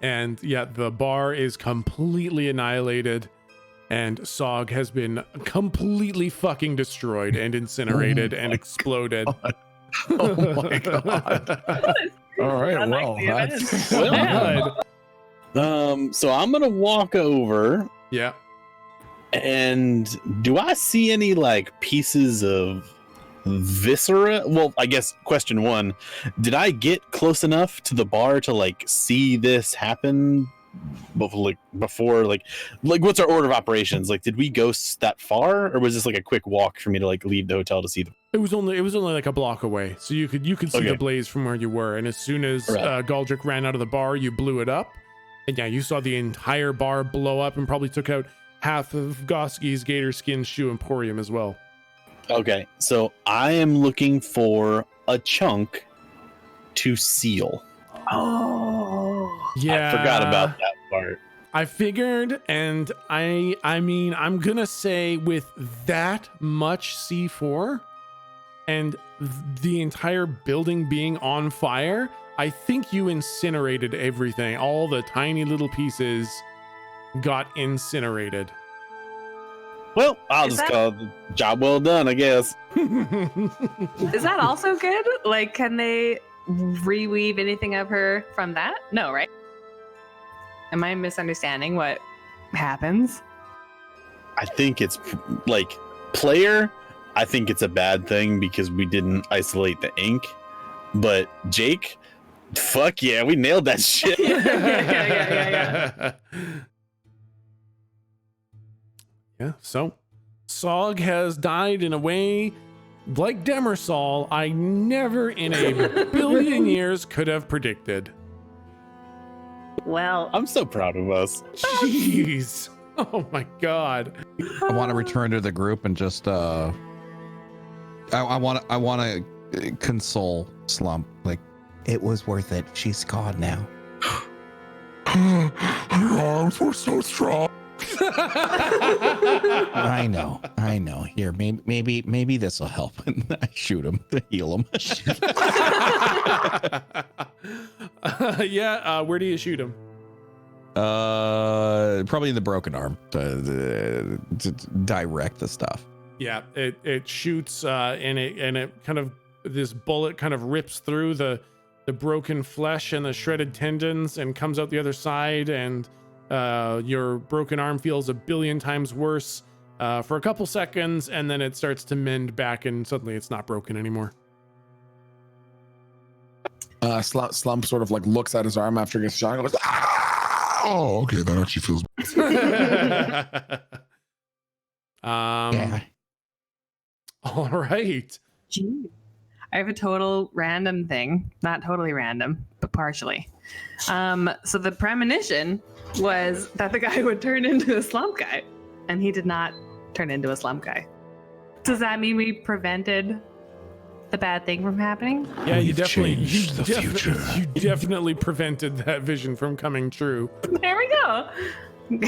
And yeah, the bar is completely annihilated, and SOG has been completely fucking destroyed and incinerated and exploded. Oh my god. All right, well, that's Well, good. So I'm gonna walk over, Yeah. and do I see any like pieces of viscera? Well, I guess question one, did I get close enough to the bar to like see this happen before like what's our order of operations? Like, did we go that far, or was this like a quick walk for me to like leave the hotel to see them? It was only like a block away, so you could see Okay. the blaze from where you were. And as soon as Right. Galdrick ran out of the bar, you blew it up, and yeah, you saw the entire bar blow up and probably took out half of Goski's Gator Skin Shoe Emporium as well. Okay, so I am looking for a chunk to seal. Oh. Yeah, I forgot about that part. I figured, and I mean, I'm gonna say with that much C4 and the entire building being on fire, I think you incinerated everything. All the tiny little pieces got incinerated. Well, I'll Is just that- call it the job well done, I guess. Is that also good? Like, can they reweave anything of her from that? No, right? Am I misunderstanding what happens? I think it's like player. I think it's a bad thing because we didn't isolate the ink. But Jake, fuck yeah, we nailed that shit. Yeah. Yeah, so SOG has died in a way like Demersal I never in a billion years could have predicted. Well, I'm so proud of us. Jeez. Oh my god. I want to return to the group and just I want to console Slump. Like, it was worth it. She's gone now. Your arms were so strong. I know. Here, maybe this will help. And I shoot him to heal him. Yeah, where do you shoot him? Probably in the broken arm to direct the stuff. Yeah, it shoots and it kind of, this bullet kind of rips through the broken flesh and the shredded tendons and comes out the other side, and your broken arm feels a billion times worse for a couple seconds, and then it starts to mend back, and suddenly it's not broken anymore. Slump sort of like looks at his arm after he gets shot and goes, "Ah!" Oh, okay, that actually feels. Yeah. All right. gee. I have a total random thing. Not totally random, but partially. So the premonition was that the guy would turn into a slump guy, and he did not turn into a slump guy. Does that mean we prevented the bad thing from happening? Yeah, you changed the future. definitely prevented that vision from coming true. There we go.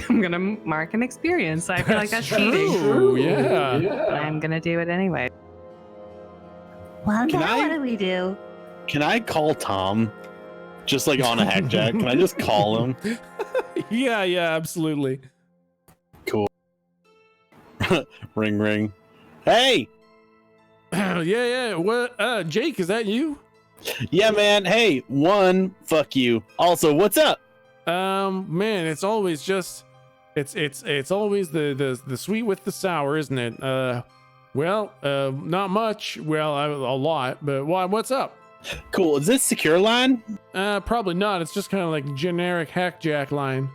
I'm gonna mark an experience. I feel like that's cheating. True, yeah. I'm gonna do it anyway. Well, Can now I- what do we do? Can I call Tom? Just like on a hackjack. Can I just call him? Yeah, absolutely. Ring ring. Hey! Yeah. What? Jake, is that you? Yeah, man. Hey, one, fuck you. Also, what's up? Man, it's always just, it's always the sweet with the sour, isn't it? Not much. Well, a lot, but what's up? Cool. Is this secure line? Probably not. It's just kind of like generic hackjack line.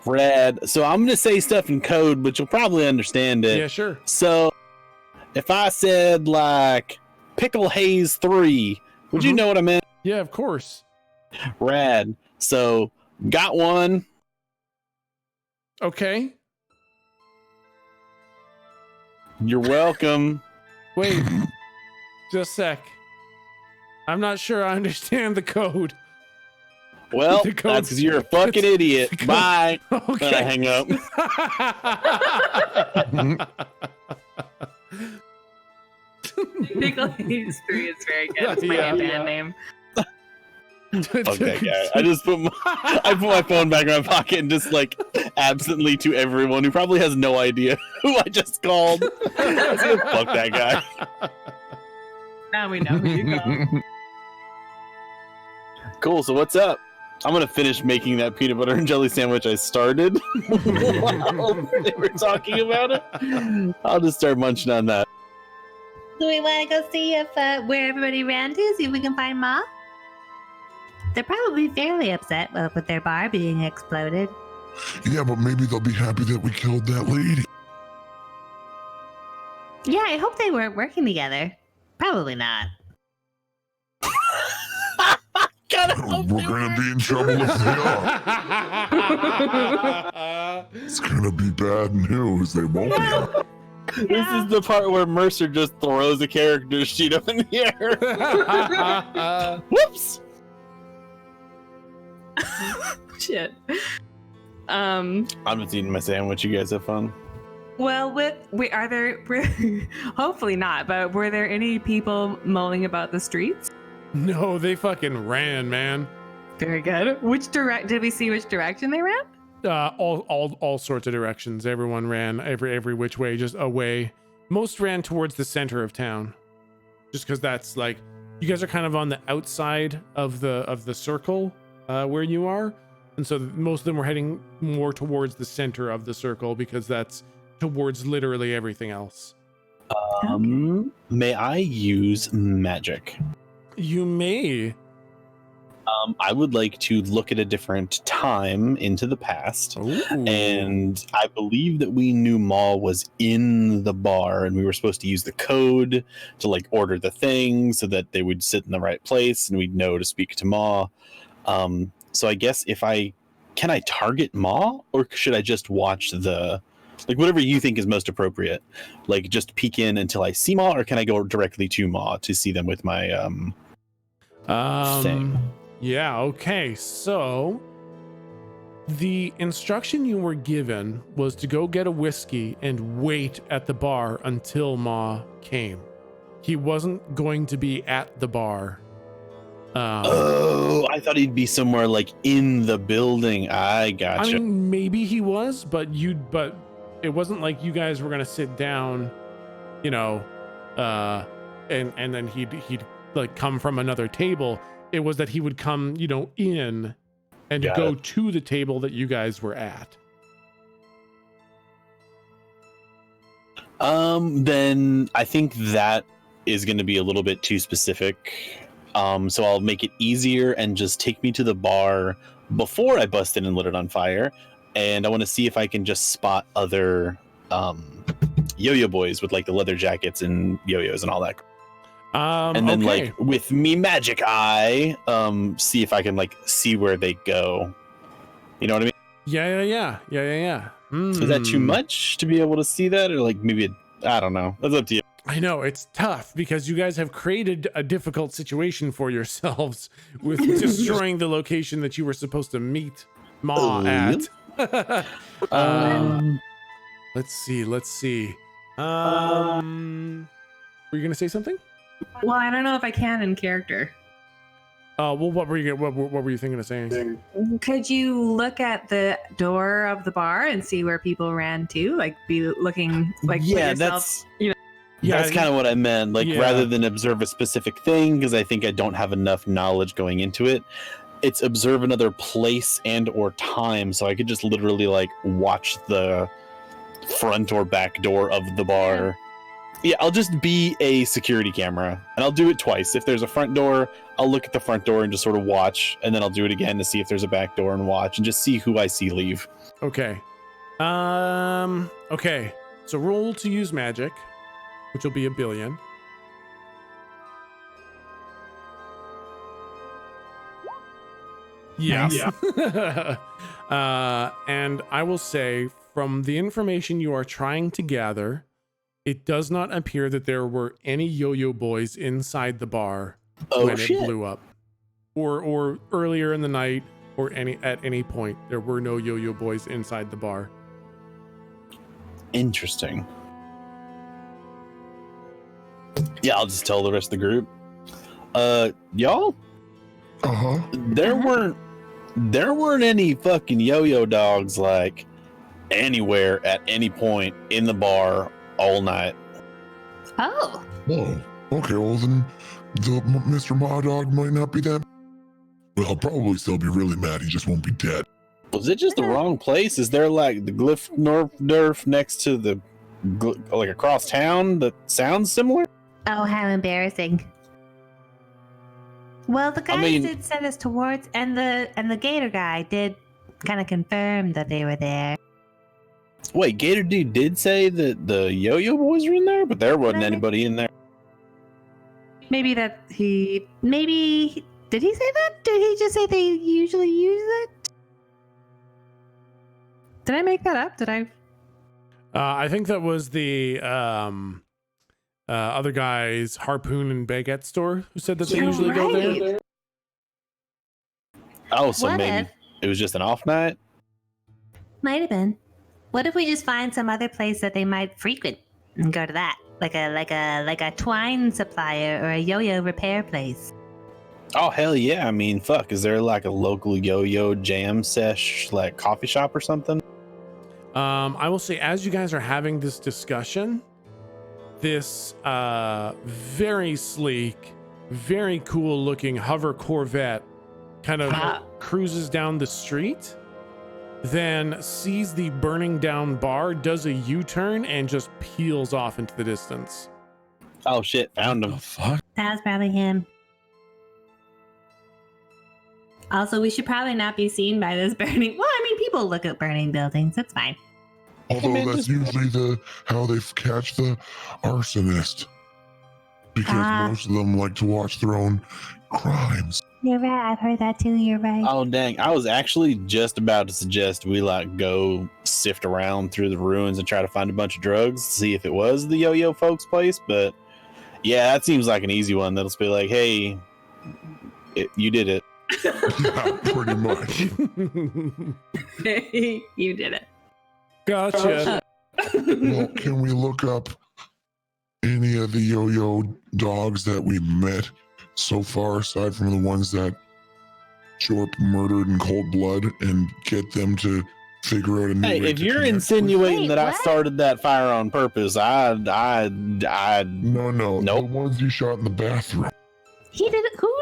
Rad. So I'm gonna say stuff in code, but you'll probably understand it. Yeah, sure. So if I said like Pickle Haze 3, would you know what I meant? Yeah, of course. Rad. So got one. Okay. You're welcome. Wait. Just a sec. I'm not sure I understand the code. Well, The that's code's- because you're a fucking idiot. the code- Bye. Okay. I hang up. Pickle Haze 3 is very good. It's my Yeah. new band name. Okay, guy. I just put my phone back in my pocket and just like absently to everyone who probably has no idea who I just called. I was gonna fuck that guy. Now we know who you call. Cool. So what's up? I'm gonna finish making that peanut butter and jelly sandwich I started while they were talking about it. I'll just start munching on that. Do we want to go see if where everybody ran to, see if we can find Ma? They're probably fairly upset with their bar being exploded. Yeah, but maybe they'll be happy that we killed that lady. Yeah, I hope they weren't working together. Probably not. We're gonna be in trouble if they are. It's gonna be bad news. They won't be. This is the part where Mercer just throws a character sheet up in the air. Whoops. Shit. I'm just eating my sandwich. You guys have fun. Well, are there? Hopefully not. But were there any people mulling about the streets? No, they fucking ran, man. Very good. Did we see which direction they ran? All sorts of directions. Everyone ran every which way, just away. Most ran towards the center of town, just because that's like you guys are kind of on the outside of the circle where you are, and so most of them were heading more towards the center of the circle because that's towards literally everything else. May I use magic? You may. I would like to look at a different time into the past. Ooh. And I believe that we knew Maul was in the bar and we were supposed to use the code to like order the thing so that they would sit in the right place and we'd know to speak to Maul. So I guess can I target Maul or should I just watch like whatever you think is most appropriate? Like just peek in until I see Maul or can I go directly to Maul to see them with my thing? Yeah, okay. So the instruction you were given was to go get a whiskey and wait at the bar until Ma came. He wasn't going to be at the bar. I thought he'd be somewhere like in the building. I gotcha. I mean, maybe he was, but it wasn't like you guys were gonna sit down, and then he'd like come from another table. It was that he would come, in and Got go it. to the table that you guys were at. Then I think that is going to be a little bit too specific. So I'll make it easier and just take me to the bar before I bust in and lit it on fire. And I want to see if I can just spot other yo-yo boys with like the leather jackets and yo-yos and all that. And then okay. like with me magic eye, see if I can like see where they go. You know what I mean? Yeah. So is that too much to be able to see that, or like maybe I don't know. That's up to you. I know it's tough because you guys have created a difficult situation for yourselves with destroying the location that you were supposed to meet Ma at. Let's see. Were you gonna say something? Well, I don't know if I can in character. Well, what were you thinking of saying? Could you look at the door of the bar and see where people ran to? Like, be looking like put Yeah, yourself, that's kind of what I meant. Like, Yeah. rather than observe a specific thing, because I think I don't have enough knowledge going into it, it's observe another place and or time. So I could just literally like watch the front or back door of the bar. Yeah, I'll just be a security camera, and I'll do it twice. If there's a front door, I'll look at the front door and just sort of watch, and then I'll do it again to see if there's a back door and watch, and just see who I see leave. Okay. Okay. So roll to use magic, which will be 1 billion. Yes. And I will say, from the information you are trying to gather, it does not appear that there were any yo-yo boys inside the bar when it blew up, or earlier in the night, or at any point. There were no yo-yo boys inside the bar. Interesting. Yeah, I'll just tell the rest of the group. Y'all, there weren't any fucking yo-yo dogs like anywhere at any point in the bar all night. Oh. Oh, okay. Well, then the Mr. Ma Dog might not be that. Well, I'll probably still be really mad. He just won't be dead. Was it just the wrong place? Is there like the Glyph Nerf next to the like across town that sounds similar? Oh, how embarrassing. Well, the guys did send us towards, and the Gator guy did kind of confirm that they were there. Wait, Gator Dude did say that the yo-yo boys were in there, but there wasn't anybody in there. Maybe did he say that? Did he just say they usually use it? Did I make that up? Did I? I think that was the other guy's harpoon and baguette store who said that they usually go there. Oh, so What maybe if? it was just an off night? Might have been. What if we just find some other place that they might frequent and go to that, like a twine supplier or a yo-yo repair place? Oh, hell yeah. I mean, fuck, is there like a local yo-yo jam sesh, like coffee shop or something? I will say, as you guys are having this discussion, this very sleek, very cool looking hover Corvette kind of cruises down the street, then sees the burning down bar, does a U-turn, and just peels off into the distance. Oh shit, found him. Fuck. That was probably him. Also, we should probably not be seen by this burning. Well, I mean, people look at burning buildings. That's fine. Although that's usually how they catch the arsonist, because most of them like to watch their own crimes. You're right. I've heard that too. You're right. Oh dang, I was actually just about to suggest we like go sift around through the ruins and try to find a bunch of drugs, see if it was the yo-yo folks place, but yeah, that seems like an easy one. That'll just be like, hey, you did it. Yeah, pretty much. You did it. Gotcha. Well, can we look up any of the yo-yo dogs that we met so far, aside from the ones that Jorp murdered in cold blood, and get them to figure out a new Hey, way if to you're connect? insinuating Wait, that I what? started that fire on purpose, No, Nope. the ones you shot in the bathroom. He did it. Who?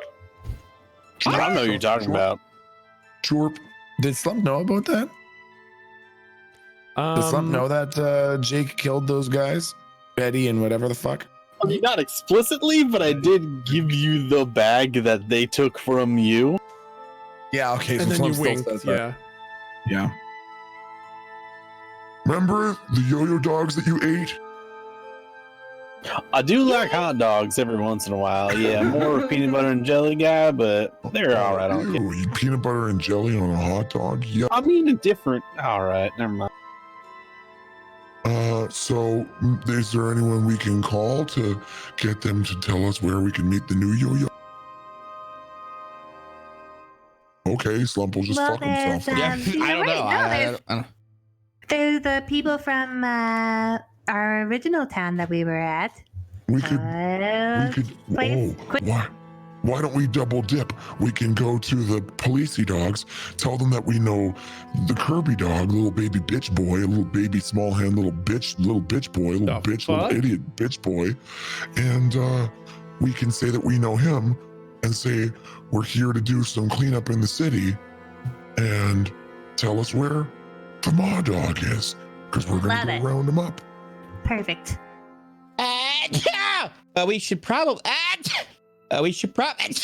I don't know what you're talking about. Jorp, did Slump know about that? Does Slump know that Jake killed those guys? Betty and whatever the fuck? I mean, not explicitly, but I did give you the bag that they took from you. Yeah, okay. And So then Slump you still winked, says that. yeah. Yeah. Remember the yo-yo dogs that you ate? I do like hot dogs every once in a while. Yeah, more of a peanut butter and jelly guy, but they're all right on it. Ew, eat peanut butter and jelly on a hot dog? Yeah. I mean, a different. All right, never mind. So is there anyone we can call to get them to tell us where we can meet the new yo-yo? Okay, Slump will just Well, fuck himself. there's, Yeah, I don't know. I don't. There's the people from our original town that we were at. We could, Please, oh, quick. why don't we double dip? We can go to the policey dogs, tell them that we know the Kirby dog, little baby bitch boy, a little baby small hand, little bitch boy, little The bitch, fuck? little idiot bitch boy. And we can say that we know him and say we're here to do some cleanup in the city and tell us where the Maw dog is. Because we're Love gonna it. go round him up. Perfect. We should probably. We should probably.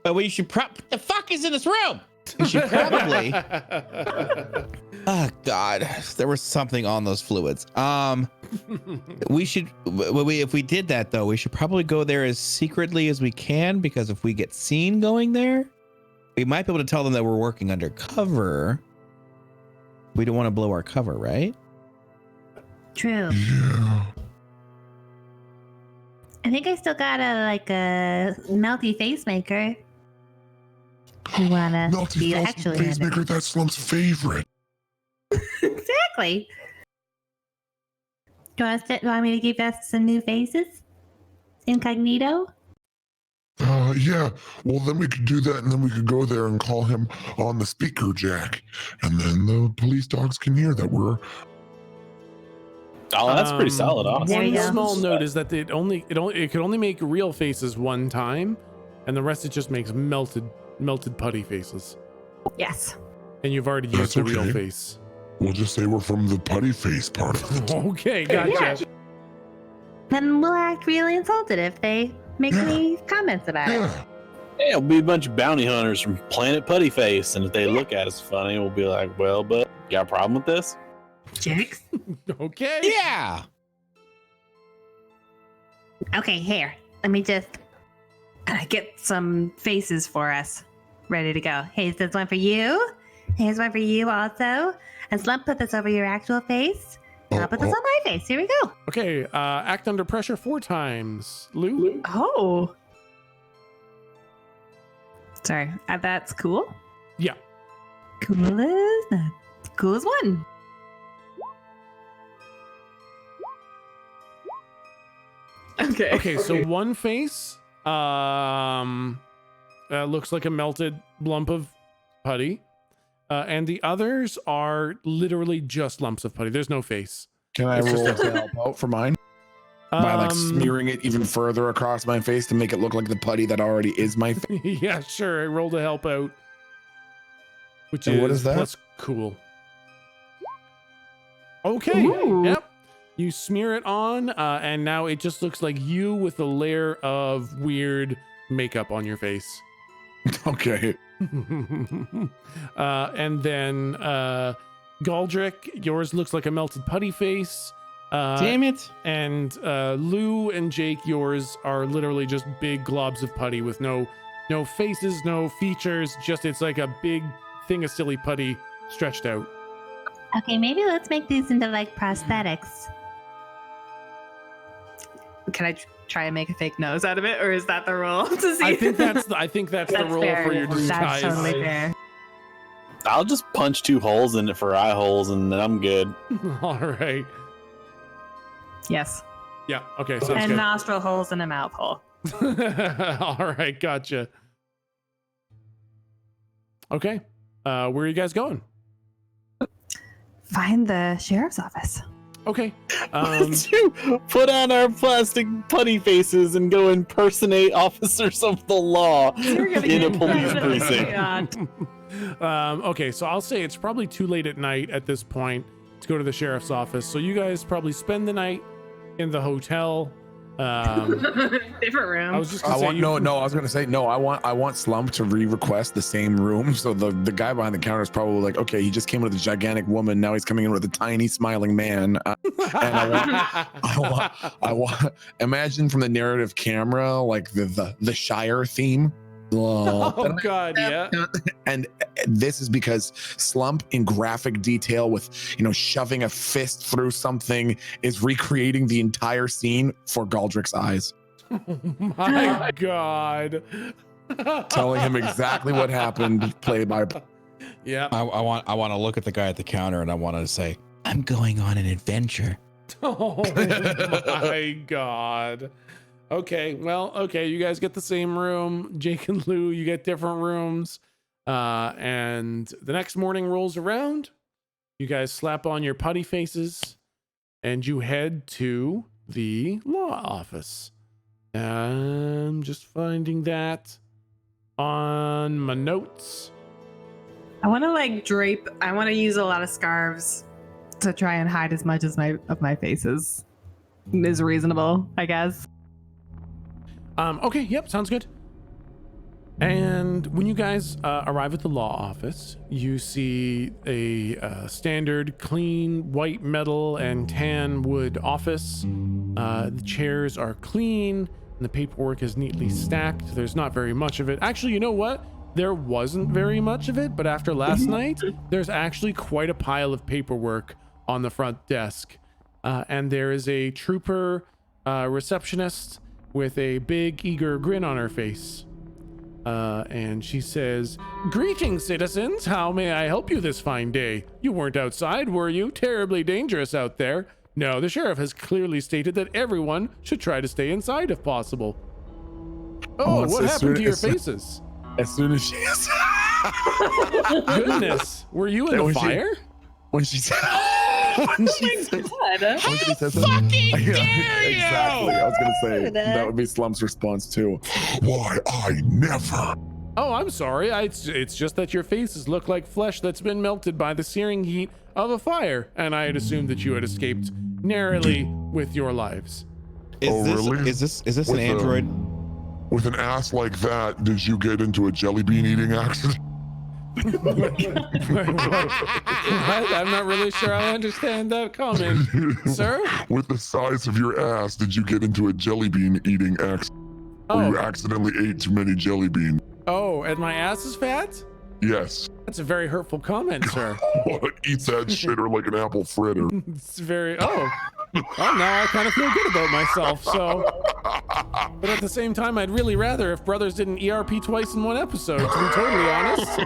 What the fuck is in this room? We should probably. Oh God, there was something on those fluids. We should. If we did that though, we should probably go there as secretly as we can, because if we get seen going there, we might be able to tell them that we're working undercover. We don't want to blow our cover, right? True. Yeah. I think I still got a melty face maker. You wanna Melty be False actually Facemaker, that's Slump's favorite. exactly. Do you want me to give us some new faces? Incognito? Yeah. Well, then we could do that, and then we could go there and call him on the speaker jack, and then the police dogs can hear that we're. Oh, that's pretty solid. Honestly. There One you go. small note is that it could only make real faces one time, and the rest it just makes melted putty faces. Yes. And you've already used That's the real okay. face. We'll just say we're from the putty face part of it. Okay, gotcha. Then we'll act really insulted if they make any comments about it. Yeah. Yeah, it'll be a bunch of bounty hunters from Planet Putty Face, and if they look at us funny, we'll be like, "Well, but you got a problem with this?" Jerks. Okay. Yeah. Okay, here. Let me just. Get some faces for us. Ready to go. Here's this one for you. Here's one for you also. And Slump, put this over your actual face. And I'll put this on my face. Here we go. Okay, act under pressure 4 times. Lou? Oh. Sorry. That's cool. Yeah. Cool as one. Okay. Okay, so one face looks like a melted lump of putty. And the others are literally just lumps of putty. There's no face. Can I It's just roll to help out for mine? By like smearing it even further across my face to make it look like the putty that already is my face. Yeah, sure. I rolled to help out. Which And is what is that? plus cool. Okay. Ooh. Yep. You smear it on, and now it just looks like you with a layer of weird makeup on your face. Okay. And then Galdrick, yours looks like a melted putty face. Damn it. And Lou and Jake, yours are literally just big globs of putty with no faces, no features. Just it's like a big thing of silly putty stretched out. Okay, maybe let's make these into like prosthetics. Can I try and make a fake nose out of it, or is that the rule to see? I think that's the rule fair. for your That's disguise. totally fair. I'll just punch 2 holes in it for eye holes, and then I'm good. All right. Yes. Yeah. Okay. Sounds And good. nostril holes and a mouth hole. All right. Gotcha. Okay. Where are you guys going? Find the sheriff's office. Okay. Let's put on our plastic putty faces and go impersonate officers of the law in a police precinct. Okay, so I'll say it's probably too late at night at this point to go to the sheriff's office. So you guys probably spend the night in the hotel, Different room. I was just I gonna say want you- I was gonna say no. I want Slump to re-request the same room. So the guy behind the counter is probably like, okay, he just came in with a gigantic woman. Now he's coming in with a tiny smiling man. And I want. Imagine from the narrative camera, like the Shire theme. Oh God, yeah. And this is because Slump in graphic detail with, shoving a fist through something is recreating the entire scene for Galdrick's eyes, Oh my God. telling him exactly what happened, play by. Yeah. I want to look at the guy at the counter and I want to say, I'm going on an adventure. Oh my God. Okay, well, okay, you guys get the same room. Jake and Lou, you get different rooms. And the next morning rolls around. You guys slap on your putty faces and you head to the law office. I'm just finding that on my notes. I want to I want to use a lot of scarves to try and hide as much as my faces is reasonable, I guess. Okay, yep, sounds good. And when you guys arrive at the law office, you see a standard clean white metal and tan wood office. The chairs are clean and the paperwork is neatly stacked. There's not very much of it. Actually, you know what? There wasn't very much of it, but after last night, there's actually quite a pile of paperwork on the front desk. And there is a trooper receptionist with a big, eager grin on her face. And she says, "Greetings, citizens. How may I help you this fine day? You weren't outside, were you? Terribly dangerous out there. No, the sheriff has clearly stated that everyone should try to stay inside if possible." Oh, it's what as happened to soon- your as soon- faces? As soon as she is, Goodness, were you in Yeah, the when she- fire? when she said, when she said, God. when she says fucking Yeah, dare you! exactly. I was gonna say that would be Slump's response too. Why, I never. Oh, I'm sorry. It's just that your faces look like flesh that's been melted by the searing heat of a fire, and I had assumed that you had escaped narrowly with your lives. Oh, really? Is this an With, android? With an ass like that, did you get into a jelly bean eating accident? What? I'm not really sure I understand that comment, sir. With the size of your ass, did you get into a jelly bean eating accident? Or you Oh, accidentally ate too many jelly beans? oh, and my ass is fat? Yes. That's a very hurtful comment, sir. Eats that shitter like an apple fritter. It's very, oh. Well, now I kind of feel good about myself, so. But at the same time, I'd really rather if brothers didn't ERP twice in one episode, to be totally honest.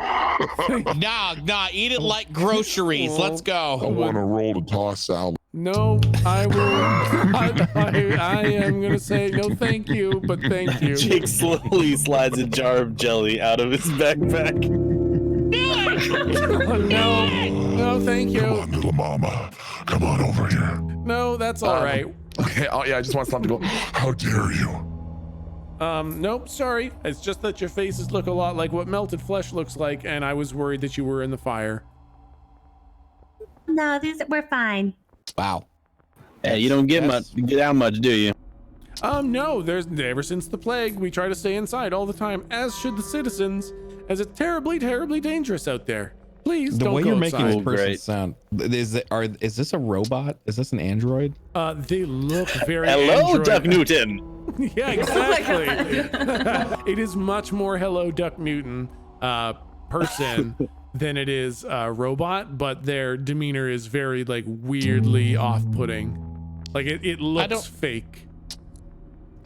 Nah, eat it like groceries. Let's I go. want to roll to toss salad. No, I will. I am going to say no thank you, but thank you. Jake slowly slides a jar of jelly out of his backpack. Oh, no, thank Come you. on, little mama. Come on over here. No, that's all right. Okay. Oh yeah. I just want Slump to go. How dare you? Nope, sorry. It's just that your faces look a lot like what melted flesh looks like, and I was worried that you were in the fire. No, we're fine. Wow. Hey, you don't get Yes. much, get out much, do you? No, there's ever since the plague, we try to stay inside all the time, as should the citizens, as it's terribly, terribly dangerous out there. Please The don't way go you're making outside. this person Great. sound, is this a robot? Is this an android? They look very Hello, android- Duck Newton. Yeah, exactly. It is much more Hello Duck Newton person than it is robot, but their demeanor is very like weirdly off-putting. Like it looks don't- fake.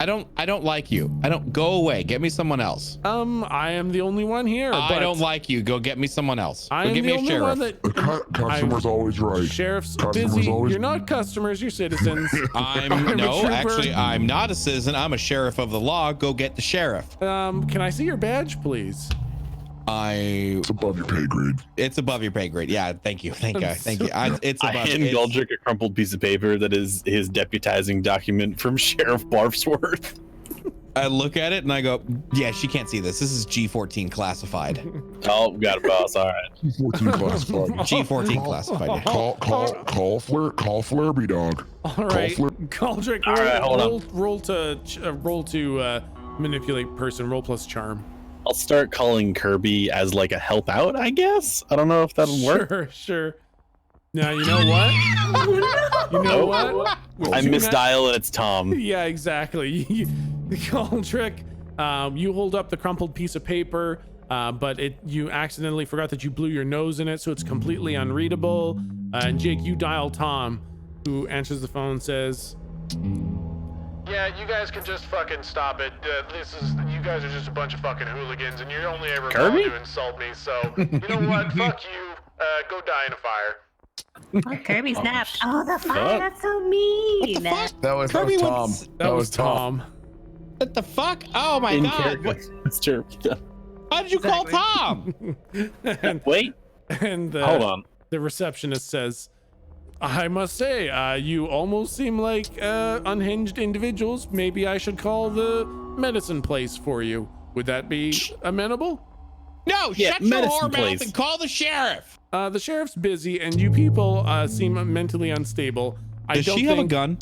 I don't like you. I don't go away. Get me someone else. I am the only one here. I but don't like you. Go get me someone else. I Go am get the me a only sheriff. one that The customer's always right. sheriff's Customers busy. always- You're not customers, you're citizens. I'm a no, trooper. actually, I'm not a citizen. I'm a sheriff of the law. Go get the sheriff. Can I see your badge, please? It's above your pay grade. It's above your pay grade. Yeah, thank you. It's I above. hand Goldrick a crumpled piece of paper that is his deputizing document from Sheriff Barfsworth. I look at it and I go, yeah, she can't see this. This is G14 classified. Oh, got a boss. All right. 14 classified. G14 classified. Yeah. Call Flurby dog. All right, Fleur- Caldric, All right, hold on. roll to manipulate person. Roll plus charm. I'll start calling Kirby as like a help out, I guess. I don't know if that'll work. Sure. Now you know what? You know what? With I two misdial and it's Tom. Yeah, exactly. Caldric, you hold up the crumpled piece of paper, but you accidentally forgot that you blew your nose in it, so it's completely unreadable. And Jake, you dial Tom, who answers the phone and says, "Yeah, you guys can just fucking stop it. You guys are just a bunch of fucking hooligans, and you're only ever Kirby? going to insult me. So you know what? Fuck you. Go die in a fire." Oh, Kirby snapped. Oh, the fire. That's so mean. That was Kirby Tom. was- That was Tom. What the fuck? Oh my In god. character. It's true. How did you call Tom? Wait, And hold on. the receptionist says, "I must say, you almost seem like unhinged individuals. Maybe I should call the medicine place for you. Would that be amenable?" No, Yeah, shut your medicine whore mouth place. and call the sheriff. The sheriff's busy, and you people seem mentally unstable. Does she have a gun?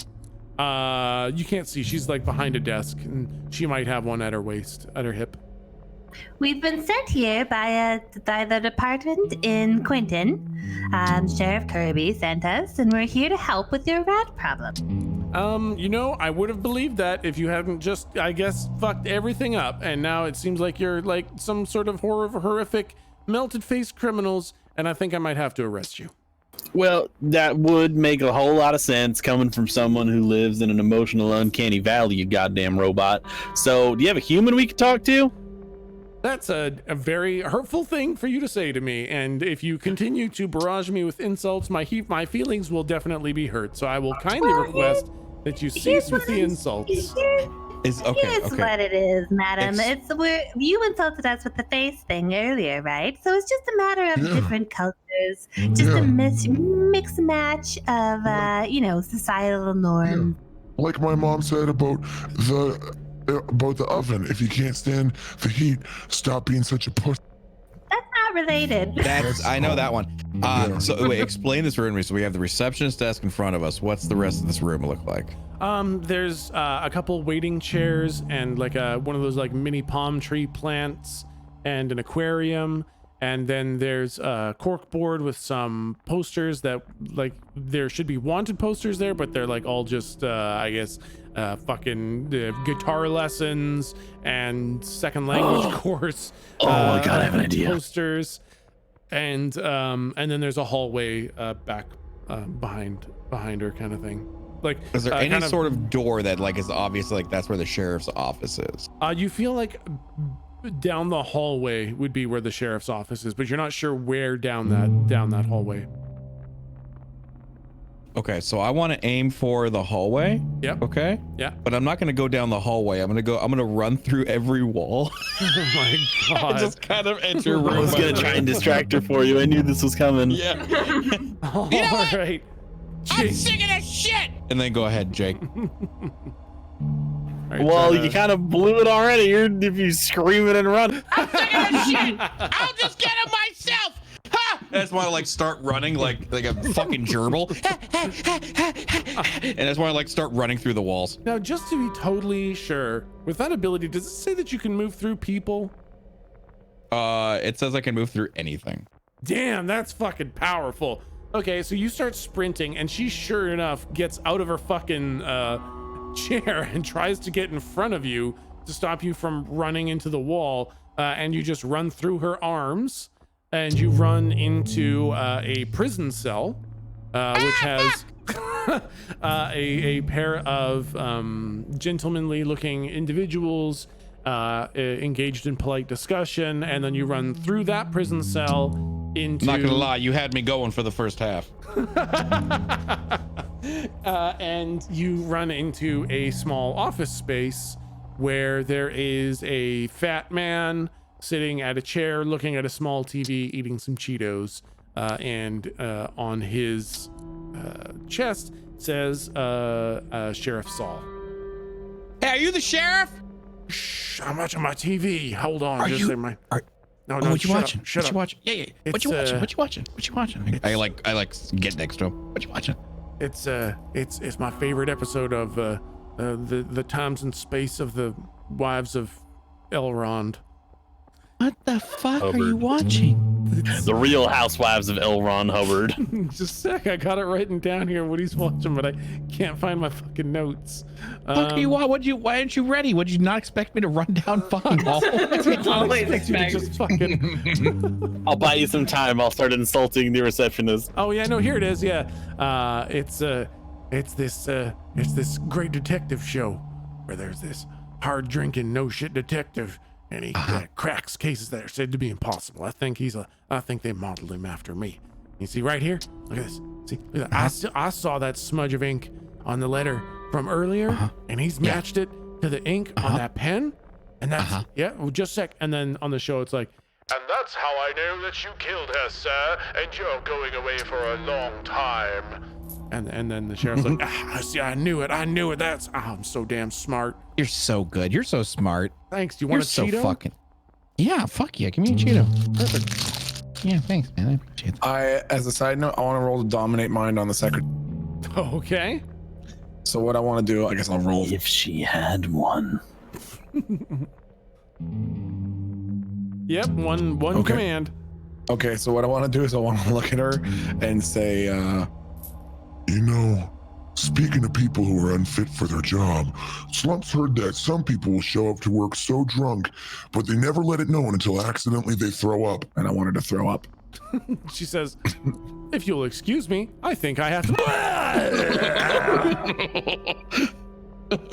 You can't see. She's like behind a desk, and she might have one at her waist, at her hip. We've been sent here by the department in Quinton. Sheriff Kirby sent us, and we're here to help with your rat problem. I would have believed that if you hadn't just, I guess, fucked everything up, and now it seems like you're like some sort of horrific, melted-faced criminals, and I think I might have to arrest you. Well, that would make a whole lot of sense coming from someone who lives in an emotional uncanny valley, you goddamn robot. So, do you have a human we could talk to? That's a very hurtful thing for you to say to me, and if you continue to barrage me with insults, my feelings will definitely be hurt. So I will kindly request that you cease with the insults. Is okay. Here's Okay. what it is, madam. You insulted us with the face thing earlier, right? So it's just a matter of different cultures, just a mix match of societal norms. Like my mom said about the oven. If you can't stand the heat, stop being such a puss. That's not related. I know that one. So wait, explain this room to me. So we have the receptionist desk in front of us. What's the rest of this room look like? There's a couple waiting chairs and like one of those like mini palm tree plants and an aquarium. And then there's a cork board with some posters that like there should be wanted posters there, but they're like all just I guess fucking guitar lessons and second language course. Oh my God, I have an idea. Posters, and then there's a hallway back behind her kind of thing. Like, Is there any kind of, sort of door that like is obvious like that's where the sheriff's office is? you feel like down the hallway would be where the sheriff's office is, but you're not sure where down that hallway. Okay, so I want to aim for the hallway. Yep. Okay. Yeah. But I'm not going to go down the hallway. I'm going to run through every wall. Oh my I god. just kind of enter room. I was gonna try and distract her for you. I knew this was coming. Yeah. All You know what? right. I'm Jake, sick of this shit. And then go ahead, Jake. all right, Well, try to- you kind of blew it already. If you scream it and run. I'm sick of this shit. I'll just get it myself. Ha! I just want to like start running like a fucking gerbil. And I just want to like start running through the walls. Now, just to be totally sure, with that ability, does it say that you can move through people? It says I can move through anything. Damn, that's fucking powerful. Okay, so you start sprinting, and she sure enough gets out of her fucking chair and tries to get in front of you to stop you from running into the wall, and you just run through her arms, and you run into a prison cell, which has a pair of gentlemanly looking individuals engaged in polite discussion, and then you run through that prison cell into... I'm not gonna lie, you had me going for the first half. And you run into a small office space where there is a fat man sitting at a chair looking at a small TV eating some Cheetos, and on his chest says Sheriff Saul. Hey, are you the sheriff? Shh, I'm watching my TV. Hold on. Are just you- say my. are- No, Oh, no. what you shut watching? Up, shut what up. you watching? Yeah. What It's, you watching? uh, What you watching? What you watching? I like get next to him. What you watching? It's my favorite episode of the times and space of the wives of Elrond. What the fuck are Hubbard. you watching? The Real Housewives of L. Ron Hubbard. Just a sec, I got it written down here what he's watching, but I can't find my fucking notes. Fuck are you want? Why aren't you ready? Would you not expect me to run down fucking all? Always You to just fucking. I'll buy you some time. I'll start insulting the receptionist. Oh yeah, no, here it is. Yeah, it's this great detective show where there's this hard drinking, no shit detective, and he cracks cases that are said to be impossible. I think they modeled him after me. You see right here? Look at this. See, look at that. I saw that smudge of ink on the letter from earlier, and he's matched it to the ink on that pen, and that's yeah. Well, just a sec, and then on the show it's like. And that's how I know that you killed her, sir, and you're going away for a long time. And then the sheriff's like, see, I knew it. That's, I'm so damn smart. You're so good. You're so smart. Thanks. Do you You're want a so Cheeto? fucking. Yeah, fuck yeah. Give me a Cheeto. Perfect. Yeah, thanks, man. I appreciate that. As a side note, I want to roll to dominate mind on the secretary. Okay. So what I want to do, I guess I'll roll. If she had one. Yep, one Okay. command. Okay, so what I want to do is I want to look at her and say, You know, speaking of people who are unfit for their job, Slump's heard that some people will show up to work so drunk, but they never let it know until accidentally they throw up. and I want her to throw up. She says, if you'll excuse me, I think I have to.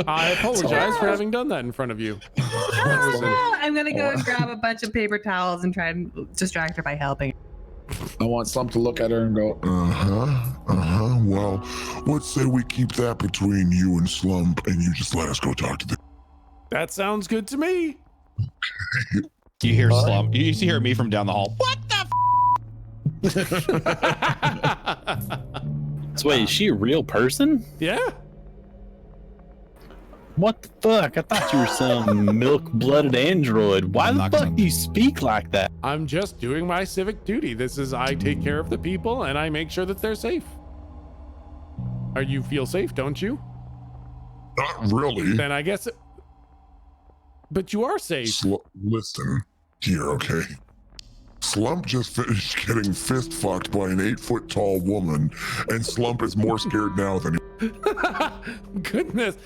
I apologize for having done that in front of you. I'm gonna go and grab a bunch of paper towels and try and distract her by helping. I want Slump to look at her and go, Well, let's say we keep that between you and Slump, and you just let us go talk to them. That sounds good to me. You hear Slump? You hear me from down the hall? What the? So wait, is she a real person? Yeah. What the fuck? I thought you were some milk-blooded android. Why the fuck do you speak like that? I'm just doing my civic duty. This is I take care of the people and I make sure that they're safe. You feel safe, don't you? Not really. Then I guess it... But you are safe. Listen here, okay? Slump just finished getting fist fucked by an 8-foot tall woman, and Slump is more scared now than he. Goodness,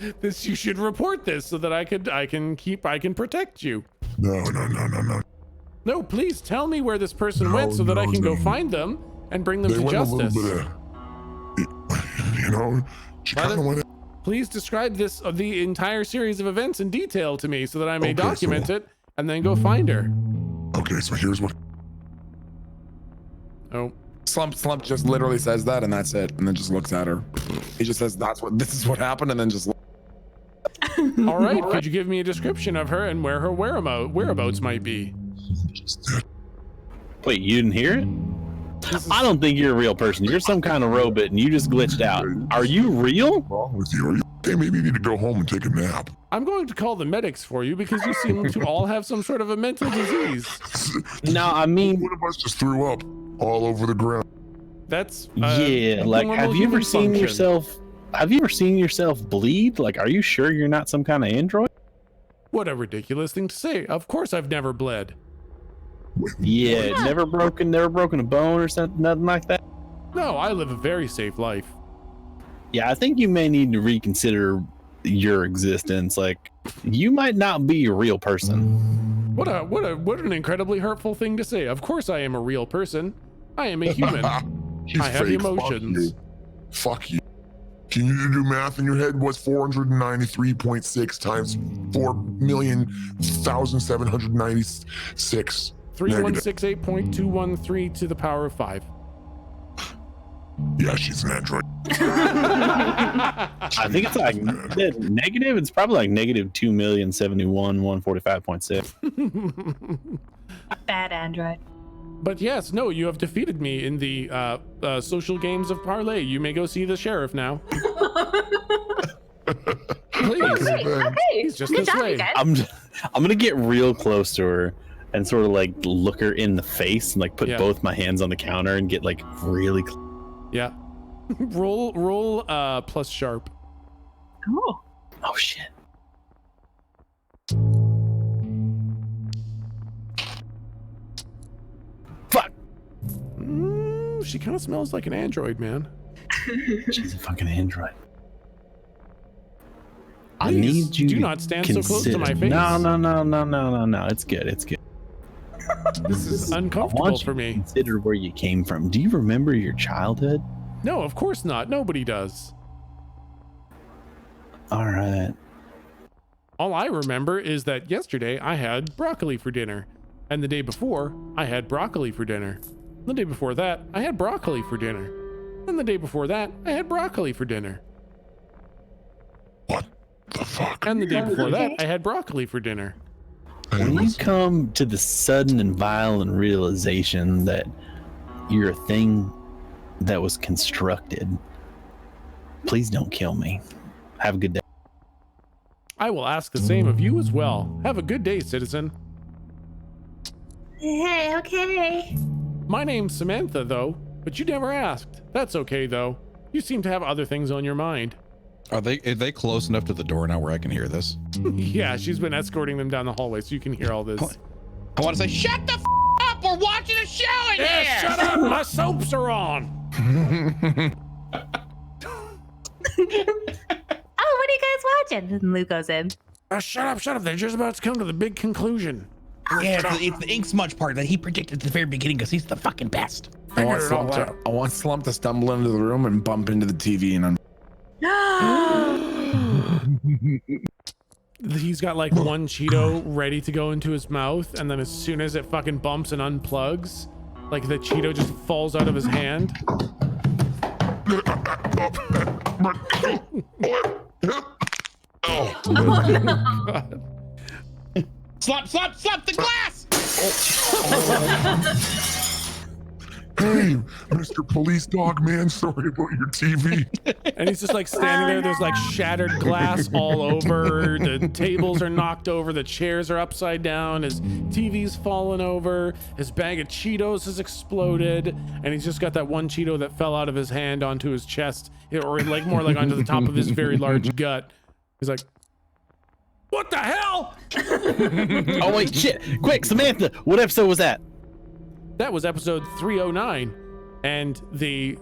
you should report this so that I can protect you. No. No, please tell me where this person went so that I can go find them and bring them They to went justice. a little bit you know, she kind of went. Please describe the entire series of events in detail to me so that I may Okay, document so- it and then go find her. Okay, so here's what. Oh, Slump just literally says that, and that's it, and then just looks at her. He just says, this is what happened, and then just. all right. Could you give me a description of her and where her whereabouts might be? Wait, you didn't hear it? I don't think you're a real person. You're some kind of robot and you just glitched out. Are you real? What's wrong with you? Are you okay? Maybe you need to go home and take a nap. I'm going to call the medics for you because you seem to all have some sort of a mental disease. No, I mean, One of us just threw up all over the ground. That's yeah, like normal have you ever human seen function. yourself bleed? Like, are you sure you're not some kind of android? What a ridiculous thing to say. Of course I've never bled. Yeah, never broken a bone or something, nothing like that. No, I live a very safe life. Yeah, I think you may need to reconsider your existence. Like, you might not be a real person. What an incredibly hurtful thing to say. Of course I am a real person. I am a human. She's I have fake. Emotions. Fuck you. Can you do math in your head? What's 493.6 times 4,796? 3168.213 to the power of 5. Yeah, she's an android. I think it's like negative. It's probably like negative 2,071,145.6. Bad android. But yes, no, you have defeated me in the social games of Parlay. You may go see the sheriff now. please. Okay. He's just Good this job, way. you guys. I'm gonna get real close to her and sort of like look her in the face and like put Yeah. both my hands on the counter and get like really close. Yeah. roll plus sharp. Oh. Oh shit. Fuck. She kind of smells like an android, man. She's a fucking android. I Please, need you do to not stand so close to my face. No. It's good. It's good. This is I uncomfortable want you for to me. consider where you came from. Do you remember your childhood? No, of course not. Nobody does. All right. All I remember is that yesterday I had broccoli for dinner, and the day before I had broccoli for dinner. The day before that I had broccoli for dinner, and the day before that I had broccoli for dinner, What the fuck? and the day before that I had broccoli for dinner. When you come to the sudden and violent realization that you're a thing that was constructed, please don't kill me. Have a good day. I will ask the same of you as well. Have a good day, citizen. Hey, okay. My name's Samantha, though, but you never asked. That's okay, though. You seem to have other things on your mind. Are they close enough to the door now where I can hear this? Yeah, she's been escorting them down the hallway, so you can hear all this. I want to say, shut the up! We're watching a show in Yeah, here. shut up! My soaps are on! Oh, what are you guys watching? And Luke goes in. Shut up! They're just about to come to the big conclusion. Yeah, it's the ink smudge part that he predicted at the very beginning because he's the fucking best. I want, Figure it all Slump out. to, I want Slump to stumble into the room and bump into the TV and He's got like one Cheeto ready to go into his mouth, and then as soon as it fucking bumps and unplugs, like the Cheeto just falls out of his hand. Oh, God. Slap the glass! hey, Mr. Police Dog Man, sorry about your TV. And he's just like standing there. There's like shattered glass all over. The tables are knocked over. The chairs are upside down. His TV's fallen over. His bag of Cheetos has exploded. And he's just got that one Cheeto that fell out of his hand onto his chest, or like more like onto the top of his very large gut. He's like, what the hell? Oh wait, shit! Quick, Samantha, what episode was that? That was episode 309, and the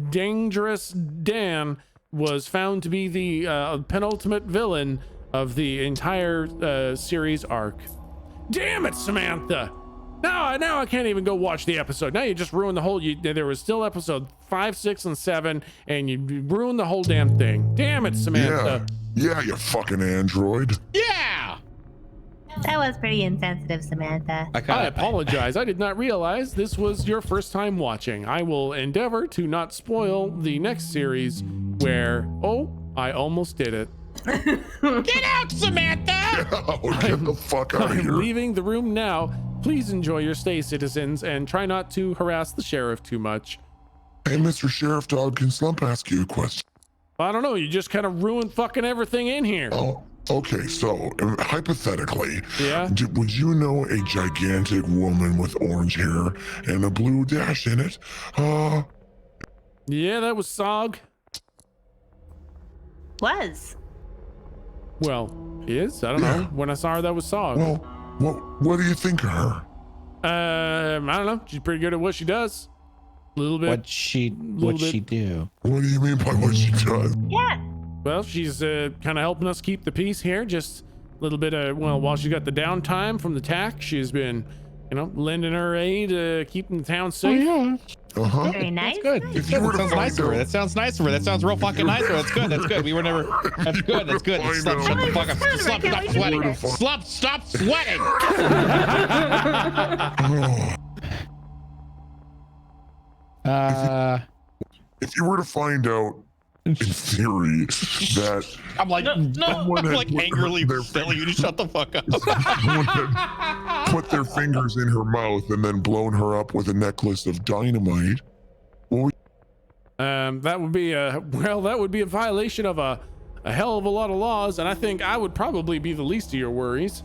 dangerous Dan was found to be the penultimate villain of the entire series arc. Damn it, Samantha! Now I can't even go watch the episode. Now you just ruined the whole. There was still episode 5, 6, and 7, and you ruined the whole damn thing. Damn it, Samantha! Yeah, you fucking android. Yeah! That was pretty insensitive, Samantha. I apologize. I did not realize this was your first time watching. I will endeavor to not spoil the next series where, oh, I almost did it. Get out, Samantha! Oh, get the fuck out of I'm here. leaving the room now. Please enjoy your stay, citizens, and try not to harass the sheriff too much. Hey, Mr. Sheriff Dog, can Slump ask you a question? I don't know. You just kind of ruined fucking everything in here. Oh, okay, so hypothetically, Yeah? would you know a gigantic woman with orange hair and a blue dash in it? Yeah, that was Sog. Was. Well, is? I don't know. When I saw her, that was Sog. Well, what do you think of her? I don't know. She's pretty good at what she does. A little bit. What'd she do? What do you mean by what she does? Yeah. Well, she's kind of helping us keep the peace here. Just a little bit of, well, while she got the downtime from the tax, she's been, lending her aid, keeping the town safe. Uh-huh. Very nice. Good. nice. If you were to That sounds find nice of her. out- That sounds nice of her. That sounds real fucking nice of her. That's good. That's good. We were never. That's good. That's good. I Slump, know. shut the fuck up. Sounds Slump, right. stop Can't sweating. wait to hear it. Slump, stop sweating. If you were to find out, in theory, that I'm like, no. Someone I'm had like put angrily their telling you to shut the fuck up. someone had put their fingers in her mouth and then blown her up with a necklace of dynamite, That would be a violation of a hell of a lot of laws, and I think I would probably be the least of your worries.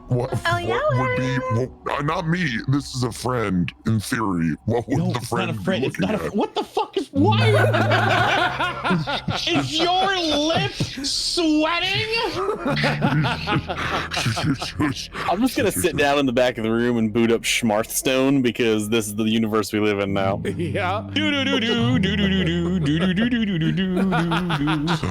What would be? Well, not me. This is a friend. In theory, what would the friend not a friend. be It's not looking a. at? What the fuck is? Why? Is your lip sweating? I'm just gonna sit down in the back of the room and boot up Schmarthstone because this is the universe we live in now. Yeah. So,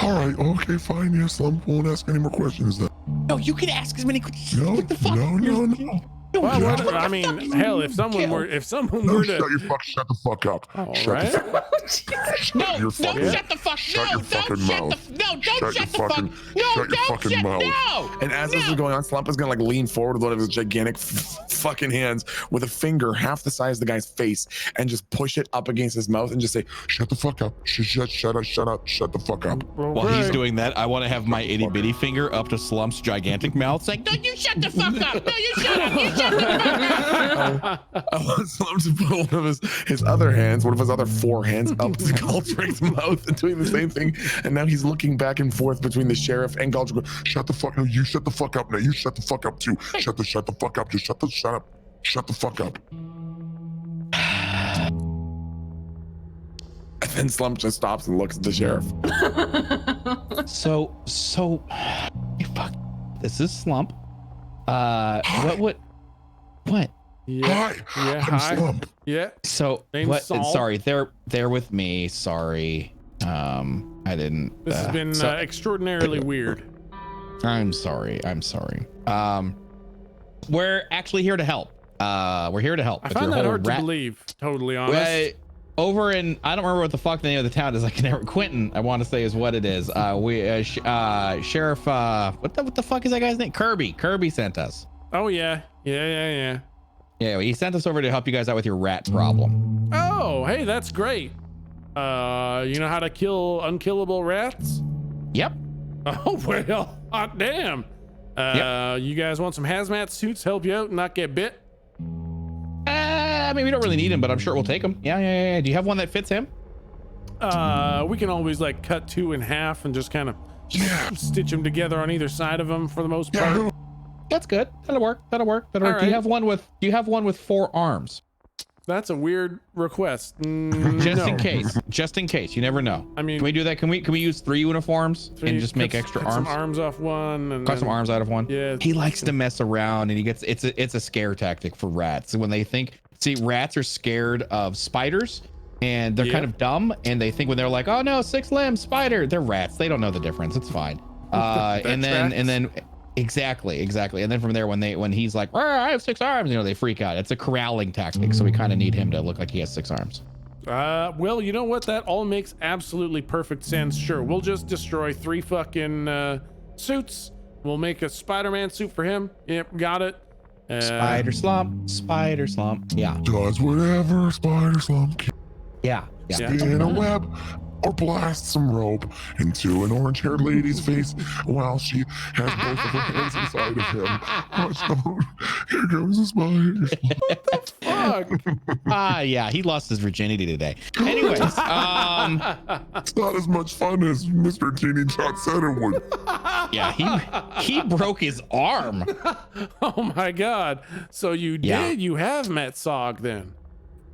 all right, okay, fine. Yeah, Slump won't ask any more questions then. No, you can ask as many questions. No, What the fuck? no. Well, Yeah. what, I mean, hell, if someone were No, to, shut the fuck up. all Shut right. the fuck No, your don't fucking- shut the fuck. shut No, your don't fucking shut mouth. the. No, don't Shut shut your the fuck. fucking- No, shut your don't fucking shut. mouth. No. And as this is going on, Slump is gonna like lean forward with one of his gigantic fucking hands with a finger half the size of the guy's face and just push it up against his mouth and just say, Shut the fuck up. Shut up. Shut the fuck up. While he's Okay. doing that, I want to have my itty bitty finger up to Slump's gigantic mouth, saying, "No, you shut the fuck up! No, you shut up! You shut the fuck up!" I want Slump to put one of his other hands, one of his other 4 hands up to Goldrick's mouth and doing the same thing. And now he's looking back and forth between the sheriff and Goldrick. Shut the fuck up. You shut the fuck up now. You shut the fuck up too. Shut the fuck up. Just shut the fuck up. And then Slump just stops and looks at the sheriff. So, you fuck. This is Slump. What? Yeah. Hi. Yeah. I'm Hi. Slump. Yeah. So, Name's what? Saul. Sorry, they're with me. Sorry. I didn't. This has been extraordinarily weird. I'm sorry. We're actually here to help. We're here to help. I with find your that whole hard to believe. Totally honest. Over in, I don't remember what the fuck the name of the town is. I can never. Quentin, I want to say is what it is. Sheriff. What the fuck is that guy's name? Kirby. Kirby sent us. Oh yeah. Yeah. Yeah, he sent us over to help you guys out with your rat problem. Oh, hey, that's great. You know how to kill unkillable rats? Yep. Oh well, hot damn. You guys want some hazmat suits help you out and not get bit? I mean, we don't really need him, but I'm sure we'll take him. Yeah. Do you have one that fits him? We can always like cut 2 in half and just kind of stitch them together on either side of them for the most part. Yeah. That's good. That'll work. All Do you right. have one with 4 arms? That's a weird request. Just in case. You never know. I mean, Can we do that? Can we use 3 uniforms and just make cut extra some arms? arms off one and Cut some then- arms out of one. Yeah. He likes to mess around, and it's a scare tactic for rats. When they think, rats are scared of spiders, and they're kind of dumb, and they think when they're like, oh no, 6 limbs spider, they're rats. They don't know the difference. It's fine. And then exactly. And then from there, when he's like, I have 6 arms, they freak out. It's a corralling tactic, so we kind of need him to look like he has 6 arms. Well, you know what? That all makes absolutely perfect sense. Sure, we'll just destroy 3 fucking suits. We'll make a Spider-Man suit for him. Yep, got it. Spider slump. Yeah. Does whatever Spider Slump can. Yeah. Spin a web or blast some rope into an orange-haired lady's face while she has both of her hands inside of him. Watch out. Here goes the spider. Fuck. Yeah, he lost his virginity today. Anyways, It's not as much fun as Mr. Teeny Tot said it would. yeah, he broke his arm. Oh my god. So you Yeah. did? You have met Sog then?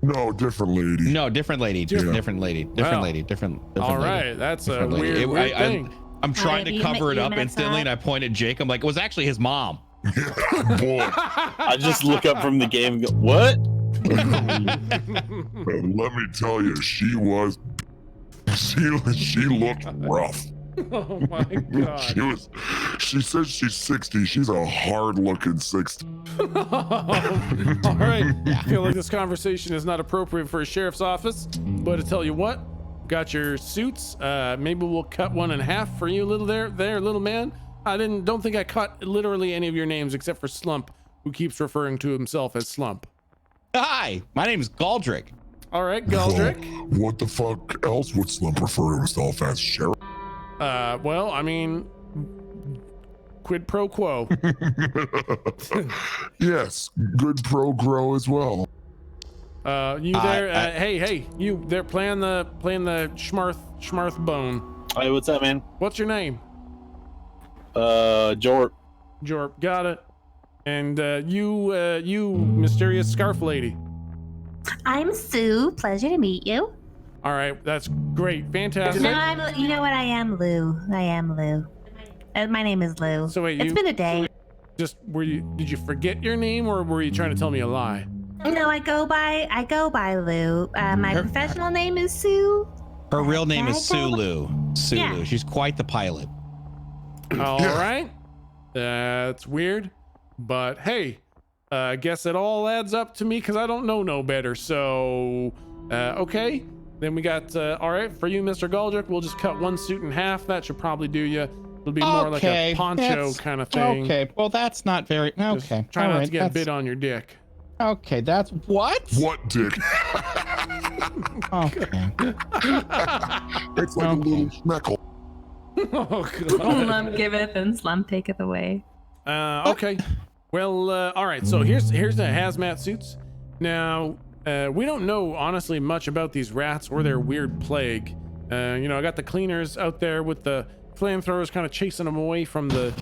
No, different lady. No, different lady. Different lady. Wow. Different All lady. right, that's a Different lady. weird thing. I'm trying to you cover met- it you up met instantly, that? and I point at Jake. I'm like, it was actually his mom. Boy, I just look up from the game and go, what? let me tell you, she looked rough. Oh my god. She says she's 60. She's a hard-looking 60. All right. I feel like this conversation is not appropriate for a sheriff's office, but I tell you what, got your suits. Maybe we'll cut 1 in half for you, little man. I don't think I cut literally any of your names except for Slump, who keeps referring to himself as Slump. Hi, my name is Galdrick. All right, Galdrick. Well, what the fuck else would Slump refer to himself as, Sheriff? Well, I mean, quid pro quo. Yes, good pro grow as well. You there? Hey, you there playing the Schmarth bone. Hey, what's up, man? What's your name? Jorp. Jorp, got it. And you mysterious scarf lady. I'm Sue. Pleasure to meet you. All right, that's great, fantastic. No, you know what? I am Lou. My name is Lou. So wait, it's been a day. Did you forget your name, or were you trying to tell me a lie? No, I go by Lou. My professional name is Sue. Her real name is Sulu. Yeah. Sulu. She's quite the pilot. All right, that's weird, but hey, I guess it all adds up to me because I don't know no better. So, okay, then we got all right for you, Mr. Goldrick. We'll just cut one suit in half. That should probably do you. It'll be more like a poncho kind of thing. Okay, well that's not very. Just Okay, try not to get bit on your dick. Okay, that's what? What, Dick? Okay. It's like a little schmeckle. Oh god. Slum giveth and slum taketh away. Okay. Well, all right. So here's the hazmat suits. Now, we don't know honestly much about these rats or their weird plague. I got the cleaners out there with the flamethrowers, kind of chasing them away from the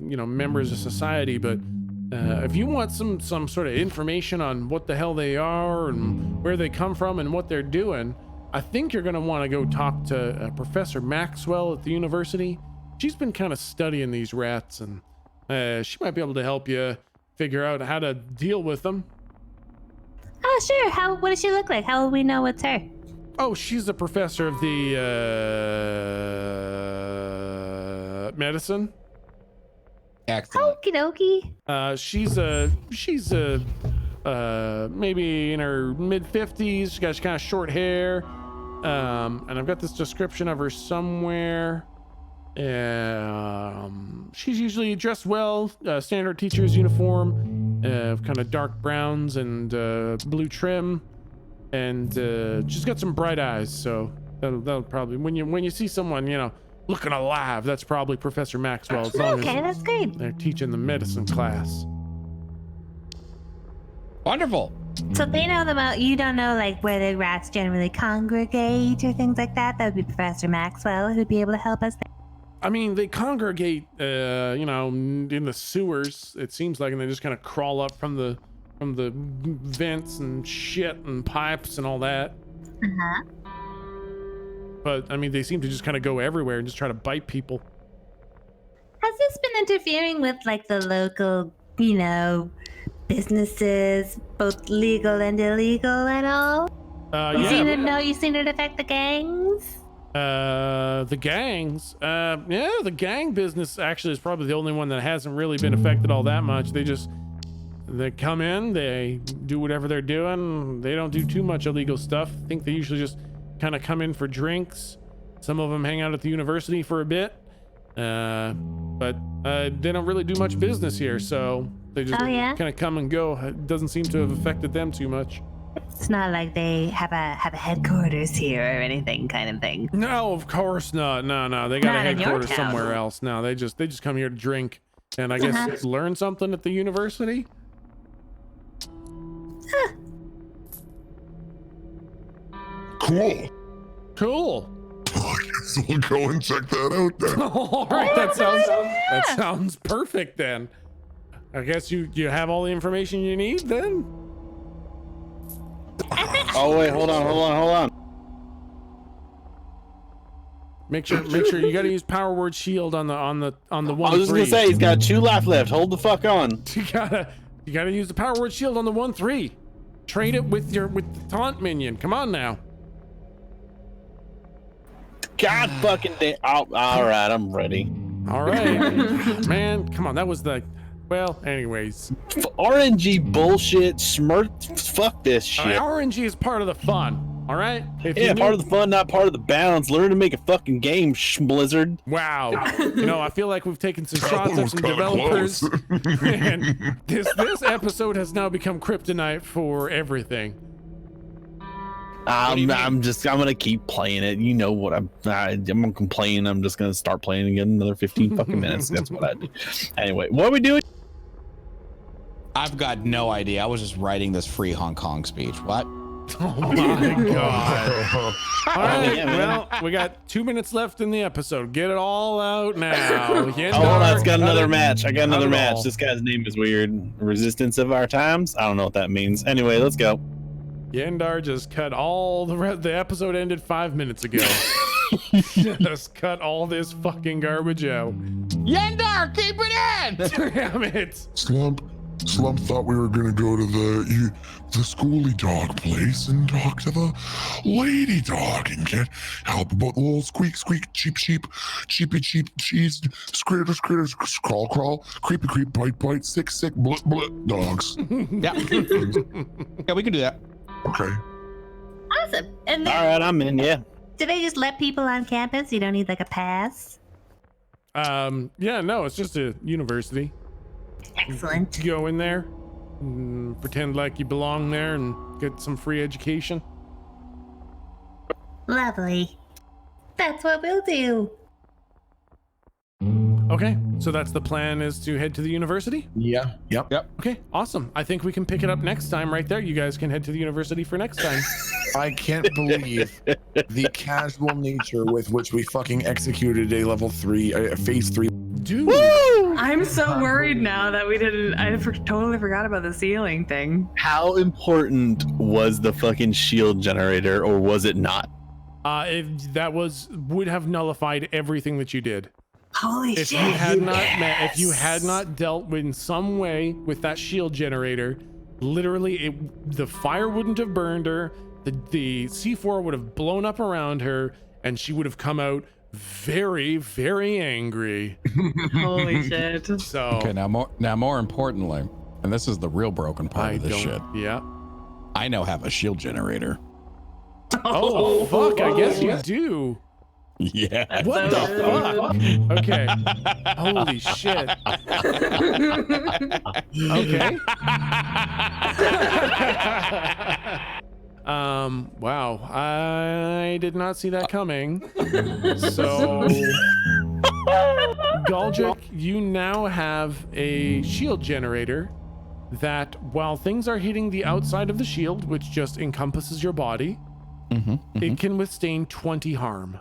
members of society. But if you want some sort of information on what the hell they are and where they come from and what they're doing, I think you're gonna want to go talk to Professor Maxwell at the university. She's been kind of studying these rats, and she might be able to help you figure out how to deal with them. Oh, sure. What does she look like? How will we know it's her? Oh, she's a professor of the medicine. Excellent. Okie dokie. She's maybe in her mid-50s. She's got kind of short hair. And I've got this description of her somewhere. She's usually dressed well, standard teacher's uniform, kind of dark browns and blue trim, and she's got some bright eyes. So that'll probably, when you see someone looking alive, that's probably Professor Maxwell. As long Okay, as that's great. they're teaching the medicine class. Wonderful. So they know you don't know like where the rats generally congregate or things like that. That would be Professor Maxwell who'd be able to help us there. I mean, they congregate, in the sewers. It seems like, and they just kind of crawl up from the vents and shit and pipes and all that. Uh-huh. But I mean, they seem to just kind of go everywhere and just try to bite people. Has this been interfering with like the local, businesses, both legal and illegal at all? You seen it affect the gangs? The gangs. The gang business actually is probably the only one that hasn't really been affected all that much. They come in, they do whatever they're doing. They don't do too much illegal stuff. I think they usually just kind of come in for drinks. Some of them hang out at the university for a bit. But they don't really do much business here, so they just kind of come and go. It doesn't seem to have affected them too much. It's not like they have a headquarters here or anything kind of thing. No, of course not. No. They got Not a in your headquarters town. somewhere else. No, they just come here to drink and I guess learn something at the university. Cool. I guess we'll go and check that out then. All right, that sounds perfect then. I guess you have all the information you need then. Oh wait, hold on. Make sure you got to use power word shield on the one. I was just gonna say he's got 2 life left. Hold the fuck on. You gotta use the power word shield on the 1-3. Trade it with the taunt minion. Come on now. God fucking damn. All right, I'm ready. All right, man. Come on, that was anyways. RNG bullshit. Fuck this shit. RNG is part of the fun. All right. Part of the fun, not part of the balance. Learn to make a fucking game, Blizzard. Wow. I feel like we've taken some shots at some developers, and this episode has now become kryptonite for everything. I'm gonna keep playing it. You know what I'm gonna complain. I'm just gonna start playing again another 15 fucking minutes. That's what I do. Anyway, what are we doing? I've got no idea. I was just writing this free Hong Kong speech. What? Oh my god. All right, Yeah, man. well, we got 2 minutes left in the episode. Get it all out now. Oh, hold on, it's got another match. I got another match. all. This guy's name is weird. Resistance of our times? I don't know what that means. Anyway, let's go. Yendar just cut all the episode ended 5 minutes ago. Just cut all this fucking garbage out. Yendar, keep it in! Damn it. Slump thought we were gonna go to the schooly dog place and talk to the lady dog and get help about the little squeak cheep cheepy cheep cheese critters crawl creepy creep bite sick blit dogs. Yeah. Yeah, we can do that. Okay. Awesome. And All then, right, I'm in. Yeah. do they just let people on campus? You don't need like a pass? Yeah, no, it's just a university. Excellent. You go in there, pretend like you belong there and get some free education. Lovely. That's what we'll do. Okay, so that's the plan, is to head to the university? Yeah. Yep. Okay, awesome. I think we can pick it up next time right there. You guys can head to the university for next time. I can't believe the casual nature with which we fucking executed a level 3, phase 3. Dude. I'm so worried now that we didn't. Totally forgot about the ceiling thing. How important was the fucking shield generator, or was it not? That would have nullified everything that you did. Holy If shit. you had not dealt in some way with that shield generator, literally the fire wouldn't have burned her, the C4 would have blown up around her, and she would have come out very, very angry. Holy shit. So Okay, now more importantly, and this is the real broken part of this shit. Yeah. I now have a shield generator. Oh fuck! I guess you do. Yeah. What the fuck? Okay. Holy shit. Okay. Wow. I did not see that coming. So, Galjic, you now have a shield generator that, while things are hitting the outside of the shield, which just encompasses your body, it can withstand 20 harm.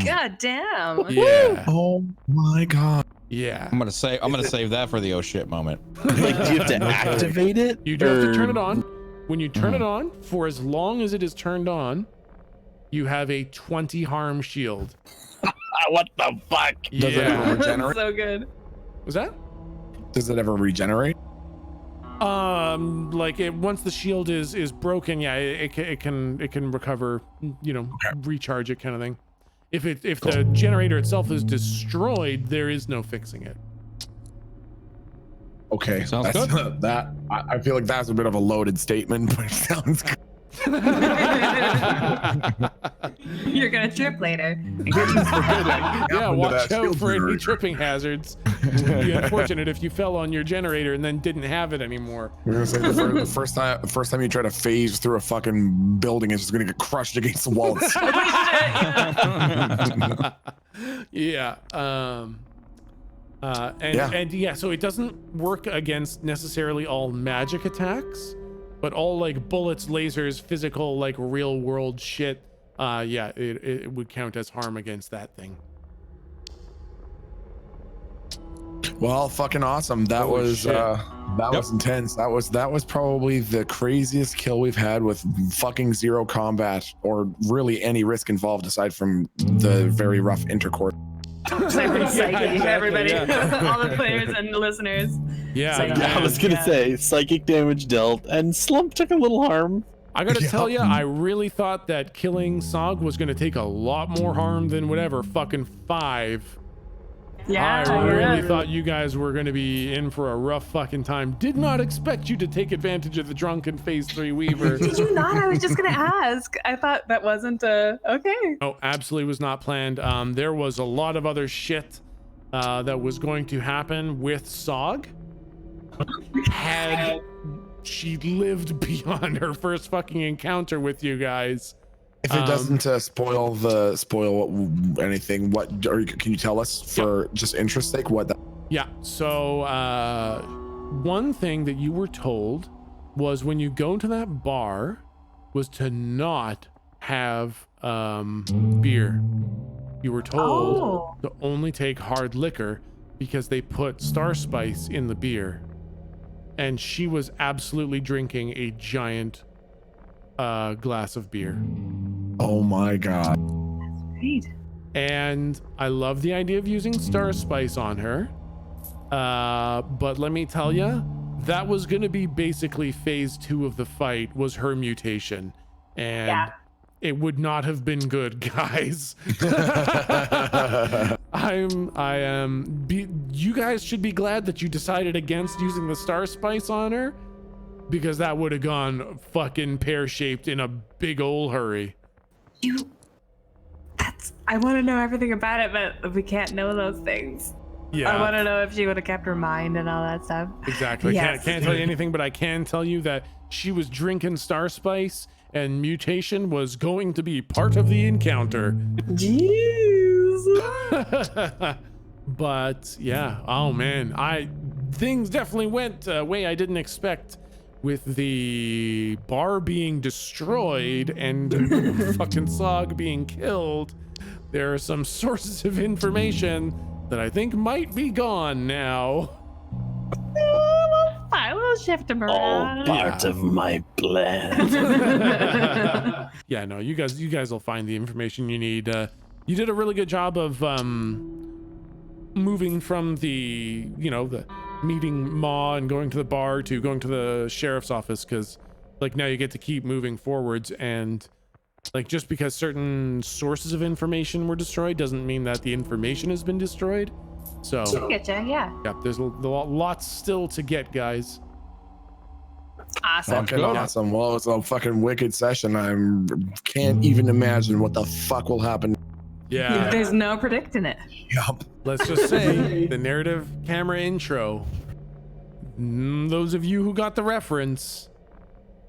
God damn. Yeah. Oh my god. Yeah. I'm gonna save that for the oh shit moment. Like, do you have to activate it? You do have to turn or- it on. When you turn it on, for as long as it is turned on, you have a 20 harm shield. What the fuck? Does it ever Yeah. regenerate? So good. Was that? Does it ever regenerate? Like once the shield is broken, yeah, it can recover, recharge it, kind of thing. If the generator itself is destroyed, there is no fixing it. Okay. Sounds that's, good. I feel like that's a bit of a loaded statement, but it sounds good. You're gonna trip later. Yeah, watch that out shield for any generator. tripping hazards. It'd be unfortunate if you fell on your generator and then didn't have it anymore. We're gonna say the first time you try to phase through a fucking building, it's just gonna get crushed against the walls. Yeah. And yeah, so it doesn't work against necessarily all magic attacks, but all like bullets, lasers, physical, like real world shit. Yeah, it would count as harm against that thing. Well, fucking awesome. That Holy was shit. was intense. That was probably the craziest kill we've had with fucking zero combat or really any risk involved aside from the very rough intercourse. Psychic, everybody, yeah. all the players and the listeners. Yeah, Psychic man. I was gonna Yeah. say psychic damage dealt, and Slump took a little harm. I gotta tell you, I really thought that killing Sog was gonna take a lot more harm than whatever fucking 5. Yeah, I really yeah. thought you guys were going to be in for a rough fucking time. Did not expect you to take advantage of the drunken phase 3 Weaver. Did you not? I was just gonna ask. I thought that wasn't okay. No, absolutely was not planned. There was a lot of other shit that was going to happen with Sog. Had she lived beyond her first fucking encounter with you guys. If it doesn't spoil anything, what or can you tell us for just interest sake what that? Yeah, so one thing that you were told was when you go to that bar was to not have beer. You were told to only take hard liquor because they put star spice in the beer. And she was absolutely drinking a giant glass of beer. Oh my god. Right. And I love the idea of using star spice on her. But let me tell you, that was going to be basically phase 2 of the fight, was her mutation. And it would not have been good, guys. You guys should be glad that you decided against using the star spice on her, because that would have gone fucking pear-shaped in a big ol' hurry. I want to know everything about it, but we can't know those things. Yeah. I want to know if she would have kept her mind and all that stuff. Exactly. Yes. Can't tell you anything, but I can tell you that she was drinking star spice, and mutation was going to be part of the encounter. Jeez. But yeah, oh man, things definitely went a way I didn't expect, with the bar being destroyed and fucking Sog being killed. There are some sources of information that I think might be gone now. I will shift him All around. part of my plan. Yeah, no, you guys will find the information you need. You did a really good job of moving from the meeting Ma and going to the bar to going to the sheriff's office, because like now you get to keep moving forwards, and like just because certain sources of information were destroyed doesn't mean that the information has been destroyed. So I getcha, yeah. there's lots still to get, guys. Awesome. Fucking awesome. Well, it's a fucking wicked session. I can't even imagine what the fuck will happen. Yeah. There's no predicting it. Yup. Let's just say the narrative camera intro. Those of you who got the reference,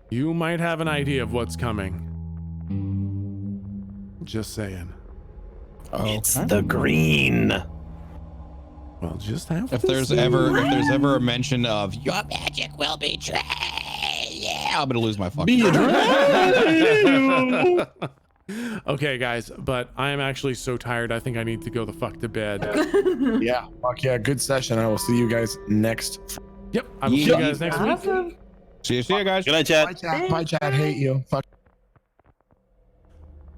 you might have an idea of what's coming. Just saying. It's the green. Well, just have If to there's see. ever a mention of your magic will betray, I'm gonna lose my fucking mind. Okay, guys, but I am actually so tired. I think I need to go the fuck to bed. Yeah. Fuck yeah. Good session. I will see you guys next. Yep, I will see you guys next week. Awesome. See you guys. Good night, chat. Bye, chat. Bye, chat. Hate you. Fuck.